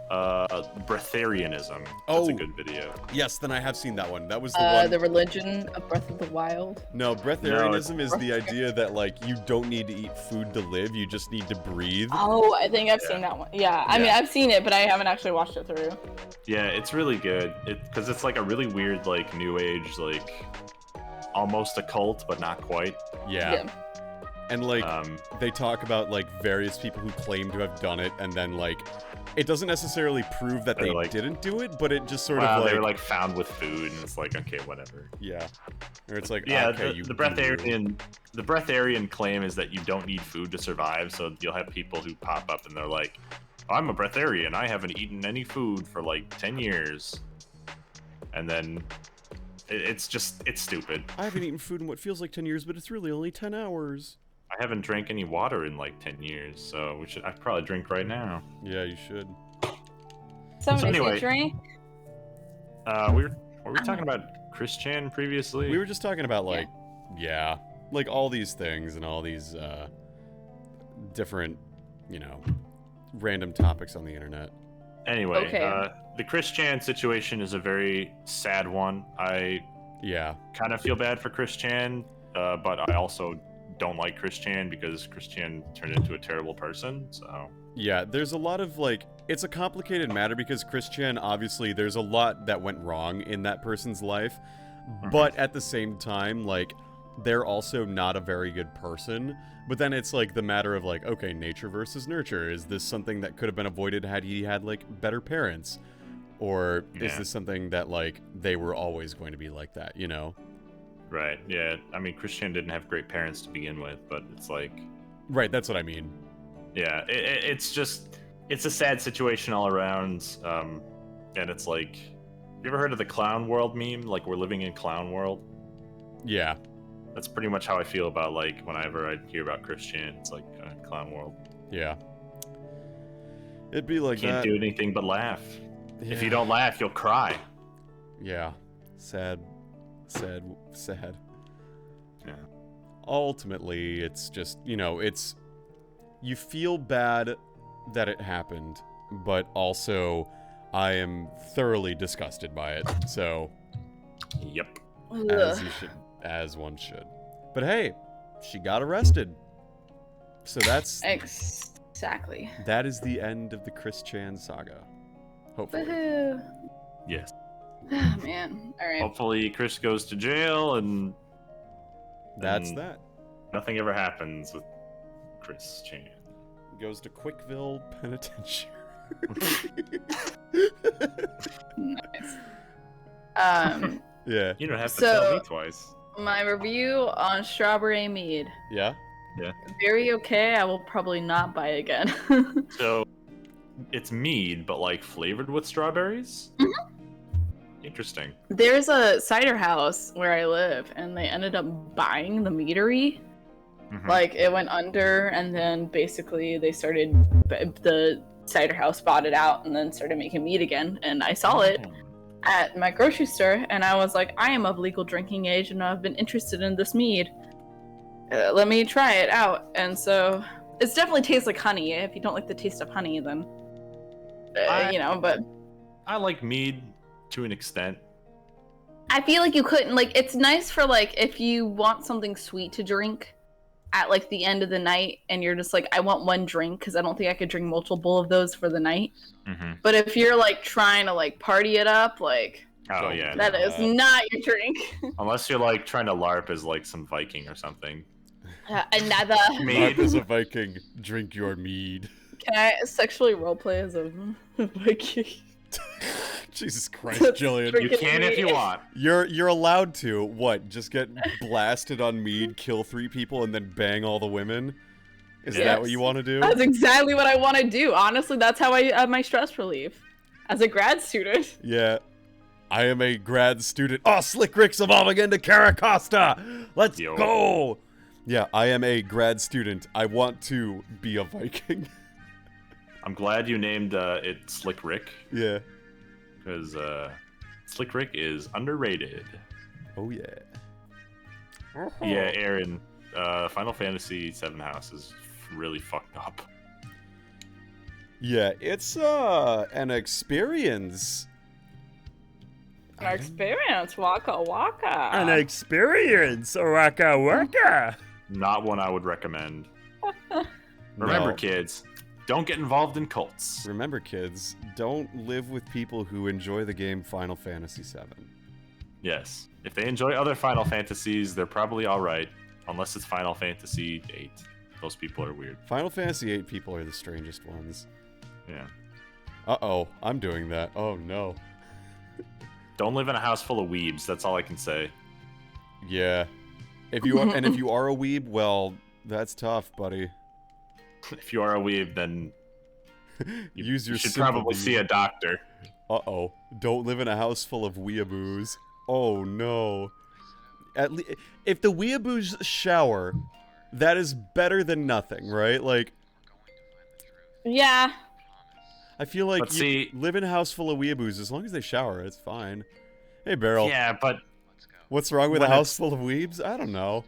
Breatharianism. That's a good video. Yes, then I have seen that one. That was the one. The religion of Breath of the Wild. No, breatharianism is the idea that like you don't need to eat food to live, you just need to breathe. Oh, I think I've seen that one. Yeah, I mean I've seen it, but I haven't actually watched it through. Yeah, it's really good. Because it's like a really weird like new age like almost a cult, but not quite. Yeah. And like they talk about like various people who claim to have done it, and then like it doesn't necessarily prove that they didn't do it, but it just sort of like... they were like found with food, and it's like, okay, whatever. Yeah. Or it's like, yeah, okay, the breatharian claim is that you don't need food to survive, so you'll have people who pop up and they're like, I'm a breatharian, I haven't eaten any food for like 10 years. And then it's stupid. I haven't eaten food in what feels like 10 years, but it's really only 10 hours. I haven't drank any water in like 10 years, so I'd probably drink right now. Yeah, you should. So anyway, drink? Were we talking about Chris Chan previously? We were just talking about like, like all these things and all these different, random topics on the internet. Anyway, the Chris Chan situation is a very sad one. I kind of feel bad for Chris Chan, but I also don't like Chris Chan because Chris Chan turned into a terrible person, so... Yeah, there's a lot of, like... It's a complicated matter because Chris Chan, obviously, there's a lot that went wrong in that person's life, but at the same time, like, they're also not a very good person. But then it's, like, the matter of, like, okay, nature versus nurture. Is this something that could have been avoided had he had, like, better parents? Or is this something that, like, they were always going to be like that, you know? Right, yeah. I mean, Chris Chan didn't have great parents to begin with, but it's like... Right, that's what I mean. Yeah, it's just... It's a sad situation all around, and it's like... You ever heard of the clown world meme? Like, we're living in clown world? Yeah. That's pretty much how I feel about, like, whenever I hear about Chris Chan. It's like, clown world. Yeah. It'd be like Can't do anything but laugh. Yeah. If you don't laugh, you'll cry. Yeah. Sad. Yeah. Ultimately, it's just, it's... You feel bad that it happened, but also I am thoroughly disgusted by it, so... Yep. As one should. But hey, she got arrested. So that's... Exactly. That is the end of the Chris Chan saga. Hopefully. Woohoo. Yes. Oh, man. All right. Hopefully Chris goes to jail and... That's that. Nothing ever happens with Chris Chan. He goes to Quickville Penitentiary. Nice. Yeah. You don't have to tell me twice. My review on strawberry mead. Yeah? Yeah. Very okay. I will probably not buy it again. So, it's mead, but like flavored with strawberries? Mm-hmm. Interesting. There's a cider house where I live, and they ended up buying the meadery. Mm-hmm. Like, it went under, and then basically they started, the cider house bought it out and then started making mead again, and I saw it at my grocery store, and I was like, I am of legal drinking age, and I've been interested in this mead. Let me try it out. And so, it definitely tastes like honey. If you don't like the taste of honey, then, but... I like mead to an extent. I feel like you couldn't, like, it's nice for, like, if you want something sweet to drink at, like, the end of the night, and you're just like, I want one drink, because I don't think I could drink multiple of those for the night. Mm-hmm. But if you're, like, trying to, like, party it up, like... Oh, yeah. That is not your drink. Unless you're, like, trying to LARP as, like, some Viking or something. Another... LARP as a Viking. Drink your mead. Can I sexually roleplay as a Viking? Jesus Christ, Jillian. You can if you want. You're allowed to, what, just get blasted on mead, kill 3 people, and then bang all the women? Is that what you want to do? That's exactly what I want to do. Honestly, that's how I have my stress relief. As a grad student. Yeah. I am a grad student. Oh, Slick Rick's evolving into Caracosta! Let's go! Yeah, I am a grad student. I want to be a Viking. I'm glad you named it Slick Rick. Yeah. Because Slick Rick is underrated. Oh, yeah. Yeah, Aaron, Final Fantasy VII House is really fucked up. Yeah, it's an experience. An experience, waka waka. An experience, waka waka. Not one I would recommend. Remember, kids, don't get involved in cults. Remember, kids, don't live with people who enjoy the game Final Fantasy VII. Yes. If they enjoy other Final Fantasies, they're probably alright. Unless it's Final Fantasy VIII. Those people are weird. Final Fantasy VIII people are the strangest ones. Yeah. Uh-oh, I'm doing that. Oh, no. Don't live in a house full of weebs, that's all I can say. Yeah. If you are, and if you are a weeb, well, that's tough, buddy. If you are a weeb, then you should probably see a doctor. Uh-oh. Don't live in a house full of weeaboos. Oh, no. If the weeaboos shower, that is better than nothing, right? Like... Yeah. I feel like live in a house full of weeaboos. As long as they shower, it's fine. Hey, Beryl. Yeah, but... What's wrong with a house full of weebs? I don't know.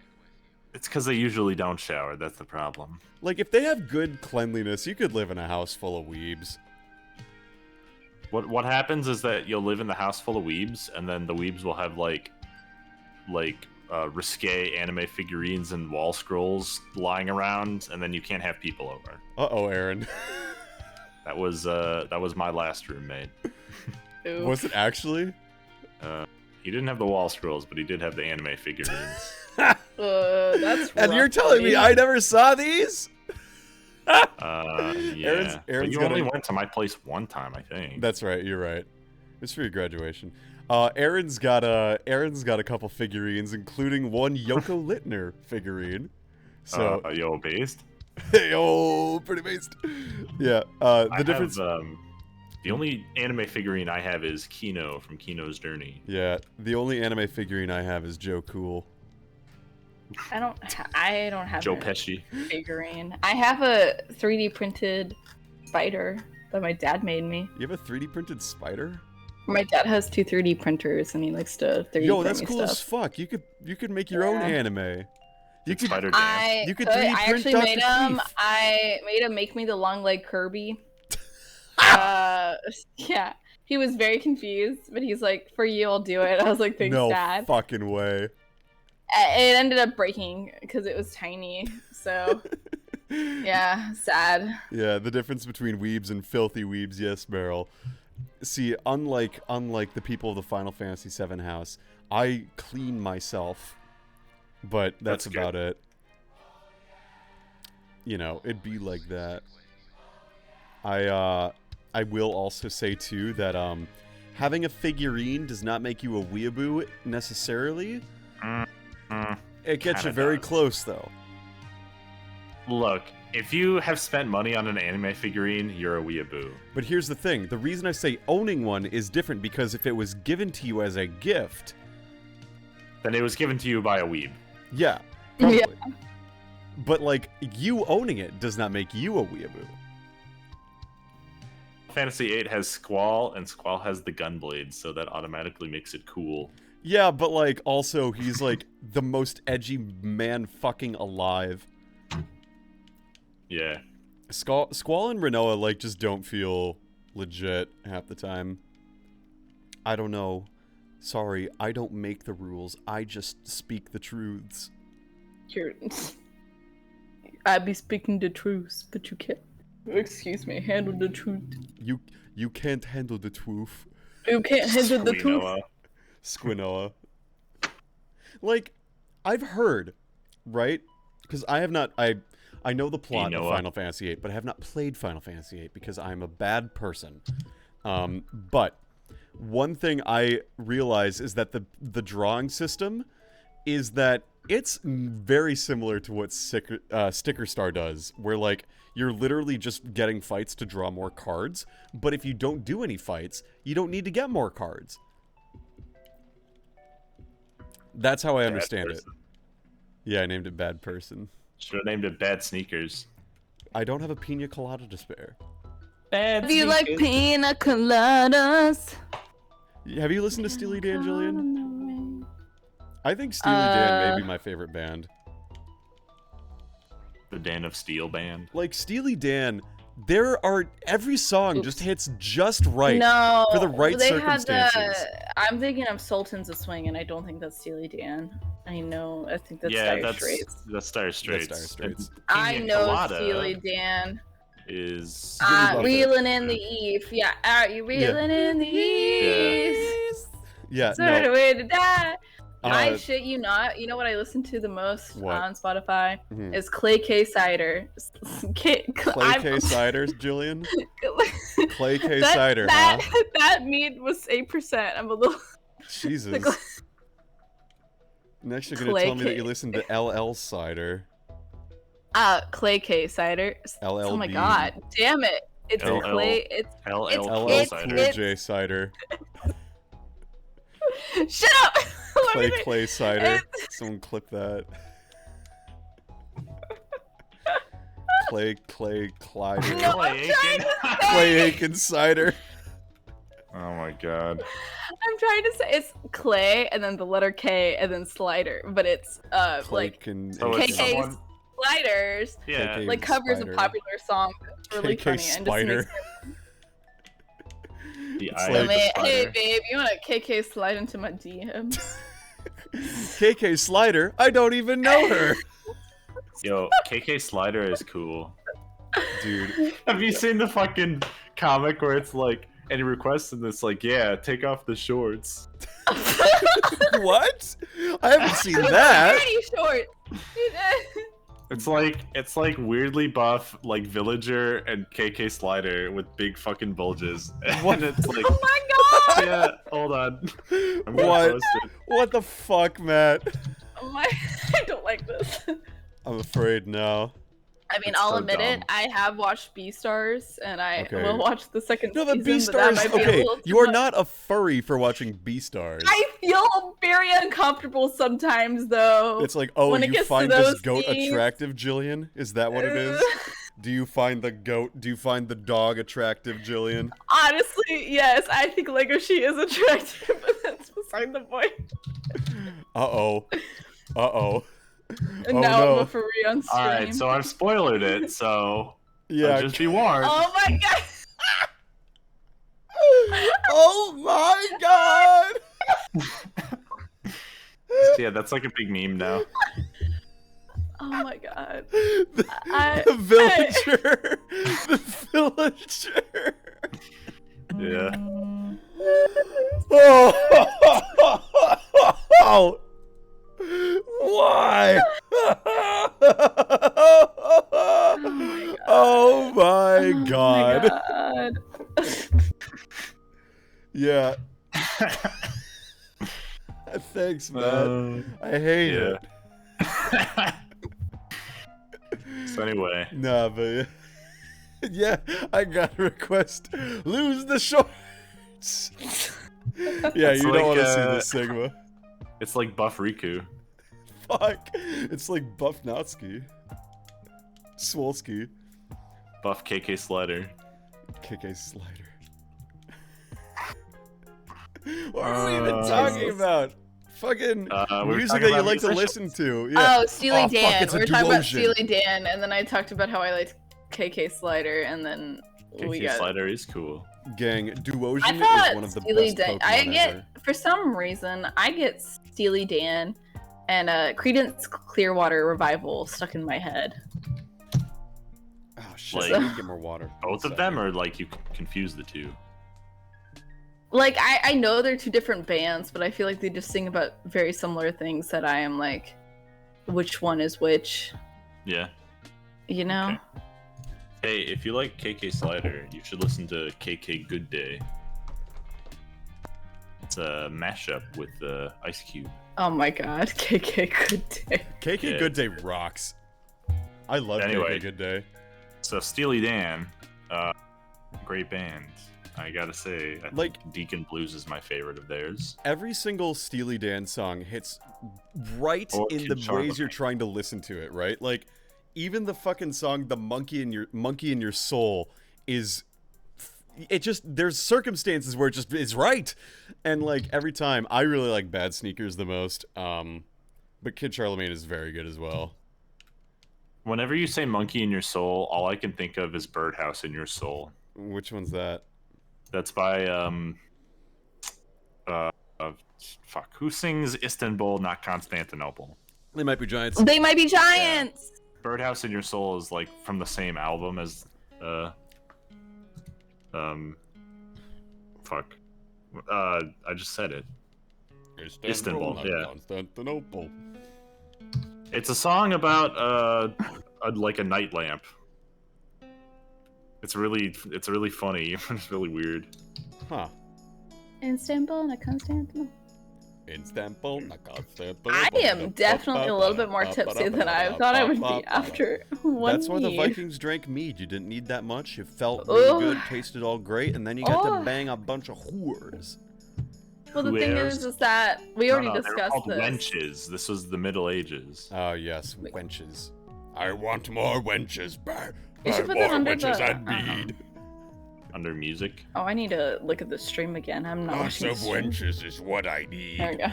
It's because they usually don't shower. That's the problem. Like, if they have good cleanliness, you could live in a house full of weebs. What happens is that you'll live in the house full of weebs, and then the weebs will have, like risque anime figurines and wall scrolls lying around, and then you can't have people over. Uh-oh, Aaron. That was my last roommate. Was it actually? He didn't have the wall scrolls, but he did have the anime figurines. That's and you're telling me I never saw these? Yeah. Aaron's you only went to my place one time, I think. That's right. You're right. It's for your graduation. Aaron's got a couple figurines, including one Yoko Littner figurine. So yo, based. Yo, pretty based. Yeah. The difference. The only anime figurine I have is Kino from Kino's Journey. Yeah. The only anime figurine I have is Joe Cool. I don't have Joe a Pesci figurine. I have a 3D printed spider that my dad made me. You have a 3D printed spider? My dad has 2 3D printers and he likes to 3D print Yo, that's me cool stuff. as fuck. You could make your own anime. You could Spider I 3D I print actually Dr. made him. Queef. I made him make me the long leg Kirby. Yeah. He was very confused, but he's like, "For you, I'll do it." I was like, "Thanks, Dad." No fucking way. It ended up breaking because it was tiny. So, yeah, sad. Yeah, the difference between weebs and filthy weebs, yes, Meryl. See, unlike the people of the Final Fantasy VII house, I clean myself, but that's about it. You know, it'd be like that. I will also say too that having a figurine does not make you a weeaboo necessarily. It gets you very close though. Look, if you have spent money on an anime figurine, you're a weeaboo. But here's the thing. The reason I say owning one is different because if it was given to you as a gift... Then it was given to you by a weeb. Yeah, probably. Yeah. But, like, you owning it does not make you a weeaboo. Fantasy VIII has Squall, and Squall has the Gunblade, so that automatically makes it cool. Yeah, but, like, also, he's, like, the most edgy man fucking alive. Yeah. Squall and Renoa, like, just don't feel legit half the time. I don't know. Sorry, I don't make the rules. I just speak the truths. I be speaking the truth, but you can't. Excuse me, handle the truth. You can't handle the truth. You can't handle the truth. Squinoa. Like, I've heard, right? Because I have not. I know the plot of Final Fantasy VIII, but I have not played Final Fantasy VIII because I'm a bad person. But one thing I realize is that the drawing system is that it's very similar to what Sticker Star does, where, like, you're literally just getting fights to draw more cards, but if you don't do any fights, you don't need to get more cards. That's how I understand it. Yeah, I named it Bad Person. Should have named it Bad Sneakers. I don't have a pina colada to spare. Bad Do you like pina coladas? Have you listened to Steely Dan, Jillian? I think Steely Dan may be my favorite band. The Dan of Steel band. Like, Steely Dan, every song just hits just right for the right circumstances. I'm thinking of Sultans of Swing, and I don't think that's Steely Dan. I think that's Dire Straits. That's Dire Straits. I know Steely Dan is reeling in the Eve. Yeah, are you reeling in the Eve? Yeah, sort of way to die. I shit you not. You know what I listen to the most on Spotify is Clay K Cider. Clay K Cider, Jillian. Clay K Cider. That mead was 8%. I'm a little. Jesus. Next, you're gonna tell me that you listen to LL Cider. Clay K Cider. LLB. Oh my god, damn it! It's Clay. It's LL Cool J Cider. Shut up! Clay Cider. Someone clip that. Clay Clyder. No, Clay Aiken Cider. Oh my god. I'm trying to say it's Clay and then the letter K and then Slider, but it's KK Sliders. Yeah. KK like covers a popular song. It's really KK funny. Spider. Hey babe, you wanna KK slide into my DM? KK Slider? I don't even know her. Yo, KK Slider is cool. Dude. Have you seen the fucking comic where it's like any requests and it's like, yeah, take off the shorts? What? I haven't seen that. Pretty short. It's like weirdly buff, like Villager and KK Slider with big fucking bulges. And it's like, oh my god! Yeah, hold on. I'm gonna post it. What the fuck, Matt? I don't like this. I'm afraid no. I mean, I'll admit it. I have watched Beastars, and I will watch the second season. No, the Beastars. Okay, you are not a furry for watching Beastars. I feel very uncomfortable sometimes, though. It's like, oh, you find this goat attractive, Jillian? Is that what it is? Do you find the goat? Do you find the dog attractive, Jillian? Honestly, yes. I think Legoshi is attractive, but that's beside the point. Uh-oh. Uh-oh. And now I'm a furry on stream. Alright, so I've spoiled it, so yeah, just be warned. Oh my god! Oh my god! Yeah, that's like a big meme now. Oh my god. The villager! The villager! Yeah. Oh! Why? Oh my god. Yeah. Thanks, man. I hate it. So anyway. Nah, but yeah, I got a request. Lose the shorts. Yeah, you don't want to see this, Sigma. It's like Buff Riku. Fuck. It's like Buff Natsuki. Swolski. Buff KK Slider. KK Slider. What are we even talking about? Fucking music that you like to listen to. Yeah. Oh, Steely Dan. We were talking about Steely Dan, and then I talked about how I liked KK Slider, and then KK Slider is cool. Gang, Duosian is one of the best Pokemon ever. For some reason, I get Steely Dan and Creedence Clearwater Revival stuck in my head. Oh shit! I need to get more water. Both of them, or like you confuse the two? Like I know they're two different bands, but I feel like they just sing about very similar things that I am like, which one is which? Yeah. You know. Okay. Hey, if you like KK Slider, you should listen to KK Good Day. It's a mashup with Ice Cube. Oh my god, KK Good Day. KK Good Day rocks. I love KK Good Day. So Steely Dan, great band. I gotta say, I like think Deacon Blues is my favorite of theirs. Every single Steely Dan song hits right in the ways you're trying to listen to it, right? Like, even the fucking song "The Monkey in Your Soul" is, it just, there's circumstances where it just is right, and like every time, I really like Bad Sneakers the most, but Kid Charlemagne is very good as well. Whenever you say "Monkey in Your Soul," all I can think of is "Birdhouse in Your Soul." Which one's that? That's by fuck, who sings Istanbul, not Constantinople? They Might Be Giants. They Might Be Giants. Yeah. Birdhouse in Your Soul is like from the same album as fuck. I just said it. Istanbul, yeah. Constantinople. It's a song about like a night lamp. It's really funny. It's really weird. Huh. Istanbul, not Constantinople. Istanbul, not Constantinople. I am definitely a little bit more tipsy than I thought I would be after one That's why the Vikings drank mead. You didn't need that much. You felt really good, tasted all great, and then you got to bang a bunch of whores. Well, the thing is that we already discussed this. Wenches. This was the Middle Ages. Oh yes, wenches. I want more wenches. You should put that under wenches and mead. Under music. Oh, I need to look at the stream again. I'm not. Lots of wenches is what I need. There we go.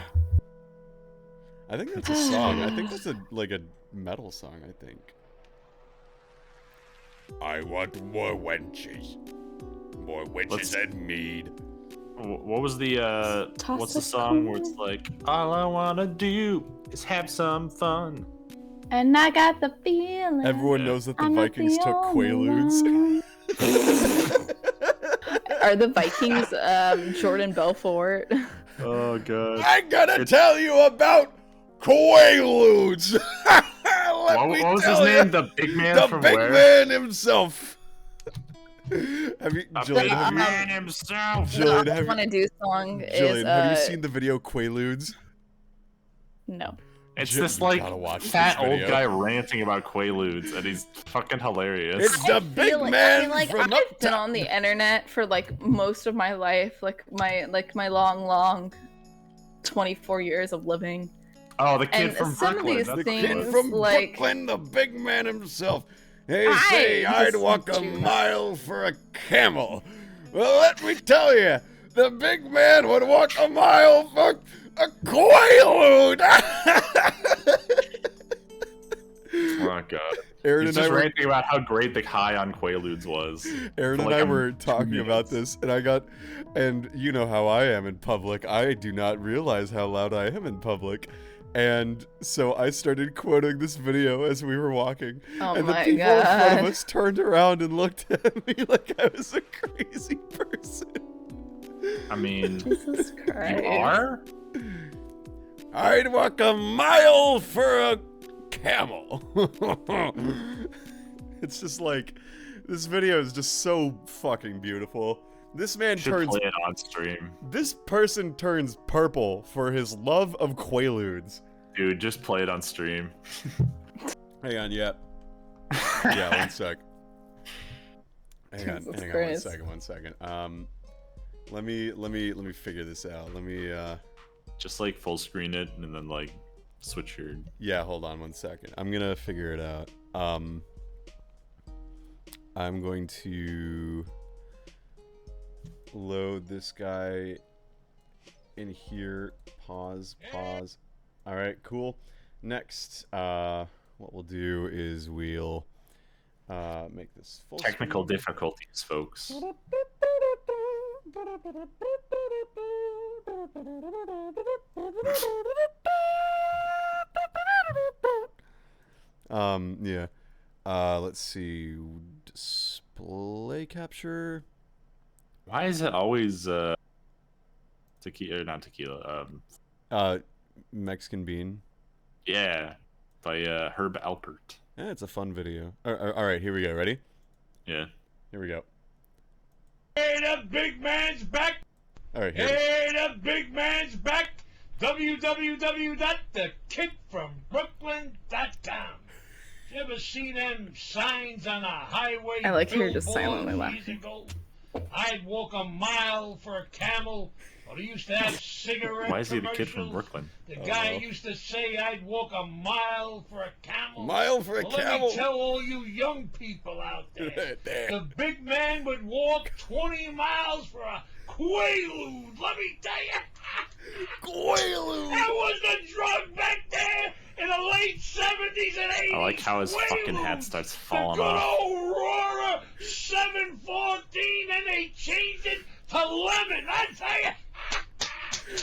I think that's a song. I think that's a metal song. I think. I want more wenches. More wenches and mead. What was the what's the song where it's like, all I wanna do is have some fun? And I got the feeling. Everyone knows that the Vikings took Quaaludes. Are the Vikings Jordan Belfort? Oh god. I'm gonna tell you about Quaaludes. What was his name? The big man from where? The big man himself. Have you, Jillian? Have man himself. Jillian, the want to do song Jillian, is. Have you seen the video Quaaludes? No. It's this like fat old guy ranting about Quaaludes, and he's fucking hilarious. It's the big man from I've been on the internet for like most of my life, like my long 24 years of living. Oh, the kid and from some Brooklyn. Of these the things, kid from like, Brooklyn, the big man himself. They say I'd walk a mile for a camel. Well, let me tell you, the big man would walk a mile for a Quaalude. Oh god. Aaron He's and just I were ranting about how great the high on Quaaludes was. Aaron and I were talking about this, and you know how I am in public. I do not realize how loud I am in public. And so I started quoting this video as we were walking. Oh and the my people God. in front of us turned around and looked at me like I was a crazy person. I mean, Jesus Christ. You are? I'd walk a mile for a camel. It's just like, this video is just so fucking beautiful. This man turns. Play it on stream. This person turns purple for his love of Quaaludes. Dude, just play it on stream. Hang on, yeah. Yeah, one sec. Hang on, one second. Let me figure this out. Let me just like full screen it and then like switch your. Yeah, hold on one second. I'm gonna figure it out. I'm going to load this guy in here. Pause. All right, cool. Next, what we'll do is we'll make this full technical screen. difficulties, folks. Yeah. Let's see. Display capture. Why is it always tequila or not tequila? Mexican Bean. Yeah, by Herb Alpert. Yeah, it's a fun video. All right, here we go. Ready? Yeah. Here we go. Hey, the big man's back. All right. Here. Hey, the big man's back. www.thekidfrombrooklyn.com. You ever see them signs on a highway? I like her just silently billboards laughing. years ago? I'd walk a mile for a camel. Or they used to have cigarette Why is he the kid from commercials. Brooklyn? The guy used to say I'd walk a mile for a camel. Mile for a Well, camel. let me tell all you young people out there. The big man would walk 20 miles for a Quaalude. Let me tell you. Quaalude. That was the drug back there in the late 70s and 80s. I like how his fucking hat starts falling off. The good old Aurora 714, and they changed it to lemon. I tell you.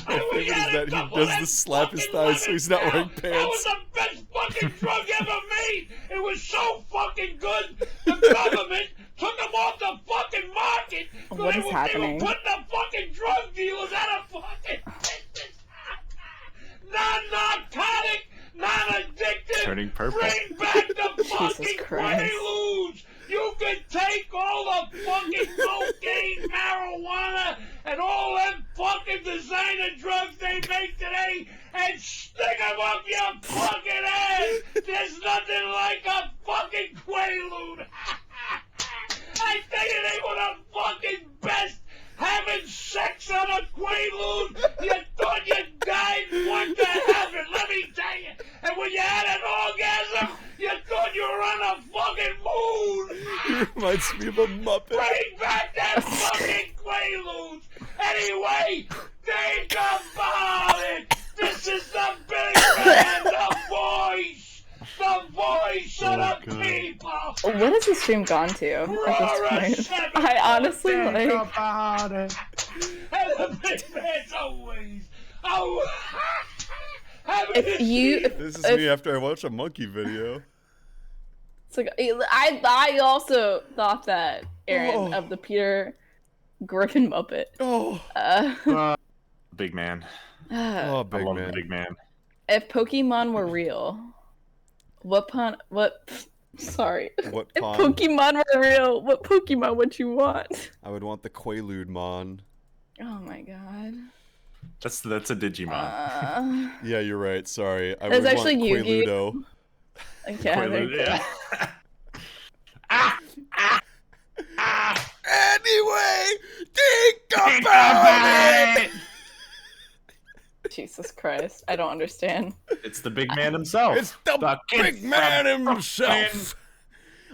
My favorite is that he does the slap his thighs so he's not wearing pants. That was the best fucking drug ever made. It was so fucking good. The government took them off the fucking market. What is happening? They were putting the fucking drug dealers out of fucking business. Non-narcotic, non-addictive. Turning purple. Bring back the fucking Christ. Quaaludes. You can take all the fucking cocaine, marijuana, and all them fucking designer drugs they make today and stick them up your fucking ass. There's nothing like a fucking Quaalude. I tell you, they were the fucking best. Having sex on a Quaalude, you thought you died one to heaven, let me tell you. And when you had an orgasm, you thought you were on a fucking moon. He reminds me of a Muppet. Bring back that fucking Quaaludes. Anyway, think about it. This is the big man, the voice. The voice of the people. What has the stream gone to at this point? I honestly like. About it. And the big man's always. Oh. If you, This is me after I watch a monkey video. it's like I also thought that Aaron of the Peter Griffin Muppet. Big man. Oh, I big love man. the big man. If Pokemon were real, sorry. What If pond? Pokemon were real, what Pokemon would you want? I would want the Quaalude Mon. Oh my god. That's a Digimon. Yeah, you're right. Sorry. I It's would actually want Yugi. Quaaludo. Okay, there you go. Anyway, think about it. Jesus Christ, I don't understand. It's the big man himself. It's the kid big man from himself.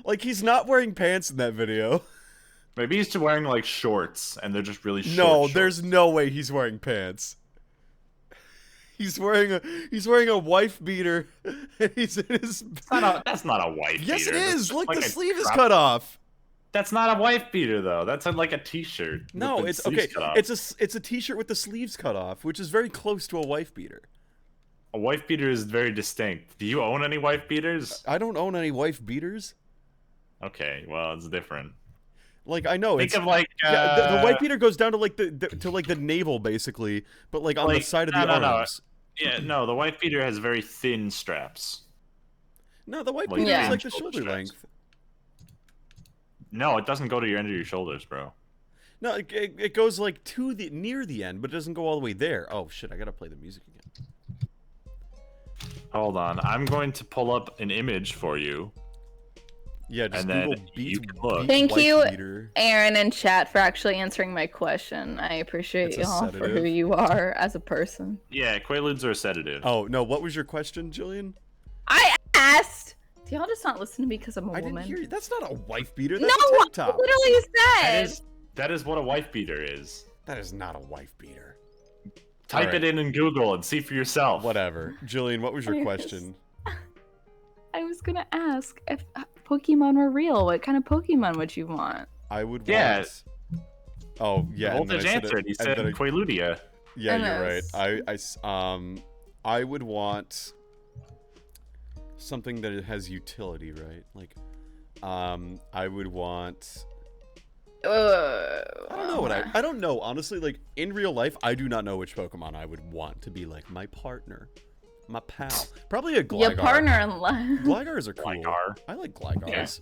Like, he's not wearing pants in that video. Maybe he's just wearing like shorts, and they're just really short. No, shorts. there's no way he's wearing pants. He's wearing a wife beater. And he's in his. That's not a wife beater. Yes, it is. That's Look, like the a sleeve is crop- cut off. That's not a wife beater though. That's like a t-shirt. No, with the it's sleeves okay. cut off. It's a t-shirt with the sleeves cut off, which is very close to a wife beater. A wife beater is very distinct. Do you own any wife beaters? I don't own any wife beaters. Okay, well, it's different. Like, I know Think it's of like the white beater goes down to like the navel basically, but like on the like, side of the no. arms. Yeah, no, the wife beater has very thin straps. No, the white Like, beater yeah. is like the shoulder shoulder straps. length. No, it doesn't go to your end of your shoulders, bro. No, it goes like to the near the end, but it doesn't go all the way there. Oh shit! I gotta play the music again. Hold on, I'm going to pull up an image for you. Yeah, just And then Google you beats, can look. beats Thank wife you, beater. Aaron and chat, for actually answering my question. I appreciate It's a y'all for sedative. who you are as a person. Yeah, Quaaludes are a sedative. Oh no! What was your question, Jillian? I asked. Do y'all just not listen to me because I'm a I woman? didn't hear you. That's not a wife beater. No, That's a I tank top. literally said. That is what a wife beater is. That is not a wife beater. Type Alright. it in Google and see for yourself. Whatever. Jillian, what was your Yes. question? I was gonna ask if Pokemon were real. What kind of Pokemon would you want? I would want. Yeah. Oh yeah. and then Voltage I said answered. it- He and said then I- Quaaludia. Yeah, you're right. MS. I would want something that it has utility, right? Like, I would want. I don't know what I don't know, honestly. Like, in real life, I do not know which Pokemon I would want to be like my partner, my pal. Probably a Gligar. Your partner in life. Glygars are cool. Gligar. I like Glygars.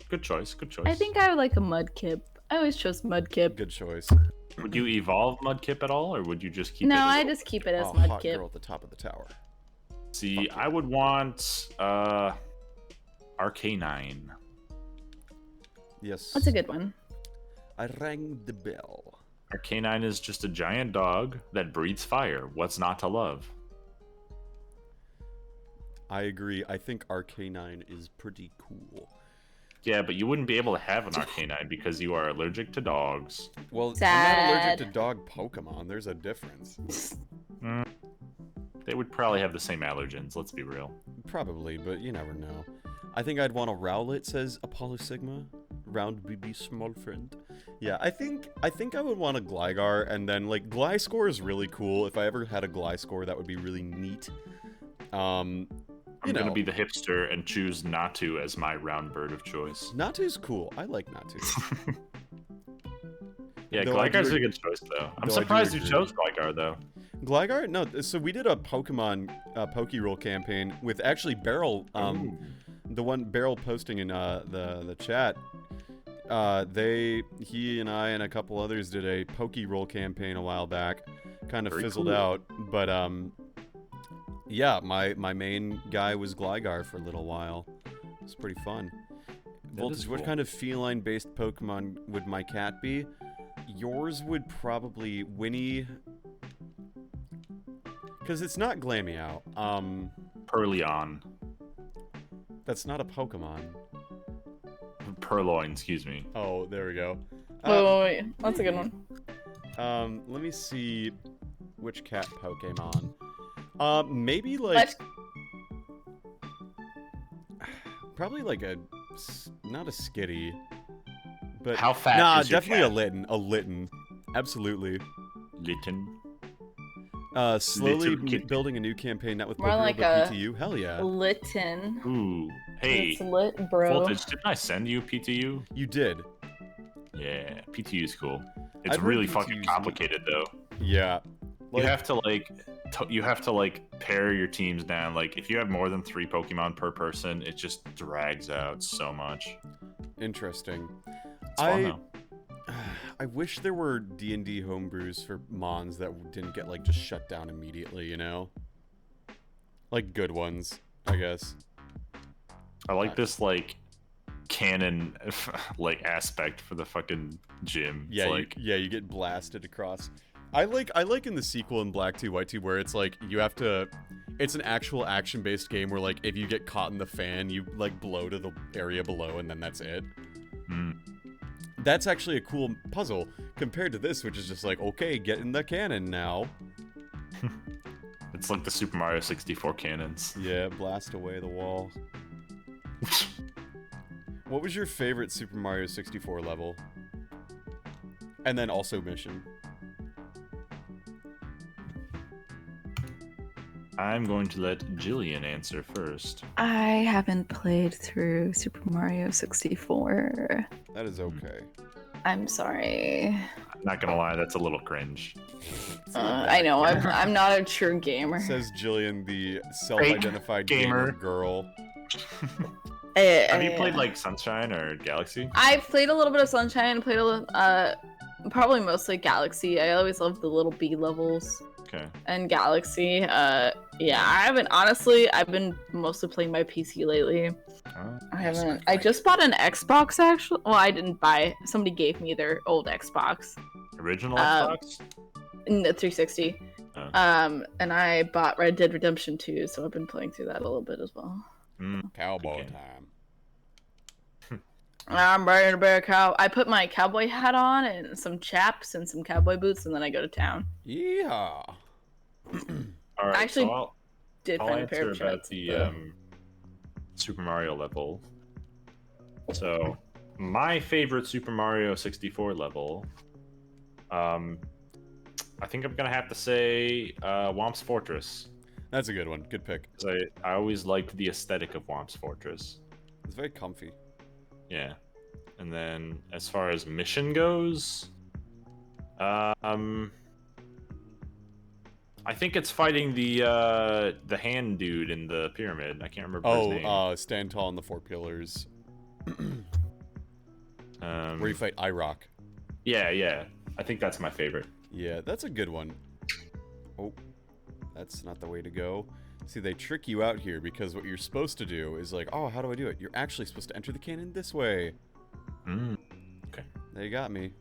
Good choice. Good choice. I think I would like a Mudkip. I always chose Mudkip. Good choice. Would you evolve Mudkip at all, or would you just keep it? No, as I just keep it as Oh, hot Mudkip. girl at the top of the tower. See, I would want Arcanine. Yes. That's a good one. I rang the bell. Arcanine is just a giant dog that breathes fire. What's not to love? I agree. I think Arcanine is pretty cool. Yeah, but you wouldn't be able to have an Arcanine because you are allergic to dogs. Well, Sad. I'm not allergic to dog Pokemon. There's a difference. They would probably have the same allergens, let's be real. Probably, but you never know. I think I'd want a Rowlet, says Apollo Sigma. Round BB small friend. Yeah, I think I would want a Gligar, and then, like, Gliscor is really cool. If I ever had a Gliscor, that would be really neat. I'm gonna be the hipster and choose Natu as my round bird of choice. Natu's cool. I like Natu. Yeah, Gligar's a good choice, though. I'm surprised you chose Gligar, though. Gligar? No, so we did a Pokemon Pokeroll campaign with actually Beryl, the one Beryl posting in the chat. He and I and a couple others did a Pokeroll campaign a while back. Kind of fizzled out, but yeah, my main guy was Gligar for a little while. It's pretty fun. Voltage, what kind of feline-based Pokemon would my cat be? Yours would probably Winnie, because it's not Glameow. Purlion. That's not a Pokemon. Purloin, excuse me. Oh, there we go. Wait. That's a good one. Let me see which cat Pokemon. Maybe like... Probably like not a Skitty. But how fat is your definitely cat? a Litten. A Litten. Absolutely. Litten? Slowly building a new campaign, not with More Pokeroll, like but a PTU. Hell yeah. Litten. Ooh. Hey. It's lit, bro. Voltage, didn't I send you PTU? You did. Yeah, PTU is cool. It's I've heard really PTU 's fucking complicated, though. Yeah. You have to pair your teams down. Like, if you have more than 3 Pokemon per person, it just drags out so much. Interesting. It's fun, though. I wish there were D&D homebrews for Mons that didn't get, like, just shut down immediately, you know? Like, good ones, I guess. I like this, like, canon, like, aspect for the fucking gym. Yeah, It's you get blasted across. I like in the sequel in Black 2, White 2, where it's, like, you have to... It's an actual action-based game where, like, if you get caught in the fan, you, like, blow to the area below, and then that's it. That's actually a cool puzzle, compared to this, which is just like, okay, get in the cannon now. It's like the Super Mario 64 cannons. Yeah, blast away the wall. What was your favorite Super Mario 64 level? And then also mission. I'm going to let Jillian answer first. I haven't played through Super Mario 64. That is okay. I'm sorry. I'm not gonna lie, that's a little cringe. I know, I'm not a true gamer. Says Jillian, the self-identified gamer girl. Have you played like Sunshine or Galaxy? I've played a little bit of Sunshine, played a little, probably mostly Galaxy. I always loved the little B levels. Okay. And Galaxy. Yeah, I've been mostly playing my PC lately. I just bought an Xbox, actually. Well, I didn't buy. Somebody gave me their old Xbox. Original Xbox? In the 360. Oh. And I bought Red Dead Redemption 2, so I've been playing through that a little bit as well. Cowboy time. I'm ready to bear a cow. I put my cowboy hat on and some chaps and some cowboy boots, and then I go to town. Yeah. All right, I actually so did I'll find a pair answer of about chaps. the Super Mario level. So, my favorite Super Mario 64 level, I think I'm gonna have to say Womp's Fortress. That's a good one. Good pick. I always liked the aesthetic of Womp's Fortress. It's very comfy. Yeah. And then as far as mission goes, I think it's fighting the hand dude in the pyramid. I can't remember his name. Stand Tall in the Four Pillars. Where you fight IROC. Yeah. I think that's my favorite. Yeah, that's a good one. Oh, that's not the way to go. See, they trick you out here because what you're supposed to do is like, oh, how do I do it? You're actually supposed to enter the cannon this way. Okay. They got me.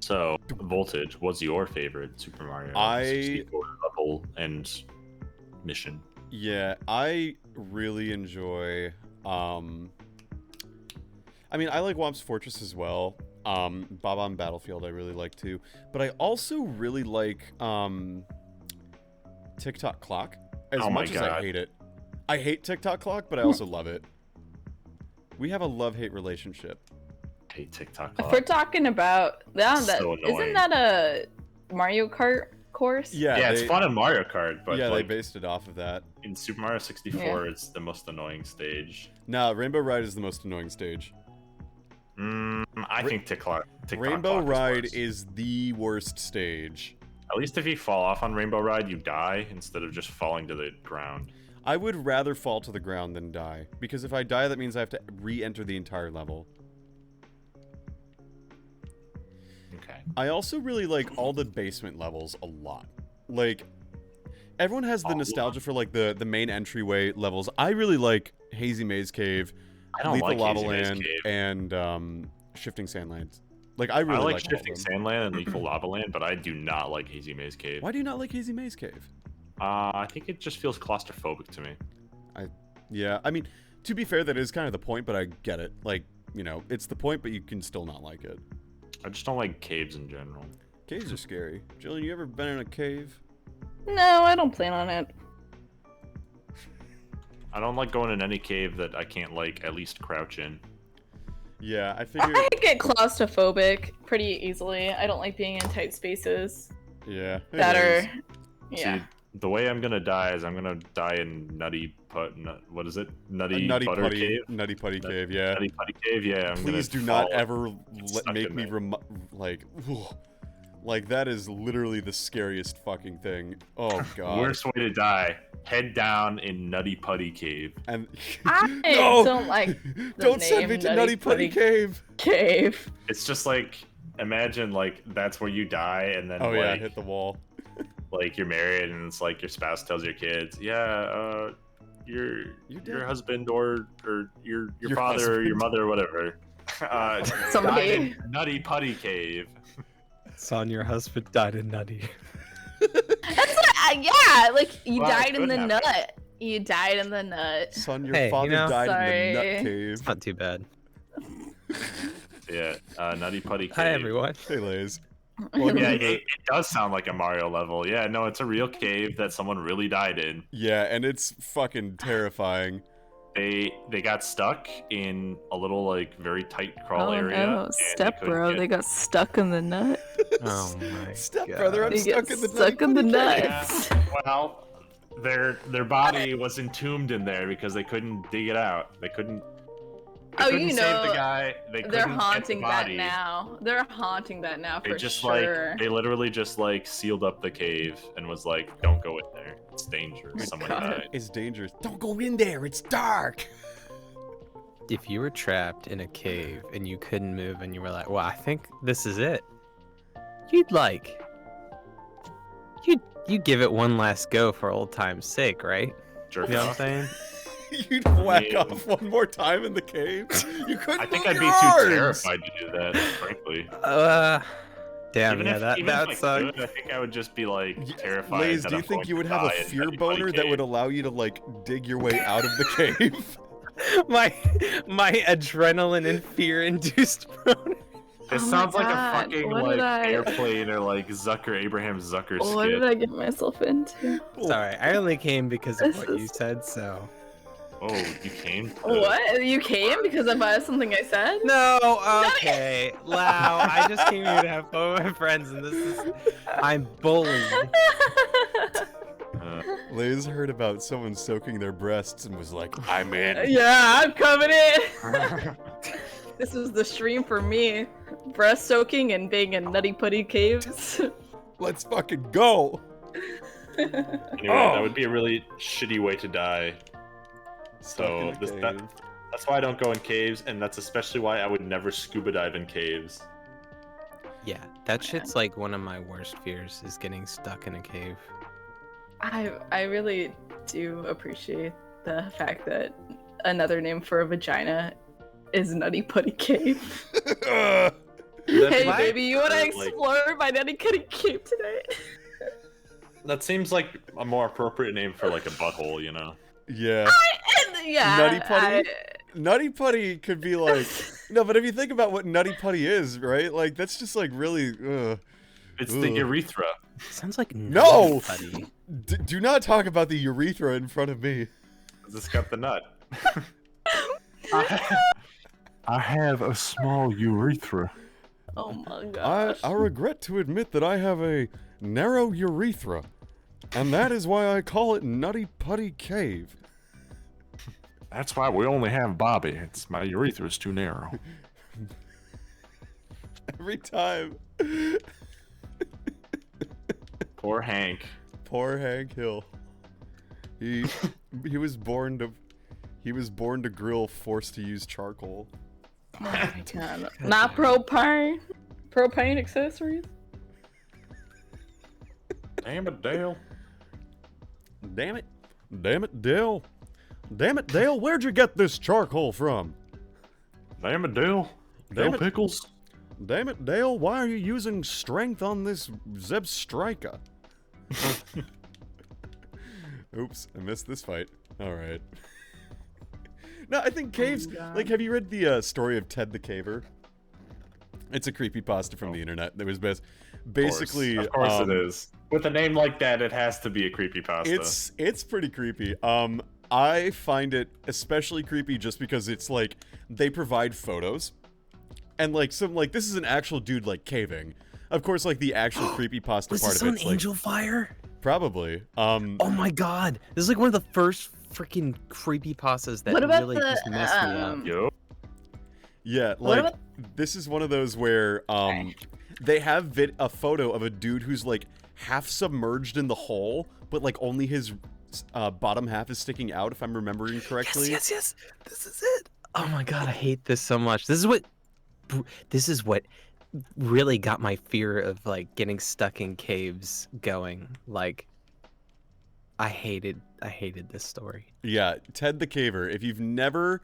So, Voltage, what's your favorite Super Mario 64 level and mission? Yeah, I really enjoy. I mean, I like Womp's Fortress as well. Bob-omb Battlefield I really like too, but I also really like Tick-Tock Clock. As much as I hate it, I hate Tick-Tock Clock, but I also love it. We have a love-hate relationship. I hate Tick-Tock Clock. If we're talking about So isn't that a Mario Kart course? Yeah, it's fun in Mario Kart, but yeah, like, they based it off of that. in Super Mario 64, it's the most annoying stage. Nah, Rainbow Ride is the most annoying stage. I think Tick-Tock Rainbow Clock Ride is is the worst stage. At least if you fall off on Rainbow Ride, you die instead of just falling to the ground. I would rather fall to the ground than die, because if I die, that means I have to re-enter the entire level. Okay. I also really like all the basement levels a lot. Like, everyone has the nostalgia for like the main entryway levels. I really like Hazy Maze Cave, I don't Lethal like Lava Hazy Maze Land, Cave. and Shifting Sandlands. Like, I really like Shifting Sandland and Lethal Lava Land, but I do not like Hazy Maze Cave. Why do you not like Hazy Maze Cave? I think it just feels claustrophobic to me. Yeah, I mean, to be fair, that is kind of the point, but I get it. Like, you know, it's the point, but you can still not like it. I just don't like caves in general. Caves are scary. Jillian, you ever been in a cave? No, I don't plan on it. I don't like going in any cave that I can't, like, at least crouch in. Yeah, I figured... I get claustrophobic pretty easily. I don't like being in tight spaces. Yeah. That are... Yeah. See, the way I'm gonna die is I'm gonna die in Nutty Putty Cave? Nutty Putty Cave, yeah. Nutty Putty Cave, yeah. Please do not ever make me like, that is literally the scariest fucking thing. Oh, God. Worst way to die. Head down in Nutty Putty Cave. And I no! don't like Don't send me to Nutty Putty Cave! It's just like, imagine, like, that's where you die, and then, yeah, hit the wall. Like, you're married, and it's like your spouse tells your kids, yeah, your husband or your father husband. or your mother or whatever died in Nutty Putty Cave. Son, your husband died in Nutty. That's what yeah, like, you died in the nut. You died in the nut. Son, your father died in the nut cave. It's not too bad. Yeah, Nutty Putty Cave. Hi, everyone. Hey, Lays. Well, yeah, it does sound like a Mario level. Yeah, no, it's a real cave that someone really died in. Yeah, and it's fucking terrifying. They got stuck in a little, like, very tight crawl area. No, step bro, they got stuck in the nut. Oh my Step God. brother, I'm stuck in the nuts. Yeah, well, their body was entombed in there because they couldn't dig it out. They couldn't. They couldn't save the guy. They're haunting that now. They're haunting that now for sure. They literally just like sealed up the cave and was like, "Don't go in there. It's dangerous. Someone died." It's dangerous. Don't go in there. It's dark. If you were trapped in a cave and you couldn't move and you were like, "Well, I think this is it," you'd give it one last go for old time's sake, right? Jerk You know what I'm off. saying? You'd whack off one more time in the cave. You couldn't. I think move I'd be your too arms. terrified to do that, frankly. Damn, Even yeah, if that I sucked. could, I think I would just be like terrified. Lays, that do you I'm think going you would to have a die in fear Nutty Putty boner that Cave. would allow you to like dig your way out of the cave? my adrenaline and fear induced boner. This sounds like a fucking like airplane or like Abraham Zucker skit. What did I get myself into? Sorry, I only came because of what you said, so. Oh, you came? What? You came because of something I said? No, okay. Wow, I just came here to have fun with my friends, and this is. I'm bullied. Lays heard about someone soaking their breasts and was like, I'm in. Yeah, I'm coming in. This is the stream for me. Breast soaking and being in Nutty Putty caves. Let's fucking go. Anyway, that would be a really shitty way to die. So that's why I don't go in caves, and that's especially why I would never scuba dive in caves. Yeah, that shit's like one of my worst fears is getting stuck in a cave. I really do appreciate the fact that another name for a vagina is Nutty Putty Cave. Hey, baby, you want to explore my Nutty Putty Cave tonight? That seems like a more appropriate name for like a butthole, you know? Yeah. Yeah. Nutty Putty? Nutty Putty could be like... No, but if you think about what Nutty Putty is, right? Like, that's just like really... It's the urethra. Sounds like no! Putty. Do not talk about the urethra in front of me. It's got the nut. I have a small urethra. Oh my gosh. I regret to admit that I have a narrow urethra. And that is why I call it Nutty Putty Cave. That's why we only have Bobby. It's my urethra's too narrow. Every time. Poor Hank. Poor Hank Hill. He was born to grill, forced to use charcoal. Oh my god. Not propane. Propane accessories. Damn it, Dale. Damn it. Damn it, Dale. Damn it, Dale, where'd you get this charcoal from? Damn it, Dale. Dale Pickles. Damn it, Dale, why are you using strength on this Zeb Striker? Oops, I missed this fight. Alright. No, I think caves... like, have you read the story of Ted the Caver? It's a creepypasta from the internet that was basically... Of course it is. With a name like that, it has to be a creepypasta. It's pretty creepy. I find it especially creepy just because it's like, they provide photos. And like, this is an actual dude like caving. Of course, like the actual creepypasta part of it. Was this on Angel Fire? Probably. Oh my god. This is like one of the first freaking creepypastas that really just messed me up. Yo. Yeah, like, this is one of those where, they have a photo of a dude who's like half submerged in the hole, but like only his bottom half is sticking out, if I'm remembering correctly. Yes. This is it. Oh my god, I hate this so much. This is what really got my fear of like getting stuck in caves going. Like, I hated this story. Yeah, Ted the Caver. If you've never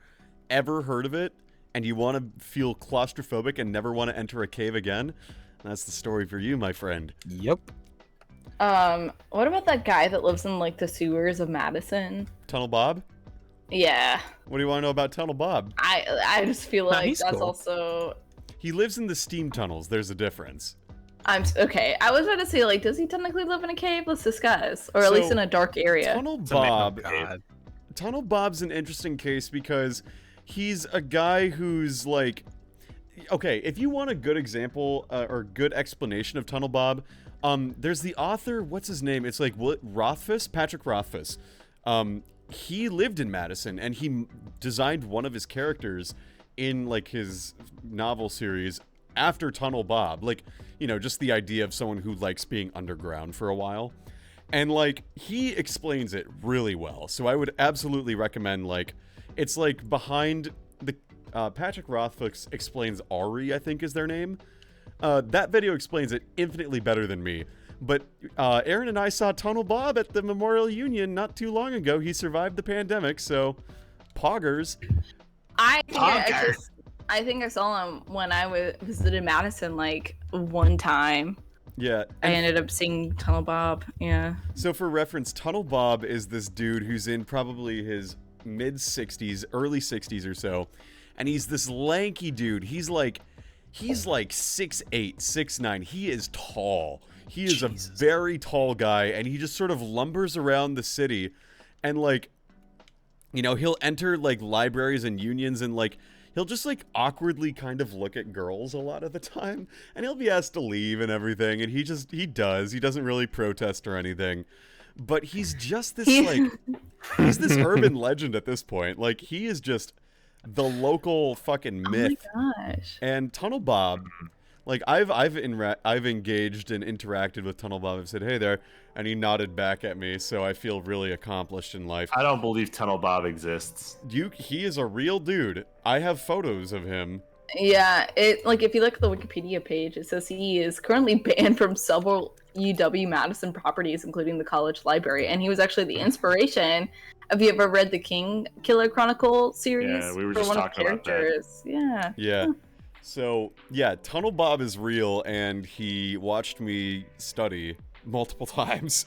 ever heard of it and you want to feel claustrophobic and never want to enter a cave again, that's the story for you, my friend. Yep. What about that guy that lives in like the sewers of Madison? Tunnel Bob? Yeah. What do you want to know about Tunnel Bob? I just feel like that's cool. Also... He lives in the steam tunnels. There's a difference. Okay. I was about to say, like, does he technically live in a cave? Let's discuss. Or at least in a dark area. Tunnel Bob's an interesting case because he's a guy who's like... Okay, if you want a good example or good explanation of Tunnel Bob, there's the author, what's his name? It's like Rothfuss? Patrick Rothfuss. He lived in Madison and he designed one of his characters in like his novel series after Tunnel Bob. Like, you know, just the idea of someone who likes being underground for a while. And like, he explains it really well. So I would absolutely recommend, like, it's like behind the Patrick Rothfuss explains Ari, I think is their name. That video explains it infinitely better than me. But Aaron and I saw Tunnel Bob at the Memorial Union not too long ago. He survived the pandemic, so poggers. I think I saw him when I visited Madison like one time. Yeah. I ended up seeing Tunnel Bob, yeah. So for reference, Tunnel Bob is this dude who's in probably his mid-60s, early 60s or so. And he's this lanky dude. He's like 6'8", 6'9". He is tall. He is a very tall guy, and he just sort of lumbers around the city. And like, you know, he'll enter like libraries and unions and like, he'll just like awkwardly kind of look at girls a lot of the time, and he'll be asked to leave and everything, and he doesn't really protest or anything, but he's just this like, he's this urban legend at this point. Like, he is just the local fucking myth. Oh my gosh. And Tunnel Bob, like, I've engaged and interacted with Tunnel Bob. I've said, hey there, and he nodded back at me, so I feel really accomplished in life. I don't believe Tunnel Bob exists. He is a real dude. I have photos of him. Yeah, if you look at the Wikipedia page, it says he is currently banned from several UW-Madison properties, including the college library, and he was actually the inspiration. Have you ever read the King Killer Chronicle series? Yeah, we were just talking about that. Yeah. Yeah. So, yeah, Tunnel Bob is real, and he watched me study multiple times.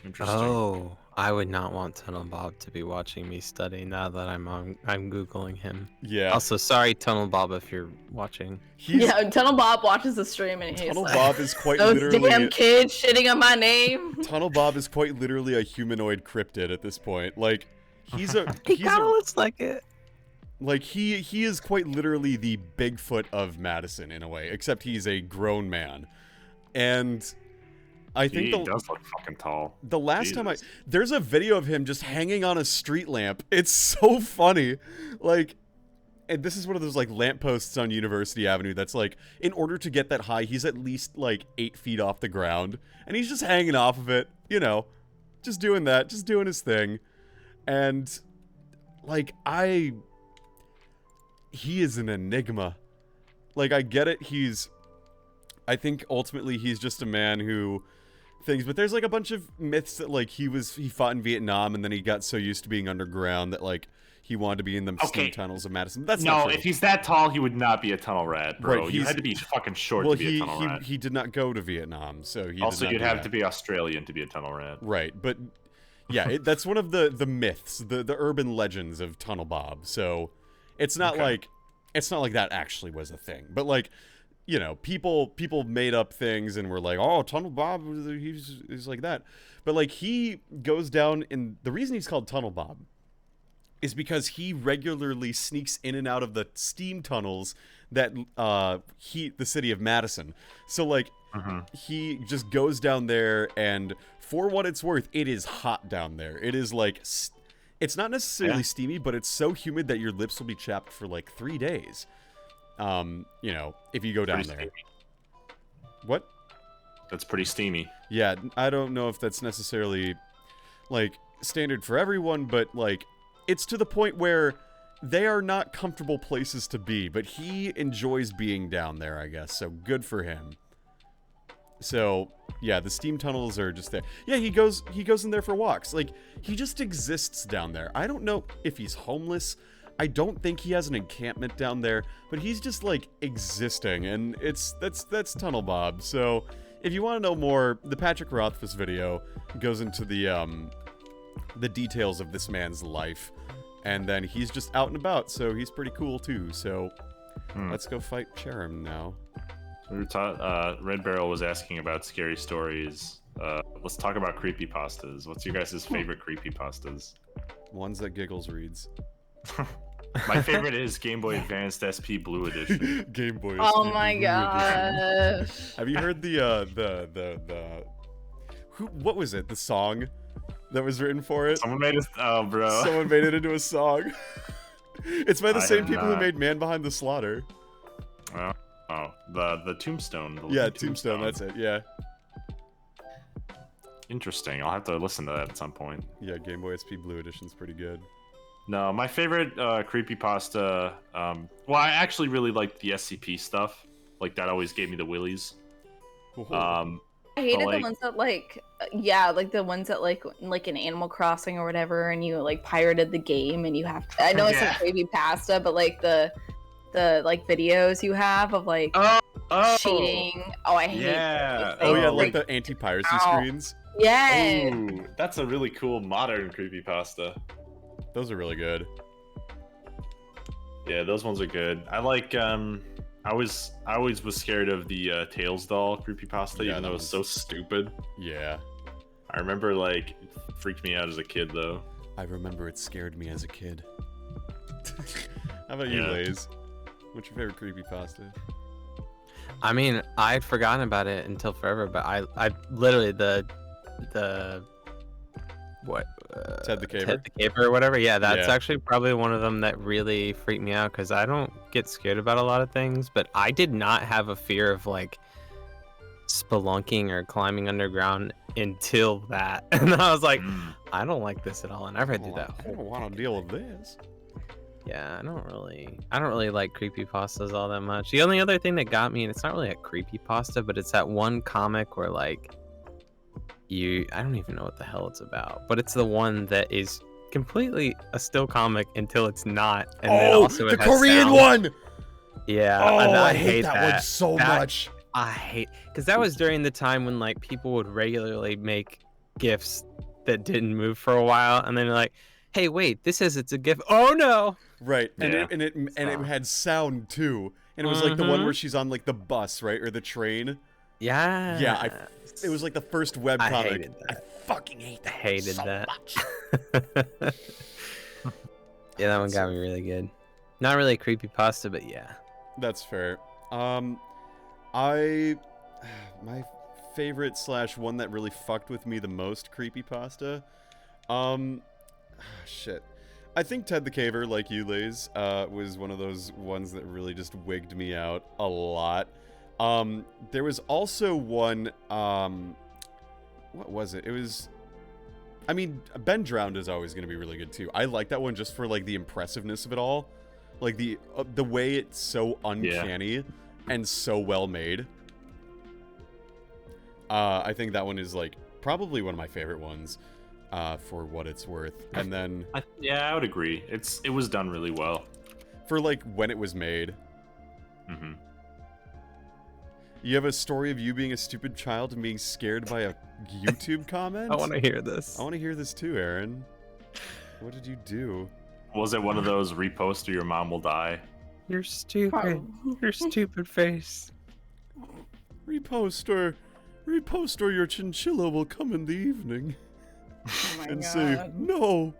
Interesting. Oh, I would not want Tunnel Bob to be watching me study now that I'm Googling him. Yeah. Also, sorry, Tunnel Bob, if you're watching. Yeah, Tunnel Bob watches the stream and he's Tunnel like, Bob is quite those literally... damn kids shitting on my name. Tunnel Bob is quite literally a humanoid cryptid at this point. Like, he's a... He kind of looks like it. Like, he is quite literally the Bigfoot of Madison, in a way, except he's a grown man. And... I think he does look fucking tall. The last time there's a video of him just hanging on a street lamp. It's so funny. Like, and this is one of those like lampposts on University Avenue that's like, in order to get that high, he's at least like 8 feet off the ground. And he's just hanging off of it, you know, just doing that, just doing his thing. And like, he is an enigma. Like, I get it. I think ultimately he's just a man who things, but there's like a bunch of myths that like he fought in Vietnam and then he got so used to being underground that like he wanted to be in the steam tunnels of Madison. That's not true. If he's that tall, he would not be a tunnel rat, bro. Right, you had to be fucking short to be a tunnel rat. He did not go to Vietnam, so he also did not you'd have to be Australian to be a tunnel rat. Right, but yeah, that's one of the myths, the urban legends of Tunnel Bob. So it's not like that actually was a thing, but like, you know, people made up things and were like, oh, Tunnel Bob, he's like that. But, like, he goes down, and the reason he's called Tunnel Bob is because he regularly sneaks in and out of the steam tunnels that heat the city of Madison. So, like, he just goes down there, and for what it's worth, it is hot down there. It is, like, it's not necessarily steamy, but it's so humid that your lips will be chapped for, like, 3 days. You know, if you go down there. Steamy. What? That's pretty steamy. Yeah, I don't know if that's necessarily, like, standard for everyone, but, like, it's to the point where they are not comfortable places to be, but he enjoys being down there, I guess, so good for him. So, yeah, the steam tunnels are just there. Yeah, he goes in there for walks. Like, he just exists down there. I don't know if he's homeless. I don't think he has an encampment down there, but he's just like existing, and that's Tunnel Bob. So if you want to know more, the Patrick Rothfuss video goes into the details of this man's life, and then he's just out and about, so he's pretty cool too. So let's go fight Cherim now. Red Barrel was asking about scary stories. Let's talk about creepypastas. What's your guys' favorite creepypastas? Ones that Giggles reads. My favorite is Game Boy Advanced SP Blue Edition. Game Boy. Oh my gosh. Have you heard the what was it? The song that was written for it? Someone made it. Oh, bro. Someone made it into a song. It's by the same people who made Man Behind the Slaughter. Oh, the Tombstone. Tombstone. That's it. Yeah. Interesting. I'll have to listen to that at some point. Yeah, Game Boy SP Blue Edition's pretty good. No, my favorite creepypasta, well, I actually really liked the SCP stuff. Like, that always gave me the willies. I hated the ones that, like, like the ones that, like in Animal Crossing or whatever, and you, like, pirated the game, and you have to, I know it's a creepypasta, but, like, the like, videos you have of, like, cheating. Oh, I hate it. Oh, yeah, like the anti-piracy screens. Yeah. Ooh, that's a really cool modern creepypasta. Those are really good. Yeah, those ones are good. I like, I always was scared of the Tails doll creepypasta, even though it was so stupid. Yeah. I remember, like, it freaked me out as a kid, though. I remember it scared me as a kid. How about you, Laze? What's your favorite creepypasta? I mean, I'd forgotten about it until forever, but I literally the what? Ted the Caver? Ted the Caver or whatever. Yeah, that's actually probably one of them that really freaked me out because I don't get scared about a lot of things, but I did not have a fear of like spelunking or climbing underground until that. And I was like, I don't like this at all. And I've read through that. I don't want to deal with this. Yeah, I don't really like creepypastas all that much. The only other thing that got me, and it's not really a creepypasta, but it's that one comic where like I don't even know what the hell it's about, but it's the one that is completely a still comic until it's not, and then also the it has Korean sound. one. Yeah, Oh, I hate that one so much. I hate, because that was during the time when like people would regularly make GIFs that didn't move for a while, and then they're like, "Hey, wait, this says it's a GIF." Oh no! Right, and Yeah. it had sound too, and it was like the one where she's on like the bus, right, or the train. Yeah. Yeah, it was like the first webcomic. Hated that. I fucking hate that. Hated so that. much. Yeah, that one got me really good. Not really a creepypasta, but yeah. That's fair. My favorite / one that really fucked with me the most creepypasta. Shit. I think Ted the Caver, like you, Lays, was one of those ones that really just wigged me out a lot. There was also one, what was it? It was, I mean, Ben Drowned is always going to be really good too. I like that one just for like the impressiveness of it all. Like the way it's so uncanny and so well made. I think that one is like probably one of my favorite ones, for what it's worth. And then I would agree. It was done really well for like when it was made. Mm-hmm. You have a story of you being a stupid child and being scared by a YouTube comment? I want to hear this. I want to hear this too, Aaron. What did you do? Was it one of those repost or your mom will die? You're stupid. Your stupid face. Repost or your chinchilla will come in the evening. Oh my and God. say, no.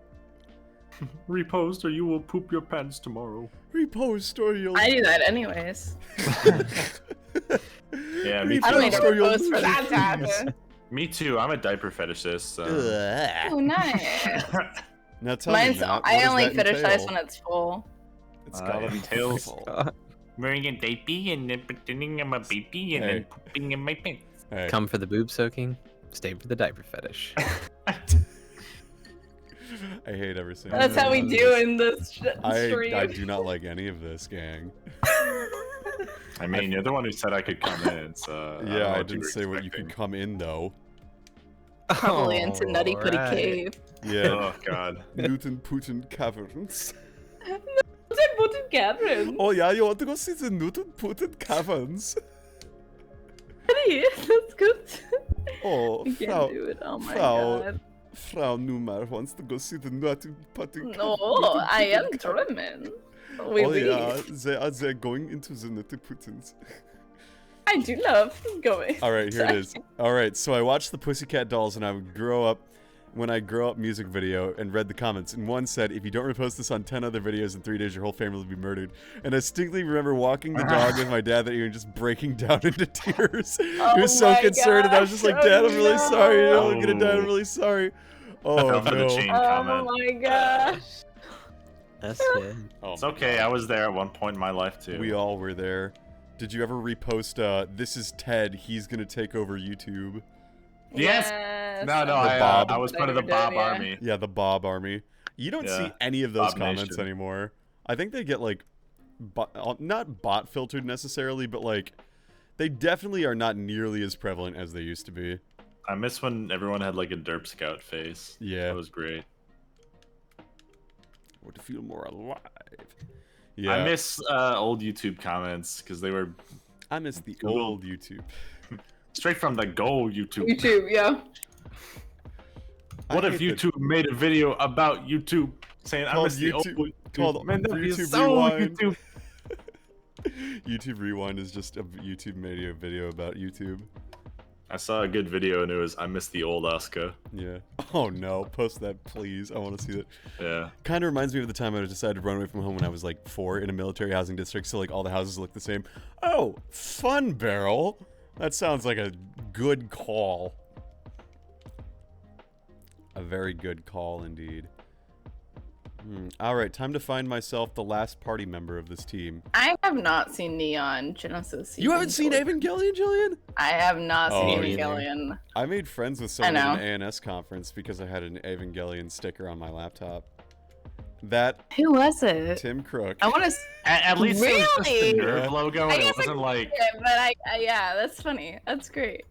Repost or you will poop your pants tomorrow. Repost or you'll... I do that anyways. Yeah, me too. I don't need a Repost or you'll post for lose that your to happen. Me too. I'm a diaper fetishist. So. Oh, nice. Now tell me, Mine's, Matt, what I does only that fetishize entail? when it's full. It's gotta be entails full. wearing a diaper and then pretending I'm a baby and then pooping in my pants. Hey. Come for the boob soaking, stay for the diaper fetish. I hate every single That's how we one of do this. in this stream. I do not like any of this, gang. I mean, you're the one who said I could come in, so... Yeah, I what didn't were say what you expecting. could come in, though. Probably into Nutty Putty Alright. Cave. Yeah. Oh, God. Newton Putin Caverns. Newton Caverns. Oh yeah, you want to go see the Newton Putin Caverns? Really? That's good. Oh, I can't do it. Oh my God. Frau Numar wants to go see the Newton Putin No, I am German. Oui, Oh oui. yeah, they're going into the Newton Putins. I do love going. Alright, here it is. Alright, so I watched the Pussycat Dolls and I would when I grow up music video and read the comments, and one said, if you don't repost this on 10 other videos in 3 days, your whole family will be murdered. And I distinctly remember walking the dog with my dad that year and just breaking down into tears. He was so concerned, and I was just like, Dad, I'm really sorry. You know, look at it, Dad, I'm really sorry. Oh, I fell for the chain comment. Oh my gosh. That's good. Oh, It's okay, I was there at one point in my life, too. we all were there. Did you ever repost, this is Ted, he's gonna take over YouTube? Yes. No, Bob. I was part of the Bob Army. Yeah, the Bob Army. You don't see any of those Bob comments Nation. anymore. I think they get like, not bot filtered necessarily, but like, they definitely are not nearly as prevalent as they used to be. I miss when everyone had like a Derp Scout face. Yeah. That was great. Or to feel more alive. Yeah. I miss old YouTube comments because they were I miss the Cool. old YouTube. straight from the goal YouTube. YouTube, yeah. What I if hate YouTube made a video about YouTube saying I Called miss the old YouTube- YouTube? called Man, that'd be YouTube so Rewind. YouTube. YouTube Rewind is just a YouTube video about YouTube. I saw a good video and it was I miss the old Asuka. Yeah. Oh no, post that please. I want to see that. Yeah. Kind of reminds me of the time I decided to run away from home when I was like 4 in a military housing district, so like all the houses look the same. Oh, fun barrel. That sounds like a good call. A very good call indeed. Alright, time to find myself the last party member of this team. I have not seen Neon Genesis. You haven't seen season Evangelion, Jillian? I have not Oh, seen me neither. Evangelion. I made friends with I someone at know. an ANS conference because I had an Evangelion sticker on my laptop. That Who was it? Tim Crook. I want to. At least it was just the Really? Nerve logo I and it guess I wasn't like Yeah, but I yeah, that's funny. That's great.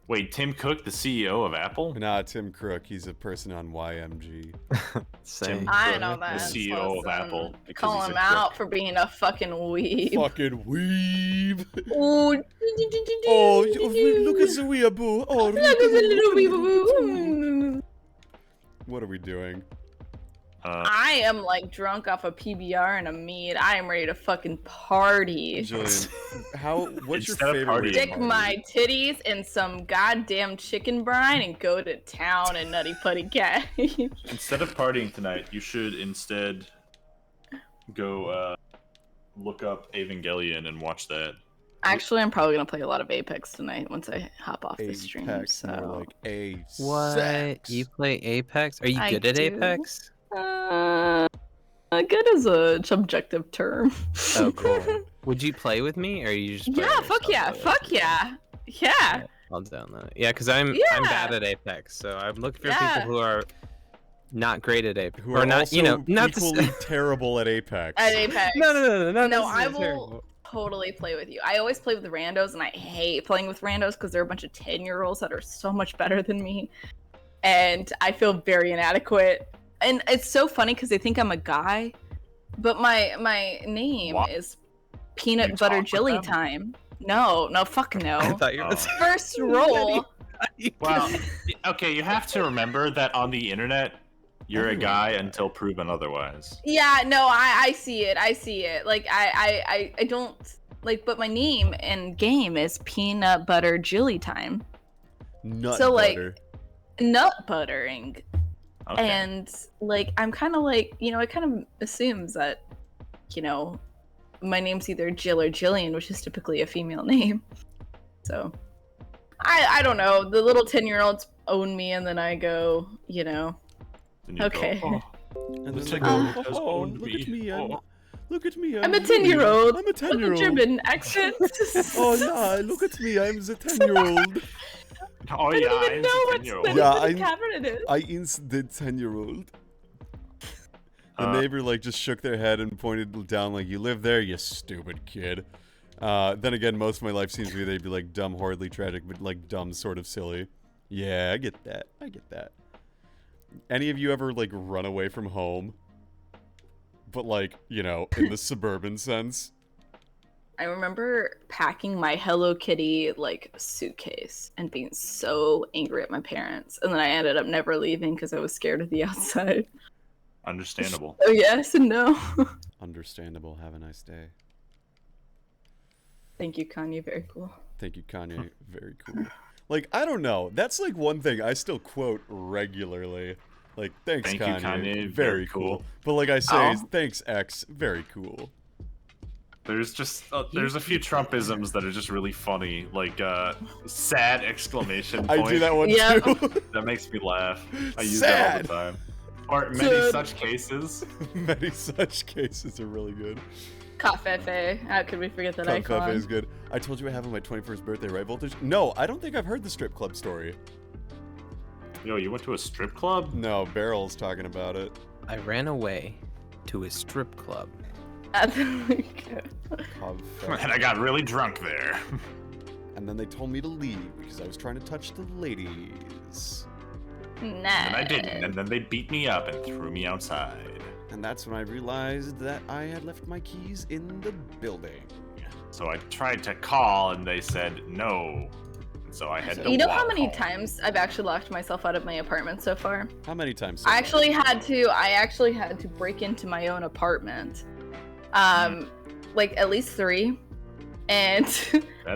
Wait, Tim Cook, the CEO of Apple? Nah, Tim Crook. He's a person on YMG. Same. I know that. The CEO of Apple. Call him out for being a fucking weeb. Fucking weeb. Oh, look at the weeaboo. Oh, look at the little weeboo. What are we doing? I am like drunk off a PBR and a mead. I am ready to fucking party. Julian, what's your Instead of favorite way to Stick party? my titties in some goddamn chicken brine and go to town in Nutty Putty Cave. Instead of partying tonight, you should instead go look up Evangelion and watch that. Actually, I'm probably gonna play a lot of Apex tonight once I hop off the stream. Apex, So. more like a What? sex. You play Apex? Are you good at do. Apex? Good is a subjective term. Oh, cool. Would you play with me, or are you just? Yeah, fuck yeah, fuck yeah, yeah. I'll download it. Yeah, because I'm bad at Apex, so I'm looking for people who are not great at Apex, Who are not also not equally terrible at Apex. At Apex. No, I will totally play with you. I always play with the randos, and I hate playing with randos because they're a bunch of 10-year-olds that are so much better than me, and I feel very inadequate. And it's so funny because they think I'm a guy, but my name is Peanut Butter Jelly Time. No, fuck no. I thought you were First roll. Well, okay, you have to remember that on the internet, you're a guy until proven otherwise. Yeah, no, I see it. Like I don't like, but my name in game is Peanut Butter Jelly Time. Nut so butter. Like nut buttering. Okay. And like I'm kind of like, it kind of assumes that, my name's either Jill or Jillian, which is typically a female name. So I don't know. The little 10-year-olds own me, and then I go, okay. Go, And then like, they go, has oh, owned look me. at me. Oh. Look at me. I'm a 10-year-old. I'm a with a 10-year-old. German accent. Oh, no, look at me. I'm the 10-year-old. Oh, I yeah, don't even know what cavern it is. I the 10-year-old. The neighbor just shook their head and pointed down like, you live there, you stupid kid. Then again, most of my life seems to be they'd be like dumb, horridly tragic, but like dumb, sort of silly. Yeah, I get that. Any of you ever run away from home? But in the suburban sense? I remember packing my Hello Kitty suitcase and being so angry at my parents, and then I ended up never leaving because I was scared of the outside. Understandable. Oh yes and no. Understandable. Have a nice day. Thank you, Kanye. Very cool. Thank you, Kanye. Very cool. I don't know. That's one thing I still quote regularly. Thanks, Thank Kanye. you, Kanye. Very cool. But I say, thanks, X. Very cool. There's just there's a few Trumpisms that are just really funny, sad exclamation point. I do that one too. That makes me laugh. I use Sad. that all the time. Or many such cases. Many such cases are really good. Cafefe. How could we forget that icon? Cafefe is good. I told you I have on my 21st birthday, right, Voltage? No, I don't think I've heard the strip club story. Yo, you went to a strip club? No, Barrel's talking about it. I ran away to a strip club. Cafefe. And I got really drunk there. And then they told me to leave because I was trying to touch the ladies. Nice. And I didn't, and then they beat me up and threw me outside. And that's when I realized that I had left my keys in the building. So I tried to call, and they said no. And so I had to You know how walk many home. times I've actually locked myself out of my apartment so far? How many times? I actually had to break into my own apartment. At least 3. And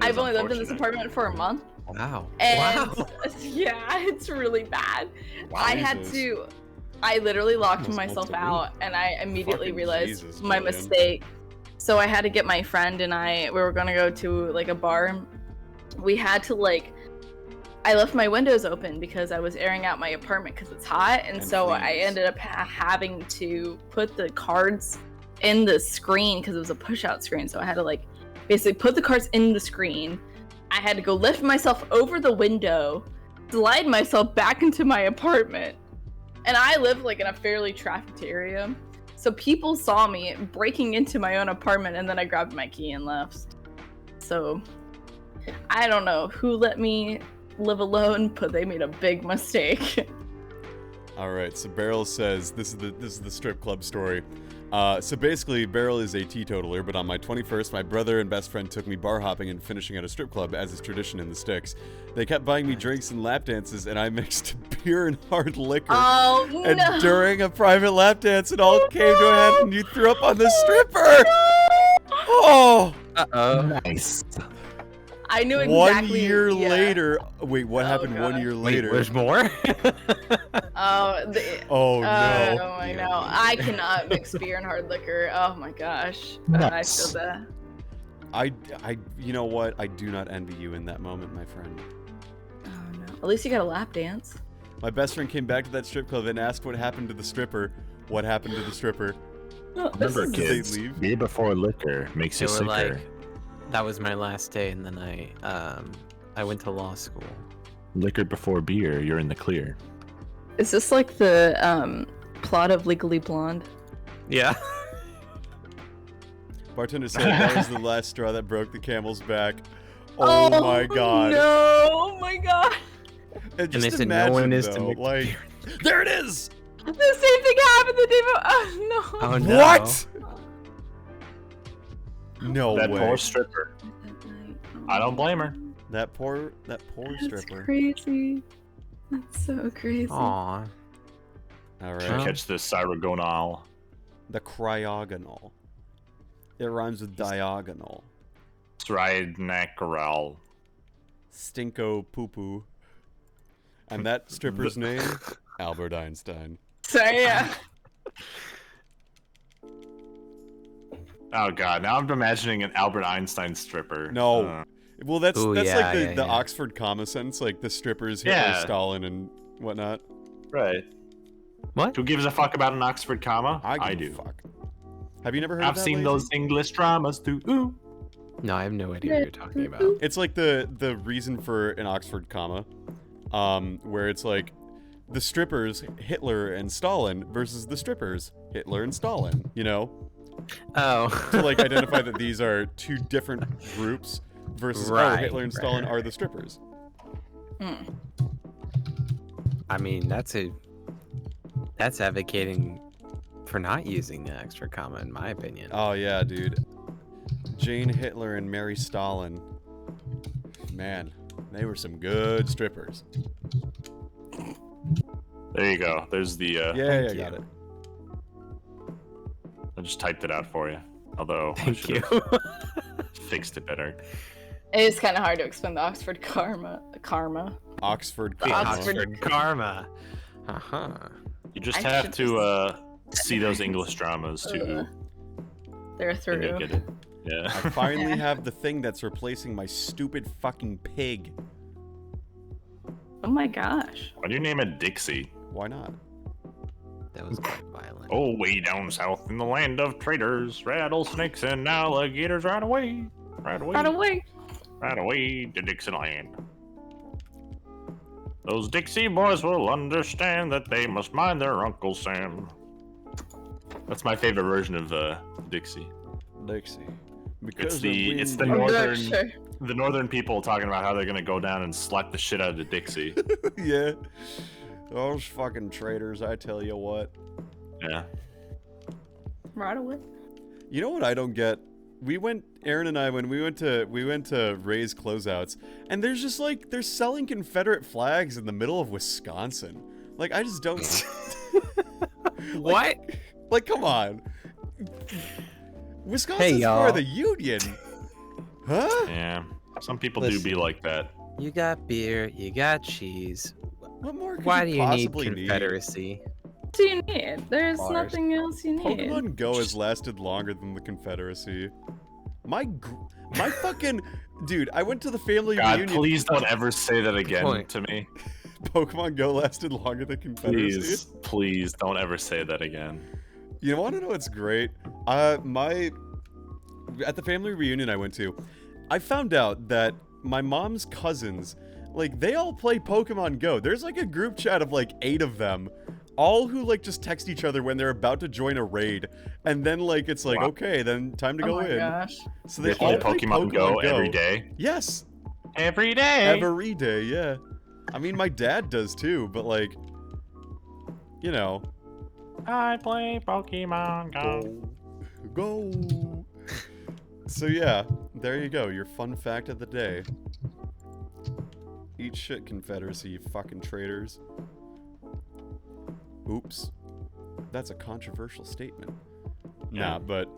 I've only lived in this apartment for a month. Wow. And wow. yeah, it's really bad. Wow. I literally locked Almost myself multiple. out, and I immediately Fucking realized Jesus, my Jillian. mistake. So I had to get my friend and we were gonna go to a bar. We had to I left my windows open because I was airing out my apartment because it's hot, and so please. I ended up having to put the cards in the screen because it was a push-out screen. So I had to basically put the cards in the screen. I had to go lift myself over the window, slide myself back into my apartment, and I live in a fairly trafficked area. So people saw me breaking into my own apartment, and then I grabbed my key and left. So I don't know who let me live alone, but they made a big mistake. All right, so Beryl says this is the strip club story. So basically, Beryl is a teetotaler, but on my 21st, my brother and best friend took me bar hopping and finishing at a strip club, as is tradition in the sticks. They kept buying me drinks and lap dances, and I mixed beer and hard liquor. Oh, no. And during a private lap dance, it all came to a head, and you threw up on the stripper! Oh! Uh-oh. Nice. I knew exactly. 1 year later. Wait, what happened God. 1 year Wait, later? there's more? Oh no. Oh, I know. I cannot mix beer and hard liquor. Oh my gosh. I feel that. You know what? I do not envy you in that moment, my friend. Oh no. At least you got a lap dance. My best friend came back to that strip club and asked what happened to the stripper. What happened to the stripper? Remember, Did kids, they leave? beer before liquor makes you They were sicker. like, that was my last day, and then I went to law school. Liquor before beer, you're in the clear. Is this like the plot of Legally Blonde? Yeah. Bartender said that was the last straw that broke the camel's back. Oh my god. No! Oh my god! And they just said no imagine, one is to though, mix like, there it is! The same thing happened the day before. Oh no! Oh no. What? No That way. poor stripper. I don't blame her. That poor That's stripper. crazy. That's so crazy. Aw. All Should right. catch this cyrogonal. The cryogonal. It rhymes with diagonal. Stridnacral. Stinko poo poo. And that stripper's name? Albert Einstein. So yeah. Oh god, now I'm imagining an Albert Einstein stripper. No. Well, that's Ooh, like yeah, the yeah. Oxford comma sense, like the strippers, Hitler, Yeah. Stalin, and whatnot. Right. What? Who gives a fuck about an Oxford comma? I do. give a fuck. Have you never heard I've of that, seen Lazy? those English dramas too. Ooh. No, I have no idea what you're talking about. It's like the reason for an Oxford comma, where it's like the strippers, Hitler and Stalin, versus the strippers, Hitler and Stalin, you know? Oh. To like identify that these are two different groups versus Right, Hitler and right, Stalin right. are the strippers. I mean, that's advocating for not using the extra comma, in my opinion. Oh yeah, dude. Jane Hitler and Mary Stalin. Man, they were some good strippers. There you go. There's the Yeah, Thank got you. it. I just typed it out for you. Although I Thank should you. have fixed it better. It is kind of hard to explain the Oxford karma. Oxford The comma. Oxford- karma. Uh-huh. You just I have should to see those English dramas too. They're And through. you'll get it. Yeah. I finally have the thing that's replacing my stupid fucking pig. Oh my gosh. Why do you name it Dixie? Why not? That was quite violent. Oh, way down south in the land of traders, rattlesnakes and alligators right away. Right away. Right away. Right away to Dixieland. Those Dixie boys will understand that they must mind their Uncle Sam. That's my favorite version of Dixie. Dixie. It's the Oh, northern sure. the northern people talking about how they're gonna go down and slap the shit out of the Dixie. Yeah. Those fucking traitors, I tell you what. Yeah. Right away. You know what I don't get? Aaron and I, when we went to Ray's closeouts, and there's just like, they're selling Confederate flags in the middle of Wisconsin. Like, I just don't... What? Like, come on. Wisconsin's y'all. for the Union. Huh? Yeah. Some people Listen. do be like that. You got beer, you got cheese. What more could Why do you need possibly Confederacy? What do you need? There's Bars. nothing else you need. Pokemon Go has lasted longer than the Confederacy. My fucking... Dude, I went to the family God, reunion. please don't ever say that again point. to me. Pokemon Go lasted longer than Confederacy. Please don't ever say that again. You want to know what's great? At the family reunion I went to, I found out that my mom's cousins, like, they all play Pokemon Go. There's like a group chat of like 8 of them, all who like just text each other when they're about to join a raid, and then like it's like, Wow. okay, then time to Oh go my in. gosh. So They they play all play Pokemon Go every day. Yes. Every day. Every day, yeah. I mean, my dad does too, but like, you know. I play Pokemon Go. Go. So yeah, there you go. Your fun fact of the day. Eat shit, Confederacy, you fucking traitors. Oops. That's a controversial statement. Nah, but...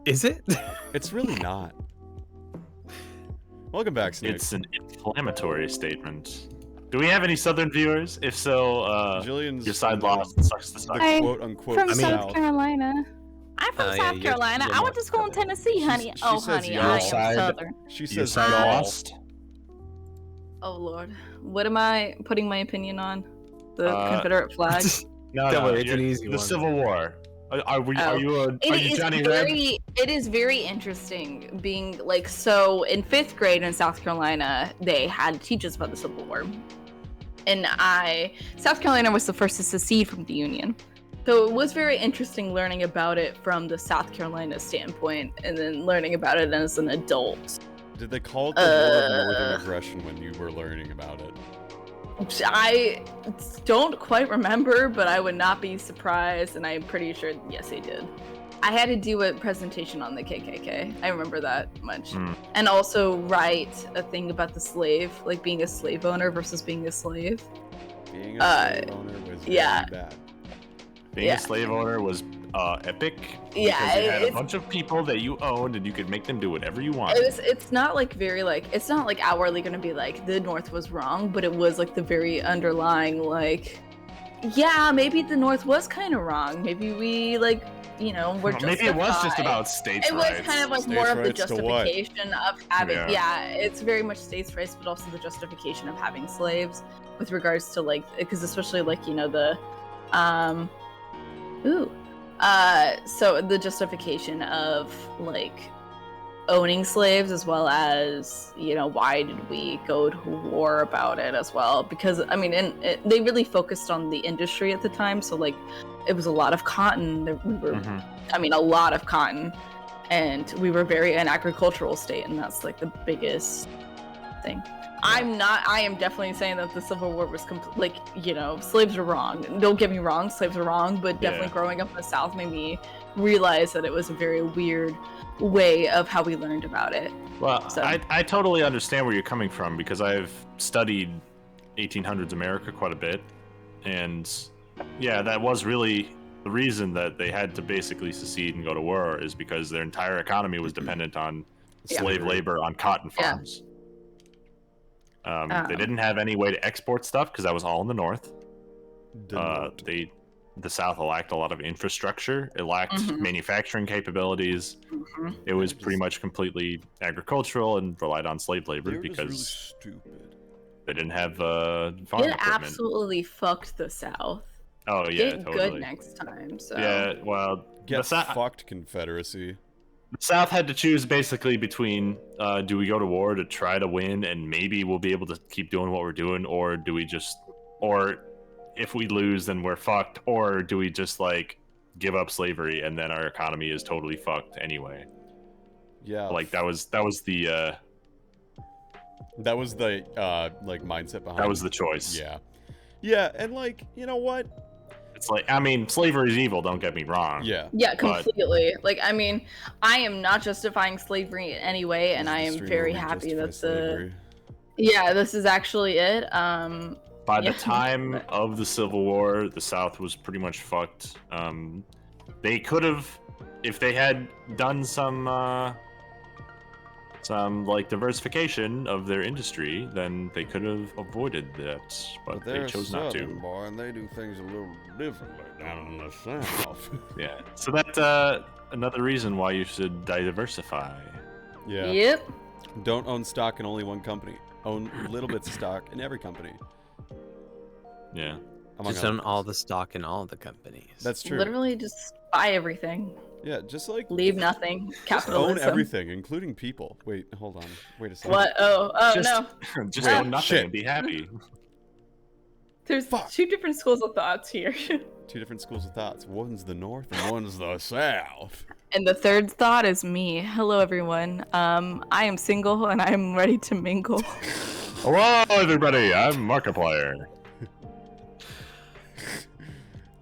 Is it? It's really not. Welcome back, Snake. It's an inflammatory statement. Do we have any Southern viewers? If so, Jillian's your side lost and sucks to suck. The quote-unquote from South Carolina. I'm from South Carolina. I went to school in Tennessee, honey. Honey, I am Southern. She says lost. Oh, Lord. What am I putting my opinion on? The Confederate flag? No, it's an easy one. The Civil War. Are you Johnny Red? It is very interesting being like, so in 5th grade in South Carolina, they had to teach us about the Civil War. And South Carolina was the first to secede from the Union. So it was very interesting learning about it from the South Carolina standpoint and then learning about it as an adult. Did they call it the War of Northern Aggression when you were learning about it? I don't quite remember, but I would not be surprised, and I'm pretty sure, yes, they did. I had to do a presentation on the KKK. I remember that much. And also write a thing about the slave, like being a slave owner versus being a slave. Being a slave owner was really bad. Being a slave owner was epic. Yeah, because you had a bunch of people that you owned, and you could make them do whatever you wanted. It's not like it's not like outwardly gonna be like the North was wrong, but it was like the very underlying like, yeah, maybe the North was kind of wrong. Maybe we we're justified. Maybe it was just about states' rights. It was kind of like States' more of the rights to what? justification of having, it's very much states' rights, but also the justification of having slaves with regards to like, because especially like, so the justification of like owning slaves, as well as why did we go to war about it as well, because I mean, they really focused on the industry at the time, so like it was a lot of cotton. We were a lot of cotton, and we were an agricultural state, and that's like the biggest thing. I am definitely saying that the Civil War was slaves are wrong. Don't get me wrong, slaves are wrong, but definitely growing up in the South made me realize that it was a very weird way of how we learned about it. Well, so. I totally understand where you're coming from, because I've studied 1800s America quite a bit, and yeah, that was really the reason that they had to basically secede and go to war, is because their entire economy was dependent on slave labor on cotton farms. They didn't have any way to export stuff because that was all in the North. The South lacked a lot of infrastructure. It lacked manufacturing capabilities. It was pretty much completely agricultural and relied on slave labor because really stupid. They didn't have farm equipment. It absolutely fucked the South. Oh yeah, Get totally. good next time. So yeah, well, get fucked, Confederacy. The South had to choose basically between do we go to war to try to win and maybe we'll be able to keep doing what we're doing, or do we or if we lose then we're fucked, or do we just like give up slavery and then our economy is totally fucked anyway. Yeah. Like that was the like mindset behind that was the choice. Yeah. Yeah, and like, you know what? It's like, I mean, slavery is evil, don't get me wrong. Yeah. Yeah, completely. Like, I mean, I am not justifying slavery in any way, and I am very happy that slavery. Yeah, this is actually it. By the time of the Civil War, the South was pretty much fucked. They could have, if they had done some like diversification of their industry, then they could have avoided that, but they chose not to. Boy, and they do things a little differently down in the South. Yeah, so that's another reason why you should diversify. Yeah. Yep. Don't own stock in only one company. Own little bits of stock in every company. Yeah. Just own all the stock in all the companies. That's true. Literally just buy everything. Yeah, just like leave nothing. Capitalism. Own everything, including people. Wait, hold on. Wait a second. What? Oh, just, no. Just own nothing and be happy. There's two different schools of thoughts here. Two different schools of thoughts. One's the north and one's the south. And the third thought is me. Hello, everyone. I am single and I am ready to mingle. Hello, everybody. I'm Markiplier.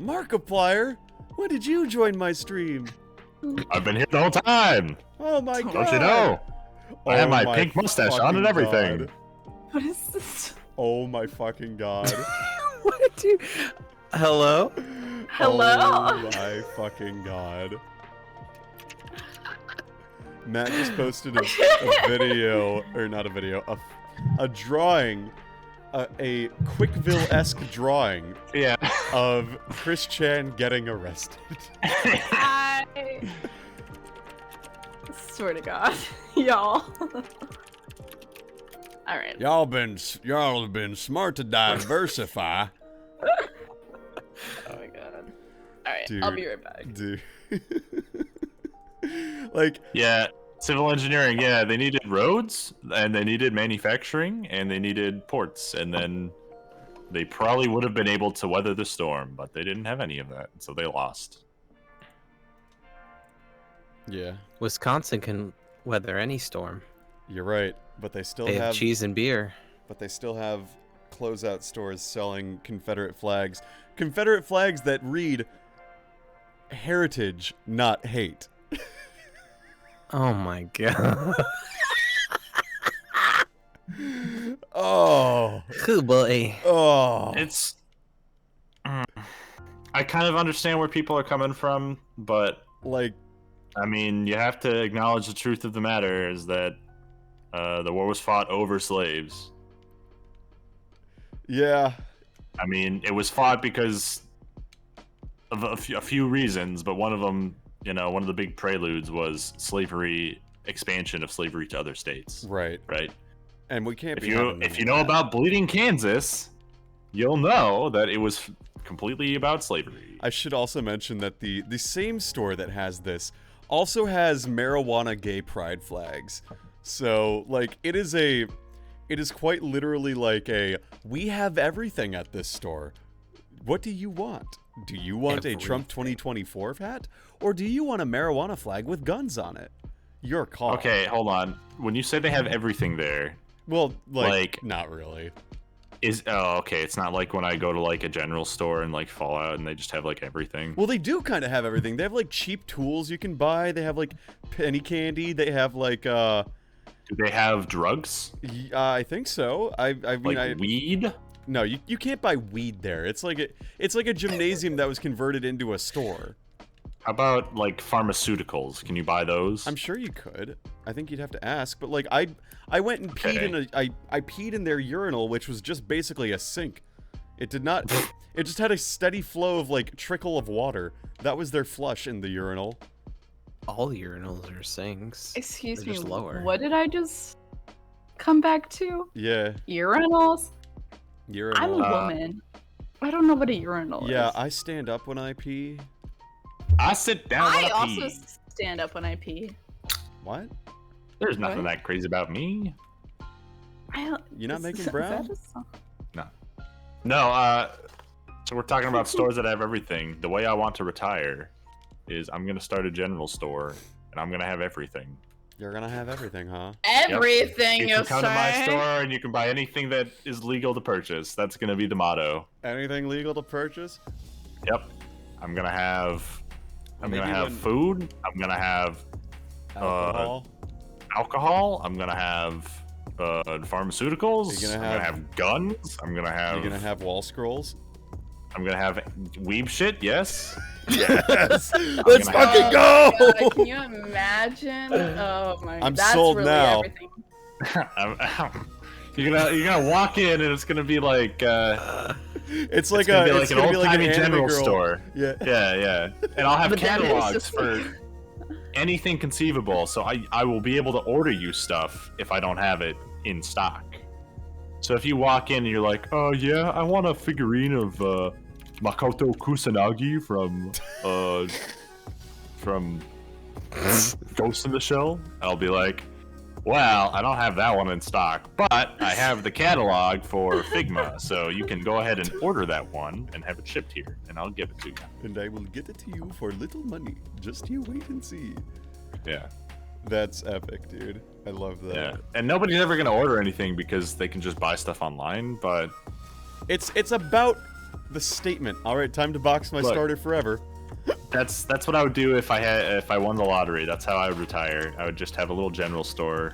Markiplier? When did you join my stream? I've been here the whole time. Oh my god. Don't you know? I have my pink mustache on and everything. God. What is this? Oh my fucking god. What did you? Hello? Hello? Oh my fucking god. Matt just posted a video, or not a video, a drawing, a Quickville-esque drawing of Chris Chan getting arrested. I swear to God, y'all. All right. Y'all have been smart to diversify. Oh my God. All right, Dude, I'll be right back. Dude. Like, yeah, civil engineering. Yeah, they needed roads, and they needed manufacturing, and they needed ports, and then they probably would have been able to weather the storm, but they didn't have any of that, so they lost. yeah, Wisconsin can weather any storm. you're right, but they still They have cheese and beer. But they still have closeout stores selling Confederate flags. Confederate flags that read heritage, not hate. Oh my god. Oh. Cool boy. Oh. It's... I kind of understand where people are coming from, but... Like... I mean, you have to acknowledge the truth of the matter is that the war was fought over slaves. Yeah. I mean, it was fought because of a few reasons, but one of them, you know, one of the big preludes was slavery, expansion of slavery to other states. Right. Right. And we can't If you know about Bleeding Kansas, you'll know that it was completely about slavery. I should also mention that the same store that has this also has marijuana gay pride flags. So, like, it is quite literally like we have everything at this store. What do you want? Do you want a Trump 2024 hat? Or do you want a marijuana flag with guns on it? Your call. Okay, hold on. When you say they have everything there... Well, like not really. Okay, it's not like when I go to, like, a general store and, like, Fallout and they just have, like, everything. Well, they do kind of have everything. They have, like, cheap tools you can buy. They have, like, penny candy. They have, like, Do they have drugs? I think so. I mean, like weed? No, you can't buy weed there. It's like a gymnasium that was converted into a store. How about, like, pharmaceuticals? Can you buy those? I'm sure you could. I think you'd have to ask. But, like, I went and peed I peed in their urinal, which was just basically a sink. It did not... It just had a steady flow of, like, trickle of water. That was their flush in the urinal. All urinals are sinks. Excuse They're me, just lower. what did I just come back to? Yeah. Urinals? Urinal. I'm a woman. I don't know what a urinal Yeah, is. I stand up when I pee. I sit down when I I also pee. stand up when I pee. What? There's nothing What? that crazy about me. You're not making is brown? that a song? No, so we're talking about stores that have everything. The way I want to retire is I'm going to start a general store, and I'm going to have everything. You're gonna have everything, huh? Everything, You you can come to my say? store, and you can buy anything that is legal to purchase. That's going to be the motto. Anything legal to purchase? Yep. I'm going to have... I'm Maybe going to have when- food. I'm going to have... Alcohol? alcohol. I'm going to have... pharmaceuticals. You're I'm gonna gonna have guns. I'm gonna have. You're gonna have wall scrolls? I'm gonna have weeb shit. Yes. Yes! Let's fucking go! God, can you imagine? Oh my! I'm that's sold really now. Everything. You're gonna walk in and it's gonna be like It's like gonna be it's an gonna be like an old-timey anime general girl. store. Yeah. Yeah. And I'll have But that is catalogs just- for anything conceivable. So I will be able to order you stuff if I don't have it in stock. So if you walk in and you're like, oh yeah, I want a figurine of Makoto Kusanagi from Ghost in the Shell, I'll be like, Well, I don't have that one in stock, but I have the catalog for Figma, so you can go ahead and order that one and have it shipped here, and I'll give it to you. And I will get it to you for little money. Just you wait and see. Yeah. That's epic, dude. I love that. Yeah. And nobody's ever gonna order anything because they can just buy stuff online, but it's about the statement. All right, time to box my starter forever. That's what I would do if I won the lottery. That's how I would retire. I would just have a little general store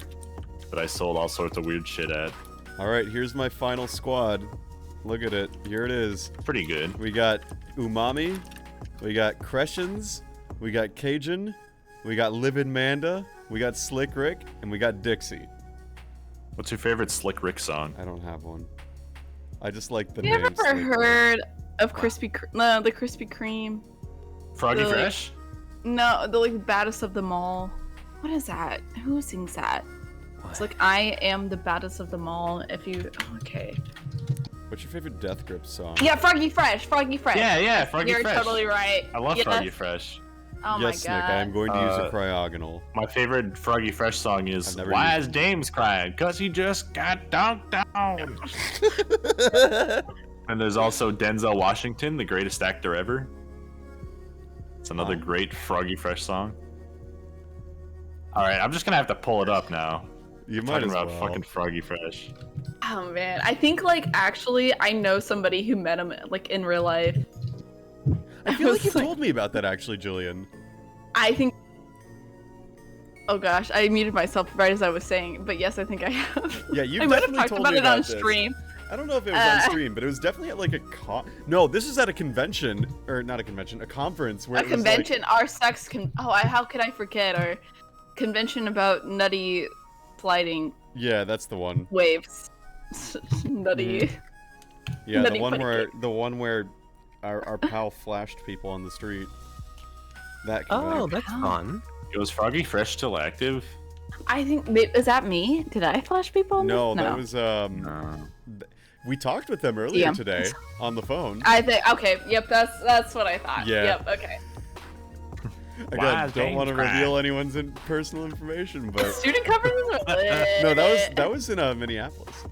that I sold all sorts of weird shit at. All right, here's my final squad. Look at it. Here it is. Pretty good. We got Umami, we got Crescens, we got Cajun, we got Livid Manda, we got Slick Rick, and we got Dixie. What's your favorite Slick Rick song? I don't have one. I just like the You name. ever heard of the Krispy Kreme? Froggy Fresh? No, the like baddest of them all. What is that? Who sings that? What? It's like I am the baddest of them all. If you okay. What's your favorite Death Grip song? Yeah, Froggy Fresh. Froggy Fresh. Yeah, Froggy Fresh. You're totally right. I love Froggy Fresh. Oh yes, my god. Nick, I am going to use a cryogonal. My favorite Froggy Fresh song is Why is James crying? 'Cause he just got dunked down. And there's also Denzel Washington, the greatest actor ever. It's another great Froggy Fresh song. Alright, I'm just gonna have to pull it up now. You might as well. Talking about fucking Froggy Fresh. Oh man, I think like actually I know somebody who met him like in real life. I feel like you told me about that actually, Jillian. I think. Oh gosh, I muted myself right as I was saying, but yes, I think I have. Yeah, you I might have definitely talked told about me it on about this. stream. I don't know if it was on stream, but it was definitely at like a No, this is at a convention, or not a convention, a conference where a convention. Our sex how could I forget? Our convention about nutty sliding. Yeah, that's the one. Waves. Nutty. Yeah, nutty the one where our pal flashed people on the street. That Oh, that's fun. Was Froggy Fresh still active? I think is that me? Did I flash people? No, that was we talked with them earlier today on the phone. I think okay, yep, that's what I thought. Yeah. Yep, okay. Again, don't want to reveal anyone's personal information, but student conferences are lit. No, that was in Minneapolis.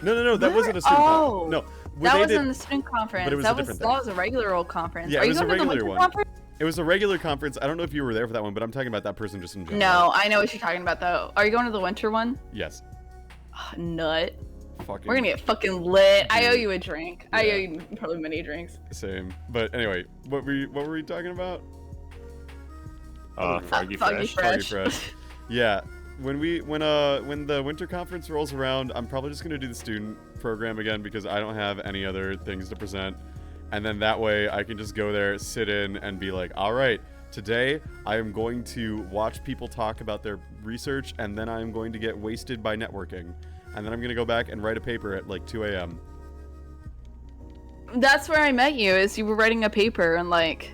No, that wasn't a student conference. No, that was in the student conference. But it was that was a regular old conference. Yeah, Are it was you a going to the regular winter one. conference? It was a regular conference. I don't know if you were there for that one, but I'm talking about that person just in general. No, I know what you're talking about though. Are you going to the winter one? Yes. Oh, nut. Fucking. We're gonna get fucking lit. I owe you a drink. Yeah. I owe you probably many drinks. Same. But anyway, what were we talking about? Froggy Fresh. Froggy Fresh. Yeah. When the winter conference rolls around, I'm probably just gonna do the student program again because I don't have any other things to present. And then that way I can just go there, sit in, and be like, all right, today I am going to watch people talk about their research, and then I'm going to get wasted by networking. And then I'm going to go back and write a paper at like 2 a.m. That's where I met you, is you were writing a paper, and like,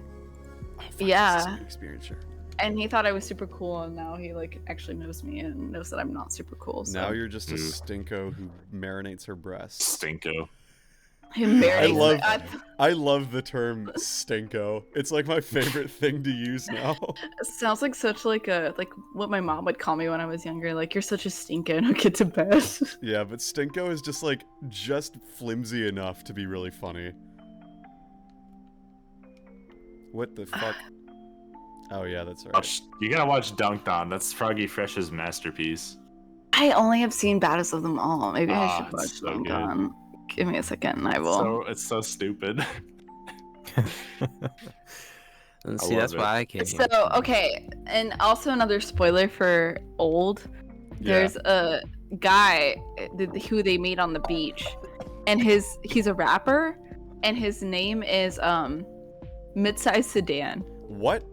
yeah. Experience, sure. And he thought I was super cool, and now he like actually knows me and knows that I'm not super cool. So. Now you're just a stinko who marinates her breasts. Stinko. I love the term stinko. It's like my favorite thing to use now. It sounds like such like what my mom would call me when I was younger. Like, you're such a stinko, and I'll get to bed. Yeah, but stinko is just like flimsy enough to be really funny. What the fuck? Oh yeah, that's right. You gotta watch Dunked On. That's Froggy Fresh's masterpiece. I only have seen Baddest of Them All. Maybe I should watch Dunked On. Give me a second and I will. It's so stupid. And see, that's why I came here. So, okay, and also another spoiler for Old. There's a guy who they meet on the beach, and he's a rapper, and his name is Midsize Sedan. What?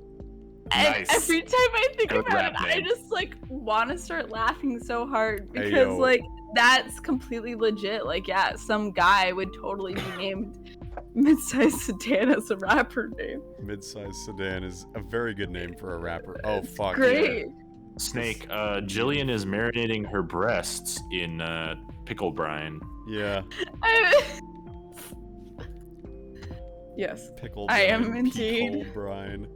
And every time I think about it, I just like want to start laughing so hard because like that's completely legit. Like, yeah, some guy would totally be named Midsize Sedan as a rapper name. Midsize Sedan is a very good name for a rapper. Oh fuck. Great. Yeah. Snake, Jillian is marinating her breasts in pickle brine. Yeah. Yes. Pickle I brine, am indeed. Pickle brine.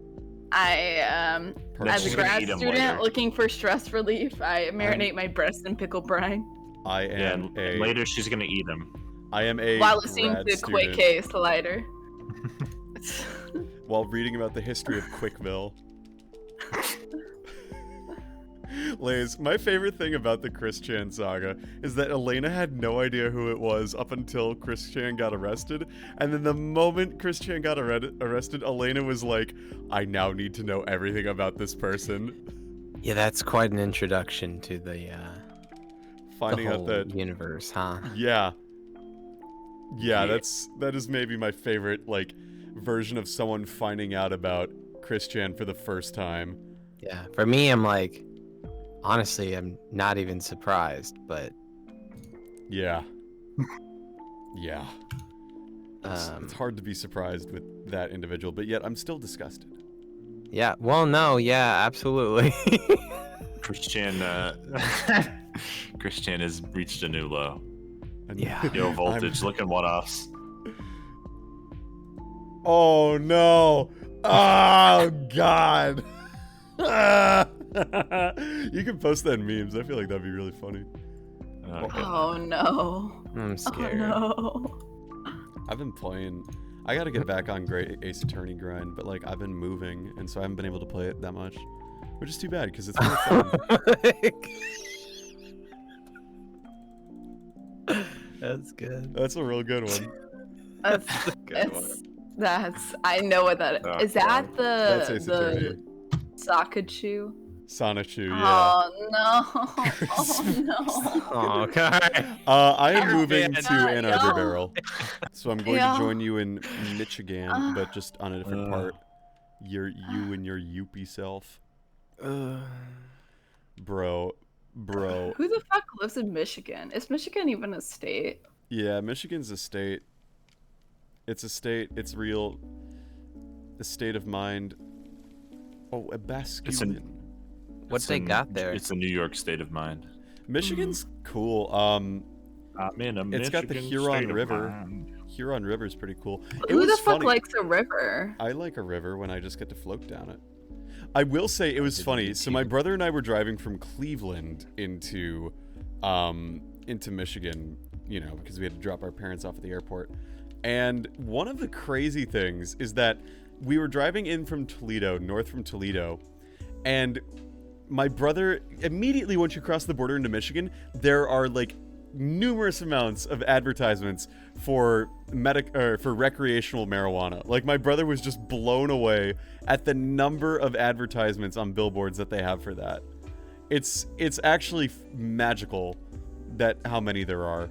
I as a grad student looking for stress relief, I marinate my breast in pickle brine. I am later she's gonna eat them. I am a while listening to Quick K Slider. While reading about the history of Quickville. Lays, my favorite thing about the Chris Chan saga is that Elena had no idea who it was up until Chris Chan got arrested, and then the moment Chris Chan got arrested, Elena was like, I now need to know everything about this person. Yeah, that's quite an introduction to the finding the out that universe, huh? Yeah. Yeah, that is maybe my favorite, like, version of someone finding out about Chris Chan for the first time. Yeah, for me, I'm like, honestly, I'm not even surprised, but... Yeah. Yeah. It's hard to be surprised with that individual, but yet I'm still disgusted. Yeah, well, no, yeah, absolutely. Christian has reached a new low. Yeah. Yo, Voltage, looking one-offs. Oh, no. Oh, God. You can post that in memes. I feel like that'd be really funny. Oh, no. I'm scared. Oh, no. I've been playing... I gotta get back on Great Ace Attorney grind, but, like, I've been moving, and so I haven't been able to play it that much. Which is too bad, because it's really fun. That's good. That's a real good one. That's a good one. That's... I know what that is. Oh, is that That's Ace the Sakachu? Sonichu, yeah. Oh, no. Oh, no. Oh, okay. I am moving to Ann Arbor Yeah. Barrel. So I'm going to join you in Michigan, but just on a different part. You and your youpie self. Bro. Who the fuck lives in Michigan? Is Michigan even a state? Yeah, Michigan's a state. It's a state. It's real. A state of mind. Oh, a basculin. What they got there? It's a New York state of mind. Michigan's cool. I'm in a It's got the Michigan Huron state of River. mind. Huron River is pretty cool. Who the fuck likes a river? I like a river when I just get to float down it. I will say it was funny. So my brother and I were driving from Cleveland into Michigan, you know, because we had to drop our parents off at the airport. And one of the crazy things is that we were driving in from Toledo, north from Toledo, and my brother, immediately once you cross the border into Michigan, there are like numerous amounts of advertisements for recreational marijuana. Like, my brother was just blown away at the number of advertisements on billboards that they have for that. It's actually magical that how many there are.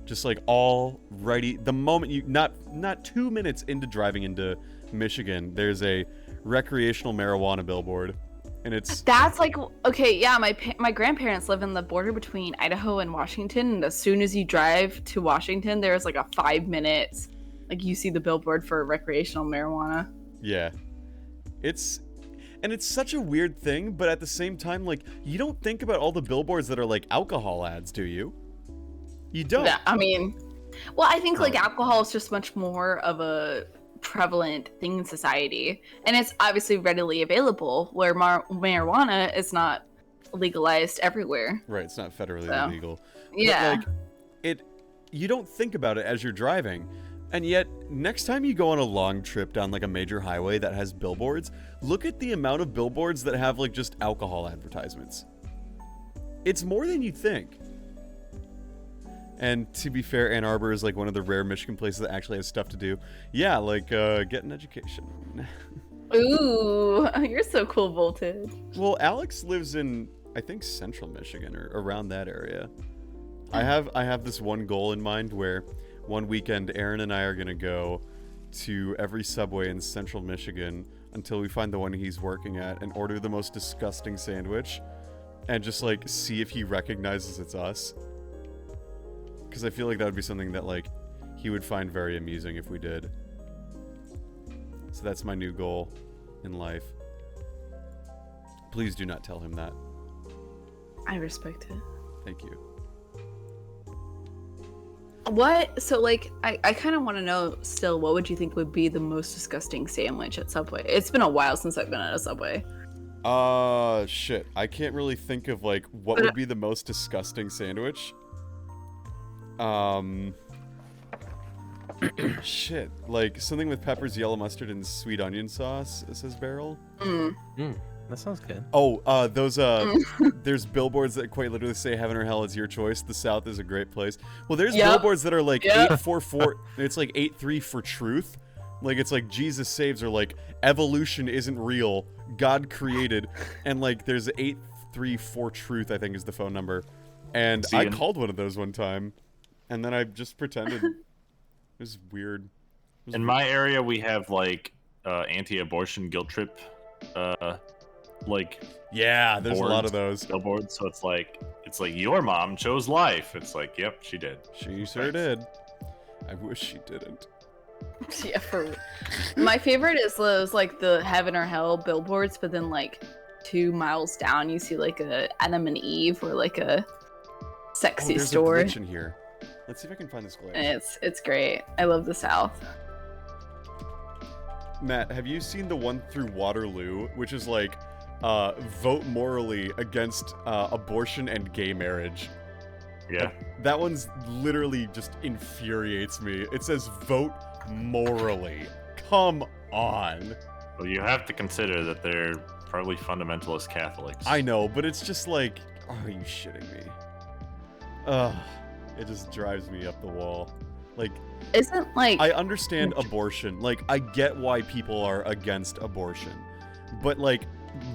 Just like all righty, the moment you not 2 minutes into driving into Michigan, there's a recreational marijuana billboard. And that's like, okay, yeah, my grandparents live in the border between Idaho and Washington, and as soon as you drive to Washington, there's like a 5 minutes, like, you see the billboard for recreational marijuana. Yeah. It's such a weird thing, but at the same time, like, you don't think about all the billboards that are like alcohol ads, do you? You don't. Yeah, I mean, well, I think like alcohol is just much more of a prevalent thing in society, and it's obviously readily available, where marijuana is not legalized everywhere. Right, it's not federally illegal. Yeah. But, like, you don't think about it as you're driving, and yet next time you go on a long trip down like a major highway that has billboards, look at the amount of billboards that have like just alcohol advertisements. It's more than you think. And to be fair, Ann Arbor is like one of the rare Michigan places that actually has stuff to do. Yeah, like get an education. Ooh, you're so cool, Voltage. Well, Alex lives in, I think, central Michigan or around that area. I have this one goal in mind where one weekend Aaron and I are gonna go to every Subway in central Michigan until we find the one he's working at and order the most disgusting sandwich and just like see if he recognizes it's us. Because I feel like that would be something that, like, he would find very amusing if we did. So that's my new goal in life. Please do not tell him that. I respect it. Thank you. What? So, like, I kind of want to know still, what would you think would be the most disgusting sandwich at Subway? It's been a while since I've been at a Subway. Shit. I can't really think of, like, what would be the most disgusting sandwich. Shit. Like, something with peppers, yellow mustard, and sweet onion sauce, says Beryl. That sounds good. Oh, there's billboards that quite literally say heaven or hell is your choice. The South is a great place. Well, there's billboards that are like 844, it's like 83 for truth. Like, it's like Jesus saves, or like evolution isn't real, God created, and like there's 834 truth, I think is the phone number. And I called one of those one time, and then I just pretended. It was weird. In my area, we have like anti-abortion guilt trip like there's a lot of those billboards. So it's like your mom chose life. It's like, yep, she did. She sure did. I wish she didn't. Yeah, for my favorite is those like the heaven or hell billboards, but then like 2 miles down you see like a Adam and Eve or like a sexy store. There's a glitch in here. Let's see if I can find this glitch. And it's great. I love the South. Matt, have you seen the one through Waterloo, which is like vote morally against abortion and gay marriage? Yeah. That one's literally just infuriates me. It says vote morally. Come on. Well, you have to consider that they're probably fundamentalist Catholics. I know, but it's just like, oh, are you shitting me? Ugh. It just drives me up the wall. Like, isn't like I understand abortion. Like, I get why people are against abortion. But like,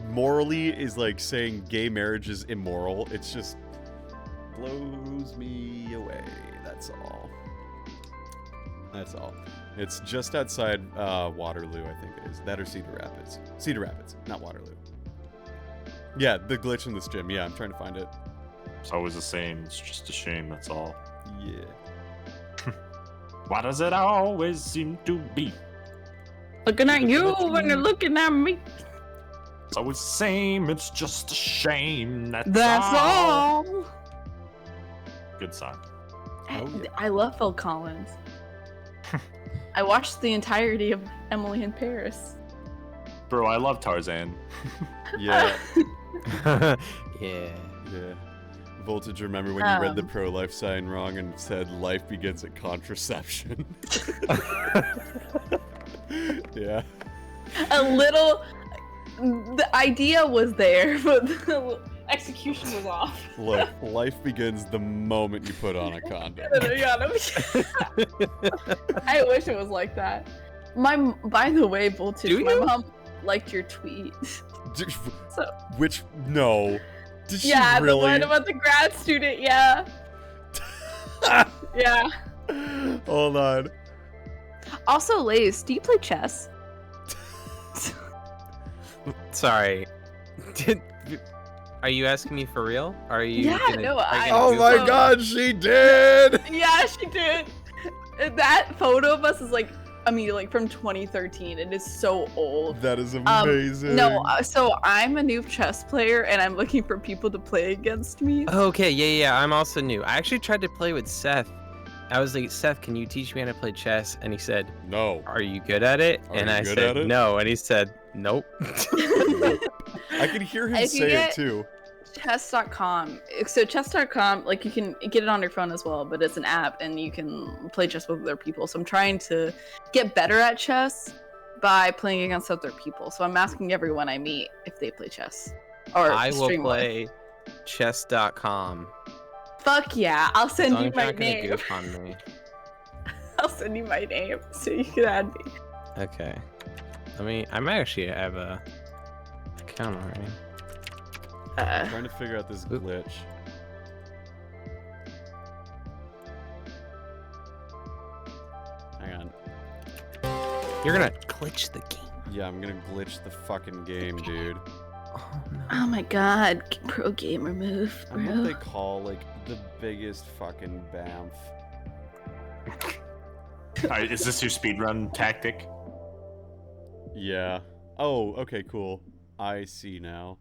morally is like saying gay marriage is immoral. It's just blows me away. That's all. That's all. It's just outside Waterloo, I think it is. That or Cedar Rapids. Cedar Rapids, not Waterloo. Yeah, the glitch in this gym. Yeah, I'm trying to find it. It's always the same. It's just a shame, that's all. Yeah. Why does it always seem to be looking at you when you're looking at me? It's always the same. It's just a shame. That's all. Good song. I love Phil Collins. I watched the entirety of Emily in Paris. Bro, I love Tarzan. Yeah. Yeah. Voltage, remember when you read the pro-life sign wrong and said life begins at contraception? Yeah. A little... The idea was there, but the execution was off. Look, life begins the moment you put on a condom. I wish it was like that. By the way, Voltage, my mom liked your tweet. No. Did she really? The one about the grad student, yeah. Yeah. Hold on. Also, Lays, do you play chess? Sorry. Are you asking me for real? Are you? Yeah, no, oh my god, she did! Yeah, she did. That photo of us is like, I mean, like from 2013. It is so old. That is amazing. No, so I'm a new chess player, and I'm looking for people to play against me. Okay, yeah, I'm also new. I actually tried to play with Seth. I was like, Seth, can you teach me how to play chess? And he said, no. Are you good at it? And I said, no. And he said, nope. I can hear him say it too. Chess.com. So chess.com, like you can get it on your phone as well, but it's an app and you can play chess with other people. So I'm trying to get better at chess by playing against other people. So I'm asking everyone I meet if they play chess. Or I will play chess.com. Fuck yeah, I'll send you my name. Goof on me. I'll send you my name so you can add me. Okay. I might actually have a account already. I'm trying to figure out this glitch. Hang on. You're gonna glitch the game. Yeah, I'm gonna glitch the fucking game, dude. Oh, no. Oh my god, pro gamer move, bro. I'm what they call, like, the biggest fucking bamf. Alright, is this your speedrun tactic? Yeah. Oh, okay, cool. I see now.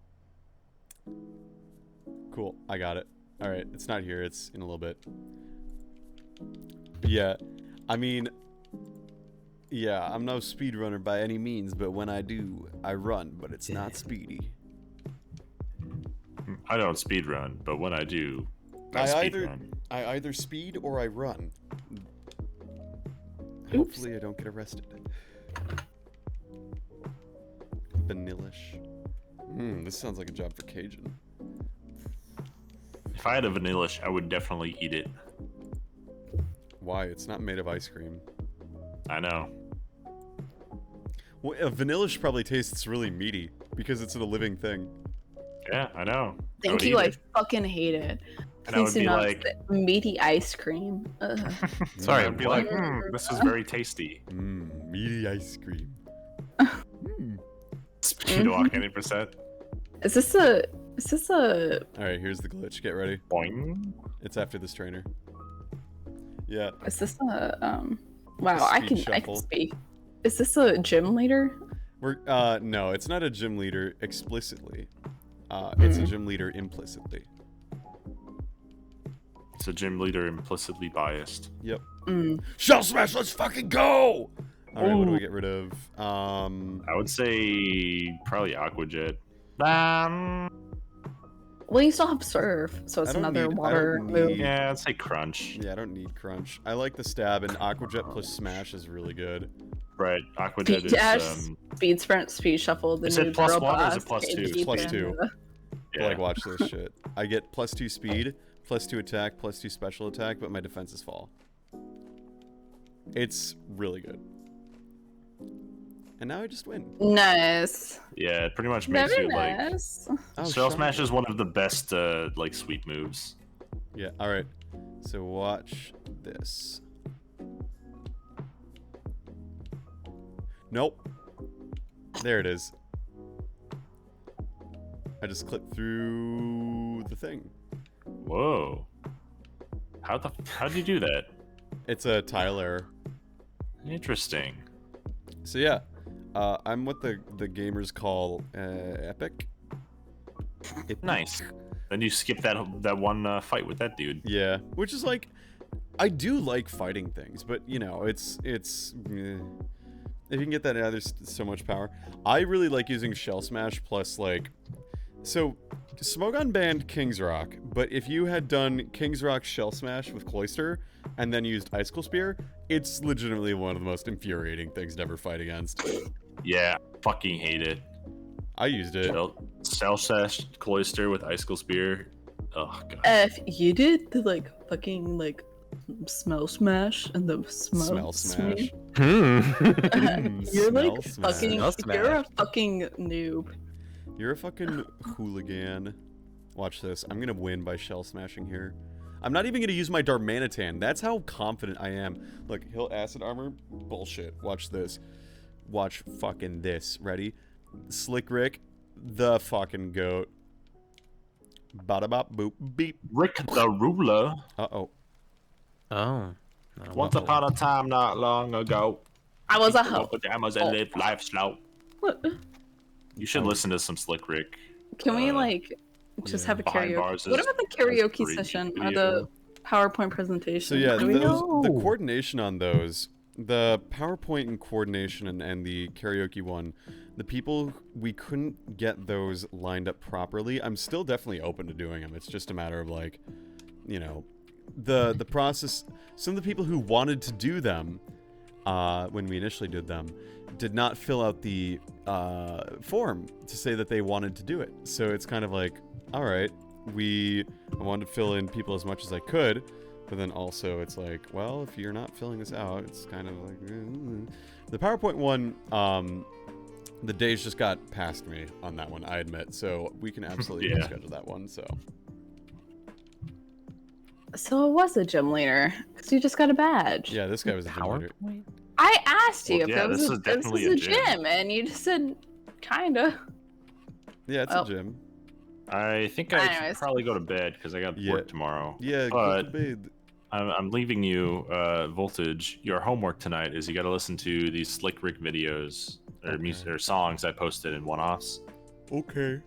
Cool, I got it. Alright, it's not here, it's in a little bit. Yeah, I mean, yeah, I'm no speedrunner by any means, but when I do, I run, but it's not speedy. I don't speedrun, but when I do, I either speed or I run. Oops. Hopefully I don't get arrested. Vanillish. This sounds like a job for Cajun. If I had a Vanillish, I would definitely eat it. Why? It's not made of ice cream. I know. Well, a Vanillish probably tastes really meaty because it's a living thing. Yeah, I know. Thank you. I fucking hate it. And I would be like, meaty ice cream. Sorry, I'd be like, this is very tasty. Meaty ice cream. Speedwalk 80%. Is this a? Alright, here's the glitch. Get ready. Boing. It's after this trainer. Yeah. Is this a Wow, I can shuffle. speak. Is this a gym leader? No, it's not a gym leader explicitly. It's a gym leader implicitly. It's a gym leader implicitly biased. Yep. Shell Smash, let's fucking go! Alright, what do we get rid of? I would say probably Aqua Jet. Well, you still have Surf, so it's another water move. Yeah, I'd say Crunch. Yeah, I don't need Crunch. I like the stab, and Aqua Jet plus Smash is really good. Right, Aqua Jet Speed Dash, is... Speed Sprint, Speed Shuffle, the Is new it plus Girl one or is Boss, it plus two? It's plus two. Yeah. Like, watch this shit. I get +2 speed, +2 attack, +2 special attack, but my defenses fall. It's really good. And now I just win. Nice. Yeah, it pretty much makes you like... nice. Shell Smash is one of the best like sweep moves. Yeah, alright. So watch this. Nope. There it is. I just clipped through the thing. Whoa. How'd you do that? It's a tile error. Interesting. So yeah, I'm what the gamers call epic. Nice. Then you skip that one fight with that dude. Yeah, which is like, I do like fighting things, but you know, it's if you can get that out, there's so much power. I really like using Shell Smash plus like, so Smogon banned King's Rock, but if you had done King's Rock Shell Smash with Cloyster and then used Icicle Spear, it's legitimately one of the most infuriating things to ever fight against. Yeah, fucking hate it. I used it. Shell Smash Cloyster with Icicle Spear. Oh god. If you did the like fucking like smell smash and the smell smash. You're like Smash. fucking. You're a fucking noob. You're a fucking hooligan. Watch this. I'm gonna win by shell smashing here. I'm not even gonna use my Darmanitan. That's how confident I am. Look, he'll acid armor. Bullshit. Watch this. Watch fucking this. Ready? Slick Rick, the fucking goat. Bada bop boop beep. Rick the Ruler. Uh-oh. Oh. Once upon a time not long ago. I was a hoe. Pajamas and live life slow. What? You should listen to some Slick Rick. Can we like just have a Behind karaoke? Bars What is- about the karaoke pretty session or video. the PowerPoint presentation? So yeah, Do we know? the coordination on those, the PowerPoint and coordination and the karaoke one, the people, we couldn't get those lined up properly. I'm still definitely open to doing them. It's just a matter of like, you know, the process. Some of the people who wanted to do them, when we initially did them, did not fill out the form to say that they wanted to do it. So it's kind of like, all right, I wanted to fill in people as much as I could, but then also it's like, well, if you're not filling this out, it's kind of like the PowerPoint one. The days just got past me on that one, I admit. So we can absolutely reschedule that one. So it was a gym leader because you just got a badge. yeah, this guy was a gym leader. I asked you Well, if yeah, it was this is if this definitely was a a gym. gym, and you just said kinda. Yeah, it's Well. a gym. I think I should Anyways. probably go to bed because I got Yeah. work tomorrow. Yeah, But- go to bed. I'm leaving you, Voltage. Your homework tonight is you got to listen to these Slick Rick videos or music or songs I posted in one-offs. Okay.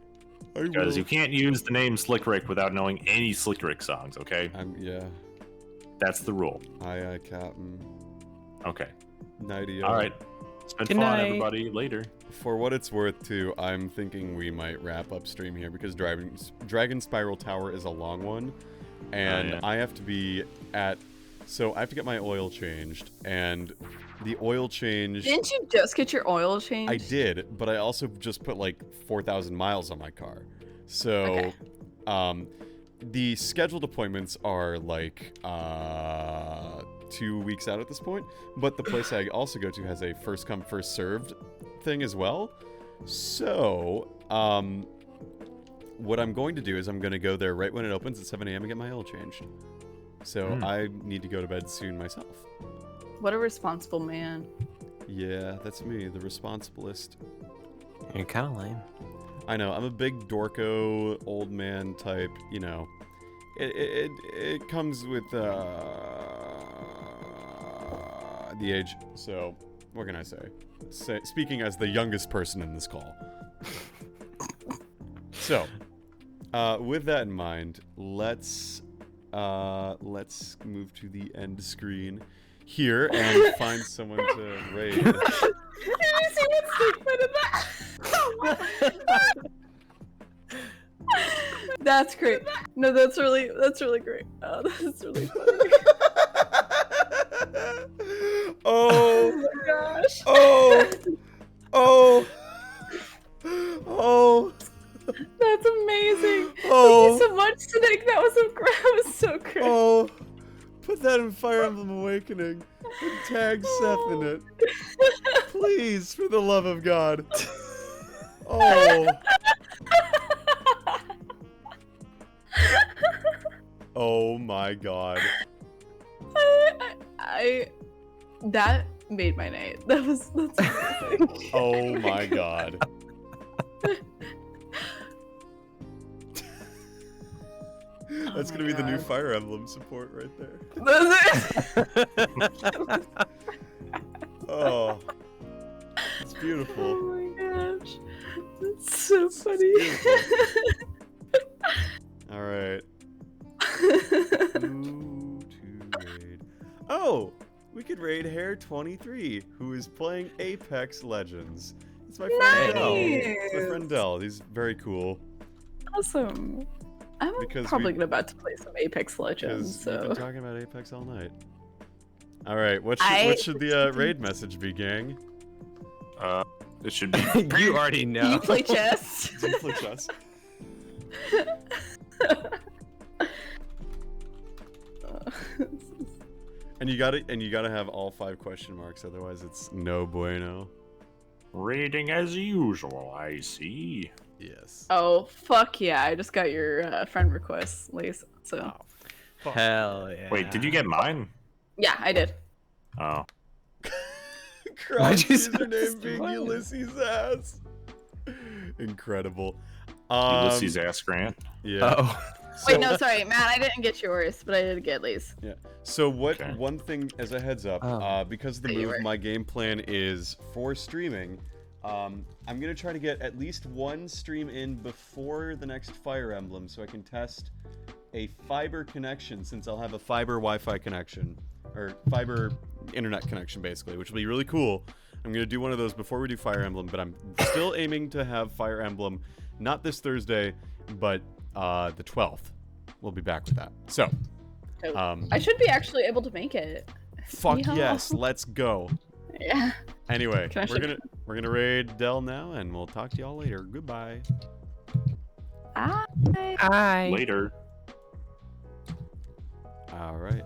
I Because will. you can't use the name Slick Rick without knowing any Slick Rick songs. Okay. Yeah. That's the rule. Aye, Captain. Okay. Nighty. All right. It's been Good fun, night. everybody. Later. For what it's worth, too, I'm thinking we might wrap up stream here because Dragon Spiral Tower is a long one, and yeah. I have to be at. So I have to get my oil changed, and the oil change. Didn't you just get your oil changed? I did, but I also just put like 4,000 miles on my car. So, the scheduled appointments are like 2 weeks out at this point. But the place I also go to has a first come first served thing as well. So, what I'm going to do is I'm going to go there right when it opens at 7 a.m. and get my oil changed. So I need to go to bed soon myself. What a responsible man. Yeah, that's me, the responsibilist. You're kind of lame. I know, I'm a big dorko, old man type, you know. It comes with the age, so what can I say? Speaking as the youngest person in this call. So, with that in mind, let's move to the end screen here and find someone to raid. Did you see what statement in that? That's great. No, that's really great. Oh, that's really funny. Oh my gosh. Oh. That's amazing. Oh. Thank you so much, Nick. That was so great. Oh. Put that in Fire Emblem Awakening and tag Seth in it. Please, for the love of God. Oh. Oh my God. That made my night. That's amazing. Oh my God. That's gonna be the new Fire Emblem support right there. Oh, it's beautiful. Oh my gosh, that's so funny. All right. Who to raid? Oh, we could raid Hair23, who is playing Apex Legends. It's my friend Dell. It's my friend Dell. He's very cool. Awesome. I'm probably about to play some Apex Legends. So we've been talking about Apex all night. All right, what should the raid message be, gang? It should be. You already know. Do you play chess? Do you play chess? And you gotta have all 5 question marks, otherwise it's no bueno. Rating as usual, I see. Yes. Oh fuck yeah! I just got your friend request, Lise. So. Oh, hell yeah. Wait, did you get mine? Yeah, I did. Oh. Cross username being Ulysses ass. Incredible. Ulysses ass Grant. Yeah. Oh. Wait, no, sorry, Matt. I didn't get yours, but I did get Lise. Yeah. So one thing as a heads up, because of the move, my game plan is for streaming. I'm gonna try to get at least one stream in before the next Fire Emblem, so I can test a fiber connection, since I'll have a fiber Wi-Fi connection, or fiber internet connection, basically, which will be really cool. I'm gonna do one of those before we do Fire Emblem, but I'm still aiming to have Fire Emblem not this Thursday, but the 12th. We'll be back with that. So, I should be actually able to make it. Fuck yes, let's go. Yeah. Anyway, we're gonna raid Dell now, and we'll talk to y'all later. Goodbye. Bye. Bye. Later. All right.